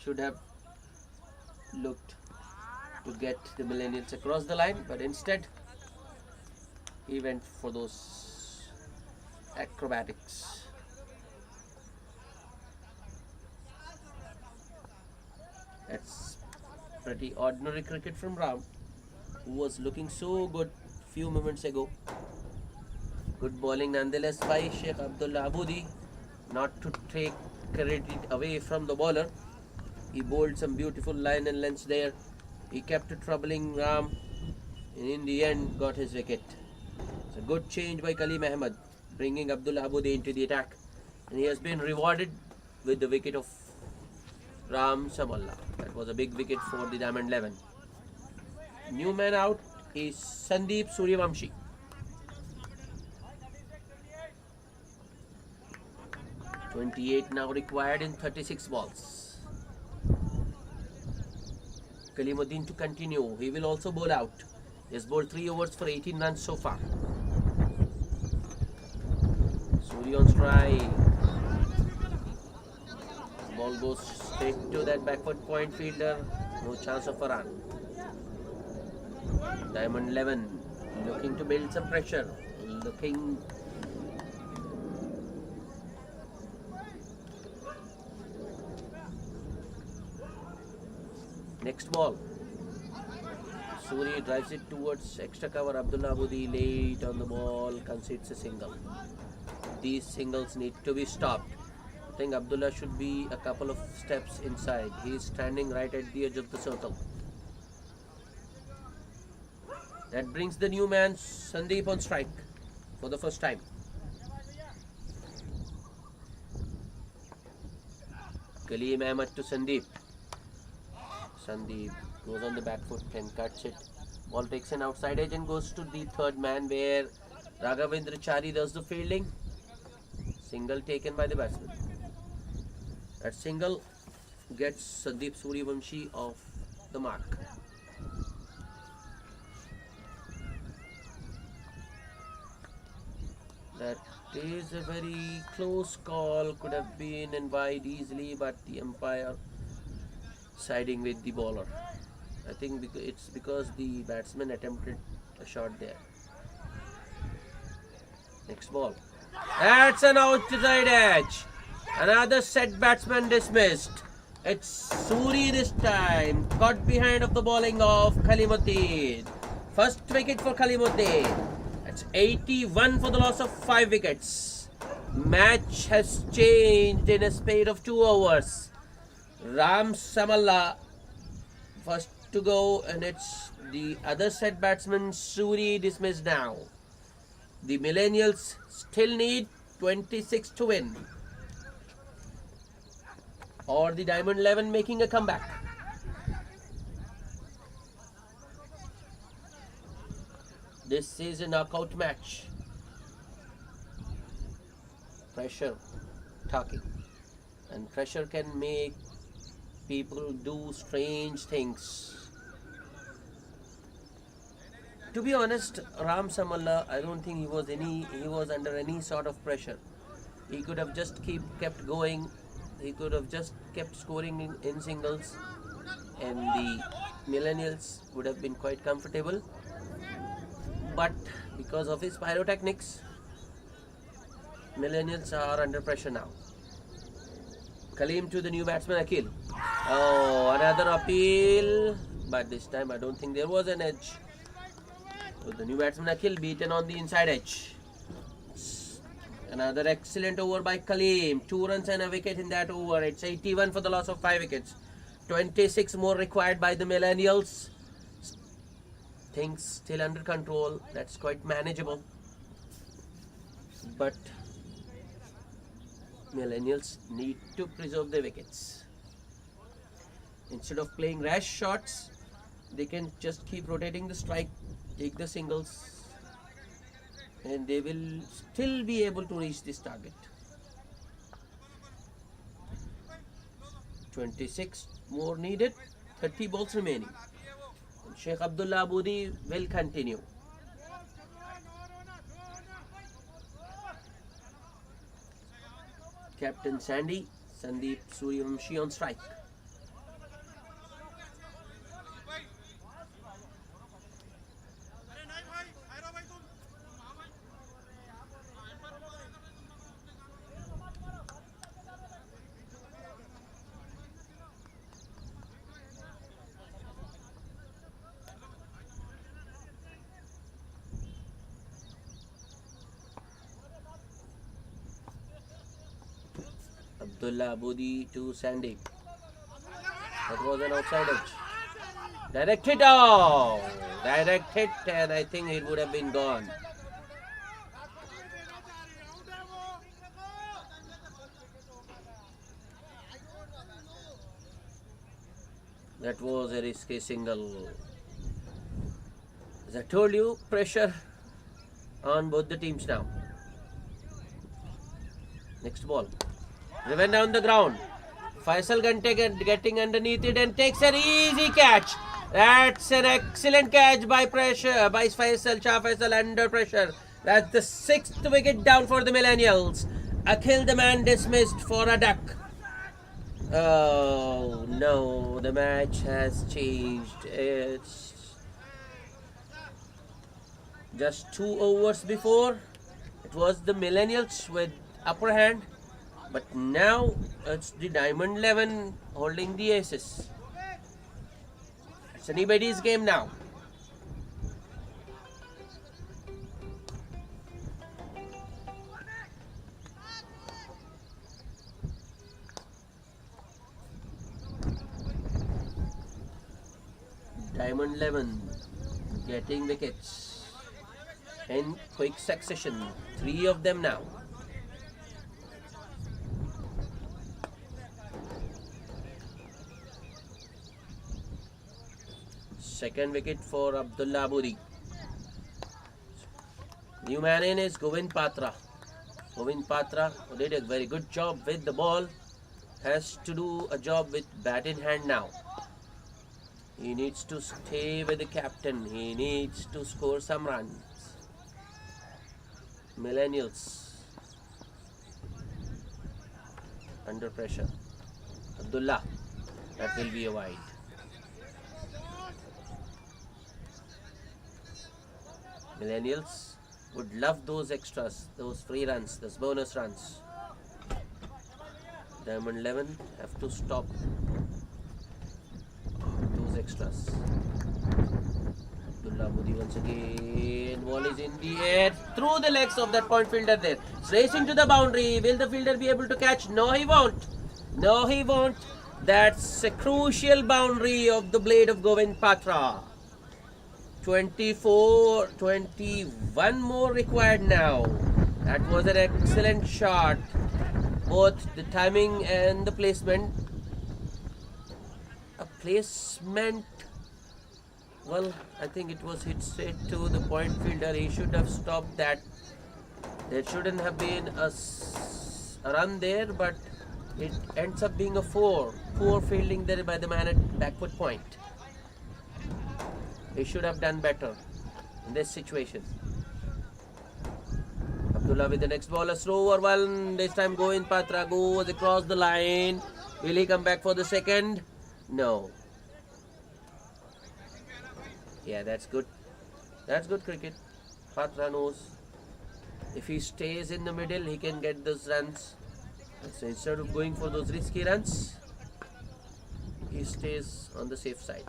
Should have looked to get the Millennials across the line, but instead he went for those acrobatics. That's pretty ordinary cricket from Ram, who was looking so good few moments ago. Good bowling nonetheless by Sheikh Abdullah Aboudi. Not to take credit away from the bowler, he bowled some beautiful line and lengths there. He kept troubling Ram and in the end got his wicket. It's a good change by Kaleem Ahmed, bringing Abdullah Aboudi into the attack, and he has been rewarded with the wicket of Ram Samalla. That was a big wicket for the Diamond 11. New man out is Sandeep Suryavamshi. 28 now required in 36 balls. Kalimuddin to continue. He will also bowl out. He has bowled 3 overs for 18 runs so far. Surya on strike. Ball goes straight to that backward point fielder. No chance of a run. Diamond 11 looking to build some pressure. Next ball. Suri drives it towards extra cover. Abdullah Aboudi late on the ball, concedes a single. These singles need to be stopped. I think Abdullah should be a couple of steps inside. He is standing right at the edge of the circle. That brings the new man Sandeep on strike for the first time. Kaleem Ahmed to Sandeep. Sandeep goes on the back foot and cuts it. Ball takes an outside edge and goes to the third man where Raghavendra Chari does the fielding. Single taken by the batsman. That single gets Sandeep Suryavamshi off the mark. That is a very close call. Could have been in wide easily, but the umpire siding with the bowler. I think it's because the batsman attempted a shot there. Next ball. That's an outside edge. Another set batsman dismissed. It's Suri this time. Caught behind of the bowling of Kalimuddin. First wicket for Kalimuddin. It's 81 for the loss of 5 wickets. Match has changed in a space of 2 overs. Ram Samalla first to go, and it's the other set batsman Suri dismissed now. The Millennials still need 26 to win, or the Diamond 11 making a comeback. This is a knockout match. Pressure talking, and pressure can make people do strange things. To be honest, Ram Samalla, I don't think he was under any sort of pressure. He could have just kept going. He could have just kept scoring in singles, and the Millennials would have been quite comfortable. But because of his pyrotechnics, Millennials are under pressure now. Kaleem to the new batsman Akhil. Oh, another appeal, but this time I don't think there was an edge. So the new batsman Akhil beaten on the inside edge. Another excellent over by Kaleem. 2 runs and a wicket in that over. It's 81 for the loss of 5 wickets. 26 more required by the Millennials. Things still under control. That's quite manageable. But Millennials need to preserve their wickets. Instead of playing rash shots, they can just keep rotating the strike, take the singles, and they will still be able to reach this target. 26 more needed, 30 balls remaining. And Sheikh Abdullah Aboudi will continue. Captain Sandeep Suryavanshi on strike. Abdullah Aboudi to Sandeep. That was an outside edge. Direct hit. Oh, direct hit, and I think it would have been gone. That was a risky single. As I told you, pressure on both the teams now. Next ball. Driven down the ground. Faisal Gante getting underneath it and takes an easy catch. That's an excellent catch by Faisal, Shah Faisal under pressure. That's the 6th wicket down for the Millennials. Akhil the man dismissed for a duck. Oh no, the match has changed. It's just 2 overs before. It was the Millennials with upper hand. But now it's the Diamond 11 holding the aces. It's anybody's game now. Diamond 11 getting wickets in quick succession. 3 of them now. Second wicket for Abdullah Aboudi. New man in is Govind Patra. Govind Patra did a very good job with the ball. Has to do a job with bat in hand now. He needs to stay with the captain. He needs to score some runs. Millennials under pressure. Abdullah. That will be a wide. Millennials Would love those extras, those free runs, those bonus runs. Diamond 11 have to stop those extras. Abdullah Budi once again. Ball is in the air. Through the legs of that point fielder there. It's racing to the boundary. Will the fielder be able to catch? No, he won't. No, he won't. That's a crucial boundary of the blade of Govind Patra. 24, 21 more required now. That was an excellent shot. Both the timing and the placement. A placement. Well, I think it was hit straight to the point fielder. He should have stopped that. There shouldn't have been a run there, but it ends up being a 4. Poor fielding there by the man at backward point. He should have done better in this situation. Abdullah with the next ball, a slower one. This time Govind Patra goes across the line. Will he come back for the second? No. Yeah, that's good. That's good cricket. Patra knows if he stays in the middle, he can get those runs. So instead of going for those risky runs, he stays on the safe side.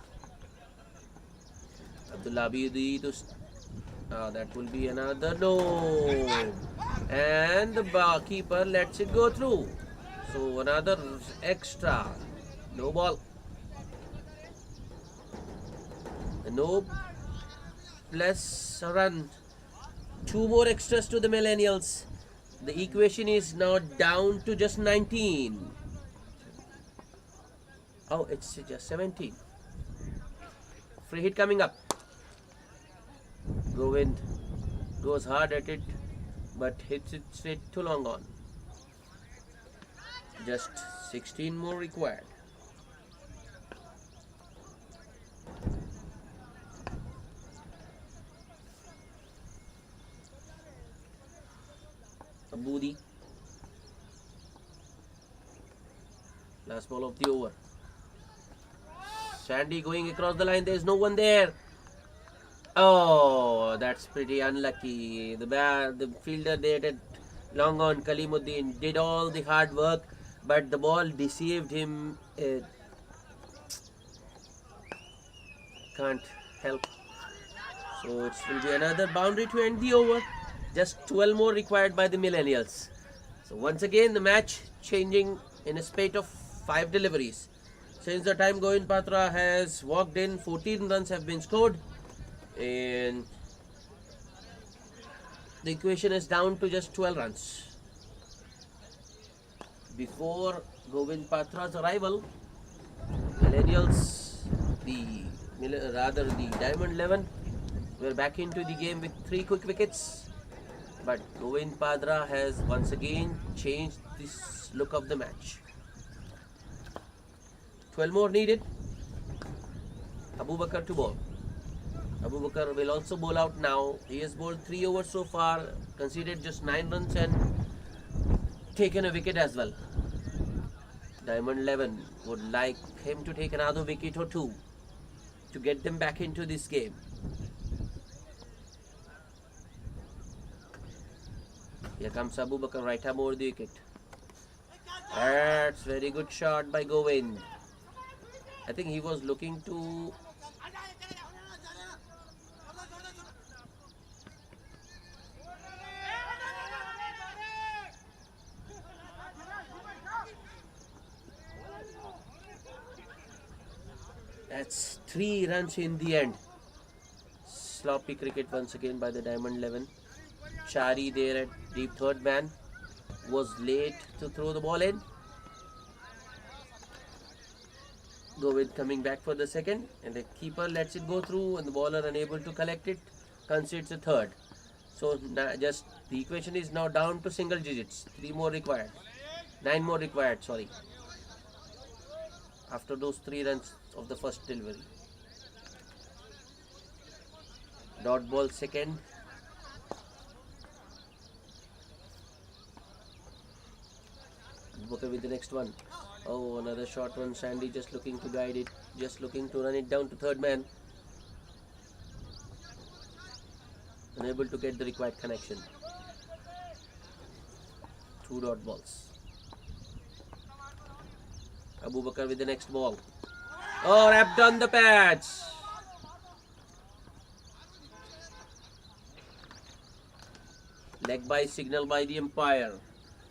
Abdullah Bidi to that will be another no, and the keeper lets it go through. So another extra, no ball. No plus a run. 2 more extras to the Millennials. The equation is now down to just 19. Oh, it's just 17. Free hit coming up. Govind goes hard at it, but hits it straight to long on. Just 16 more required. Budi. Last ball of the over. Sandy going across the line. There's no one there. Oh, that's pretty unlucky. The fielder there at long on, Kalimuddin, did all the hard work, but the ball deceived him. Can't help. So it will be another boundary to end the over. Just 12 more required by the Millennials. So once again the match changing in a spate of 5 deliveries. Since the time Govind Patra has walked in, 14 runs have been scored, and the equation is down to just 12 runs. Before Govind Patra's arrival, Millennials, the Diamond 11, were back into the game with 3 quick wickets. But Govind Patra has once again changed this look of the match. 12 more needed. Abu Bakr to bowl. Abu Bakr will also bowl out now. He has bowled 3 overs so far, conceded just 9 runs and taken a wicket as well. Diamond 11 would like him to take another wicket or 2 to get them back into this game. Here comes Abu Bakr, right arm over the wicket. That's very good shot by Govind. I think he was looking to that's 3 runs in the end. Sloppy cricket once again by the Diamond 11. Chari there at deep third man was late to throw the ball in. Govind coming back for the second, and the keeper lets it go through, and the bowler unable to collect it, concedes a third. So just the equation is now down to single digits. 3 more required. 9 more required, sorry. After those 3 runs of the first delivery. Dot ball second. With the next one. Oh, another short one. Sandy just looking to guide it, just looking to run it down to third man. unable to get the required connection. 2 dot balls. Abu Bakr with the next ball. Oh, wrapped on the patch. Leg by signal by the umpire.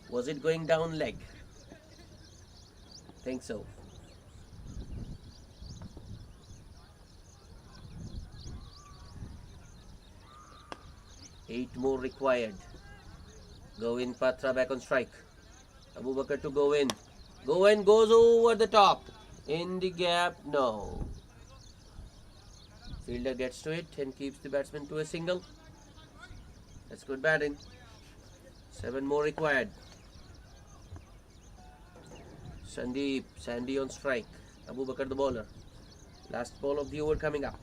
Was it going down leg? Think so. Eight more required. Govin Patra back on strike. Abu Bakr to Govin. Govin goes over the top. In the gap, no. Fielder gets to it and keeps the batsman to a single. That's good batting. 7 more required. Sandy on strike. Abu Bakr the bowler. Last ball of the over coming up.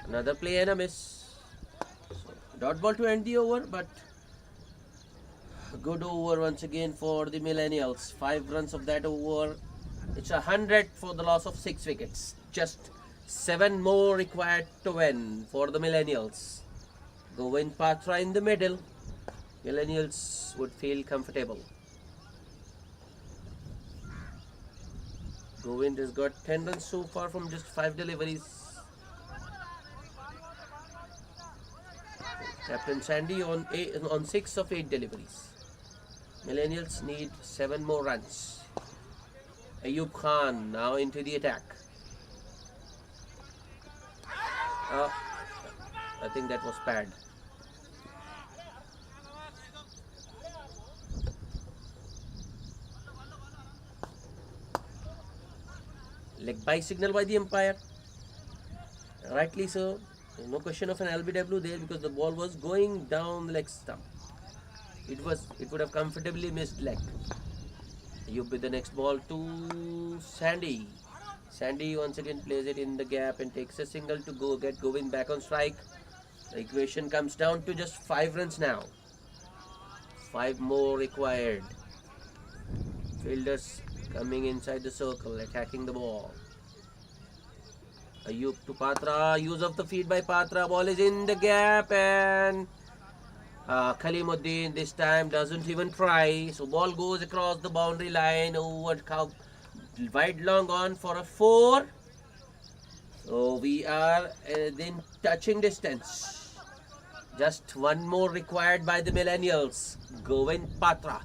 Another play and a miss. So, dot ball to end the over, but a good over once again for the Millennials. 5 runs of that over. It's 100 for the loss of 6 wickets. Just 7 more required to win for the Millennials. Govin Patra in the middle. Millennials would feel comfortable. Govind has got 10 runs so far from just 5 deliveries. Captain Sandy on 6 of 8 deliveries. Millennials need 7 more runs. Ayub Khan now into the attack. I think that was pad. Leg by signal by the umpire. Rightly so. There's no question of an LBW there because the ball was going down the leg stump. It would have comfortably missed leg. Ayub with the next ball to Sandy. Sandy once again plays it in the gap and takes a single to go get Govind back on strike. The equation comes down to just 5 runs now. 5 more required. Fielders coming inside the circle, attacking the ball. Ayub to Patra. Use of the feed by Patra. Ball is in the gap and Kalimuddin this time doesn't even try. So ball goes across the boundary line. Over wide long on for a 4. So we are in touching distance. Just 1 more required by the Millennials. Govin Patra.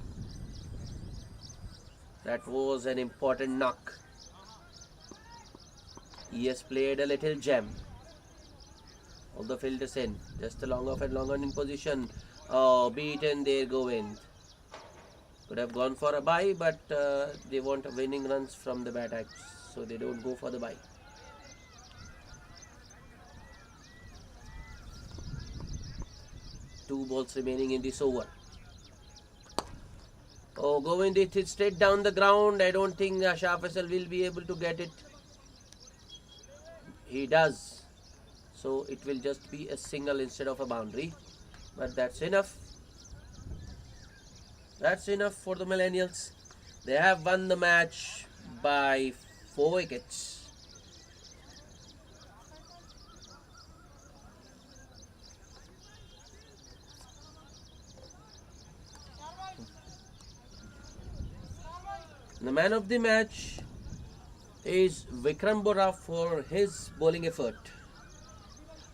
That was an important knock. He has played a little gem. All the fielders in. Just a long off and long on in position. Oh, beaten there Govind. Could have gone for a bye, but they want winning runs from the bat act, so they don't go for the bye. Two balls remaining in this over. Oh, Govind hit it straight down the ground. I don't think Shah Faisal will be able to get it. He does. So it will just be a single instead of a boundary. But that's enough. That's enough for the Millennials. They have won the match by 4 wickets. The man of the match is Vikram Bora for his bowling effort.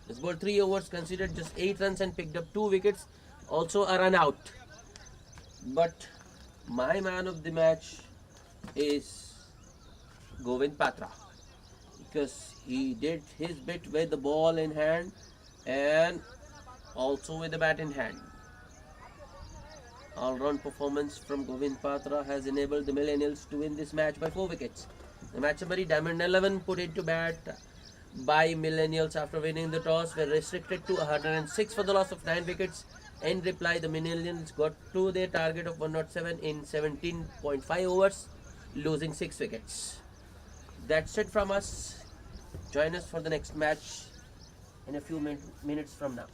He's bowled 3 overs, considered just 8 runs and picked up 2 wickets, also a run out. But my man of the match is Govin Patra because he did his bit with the ball in hand and also with the bat in hand. All-round performance from Govin Patra has enabled the Millennials to win this match by 4 wickets. The match summary: Diamond 11 put into bat by Millennials after winning the toss were restricted to 106 for the loss of 9 wickets. In reply, the Millennials got to their target of 107 in 17.5 overs, losing 6 wickets. That's it from us. Join us for the next match in a few minutes from now.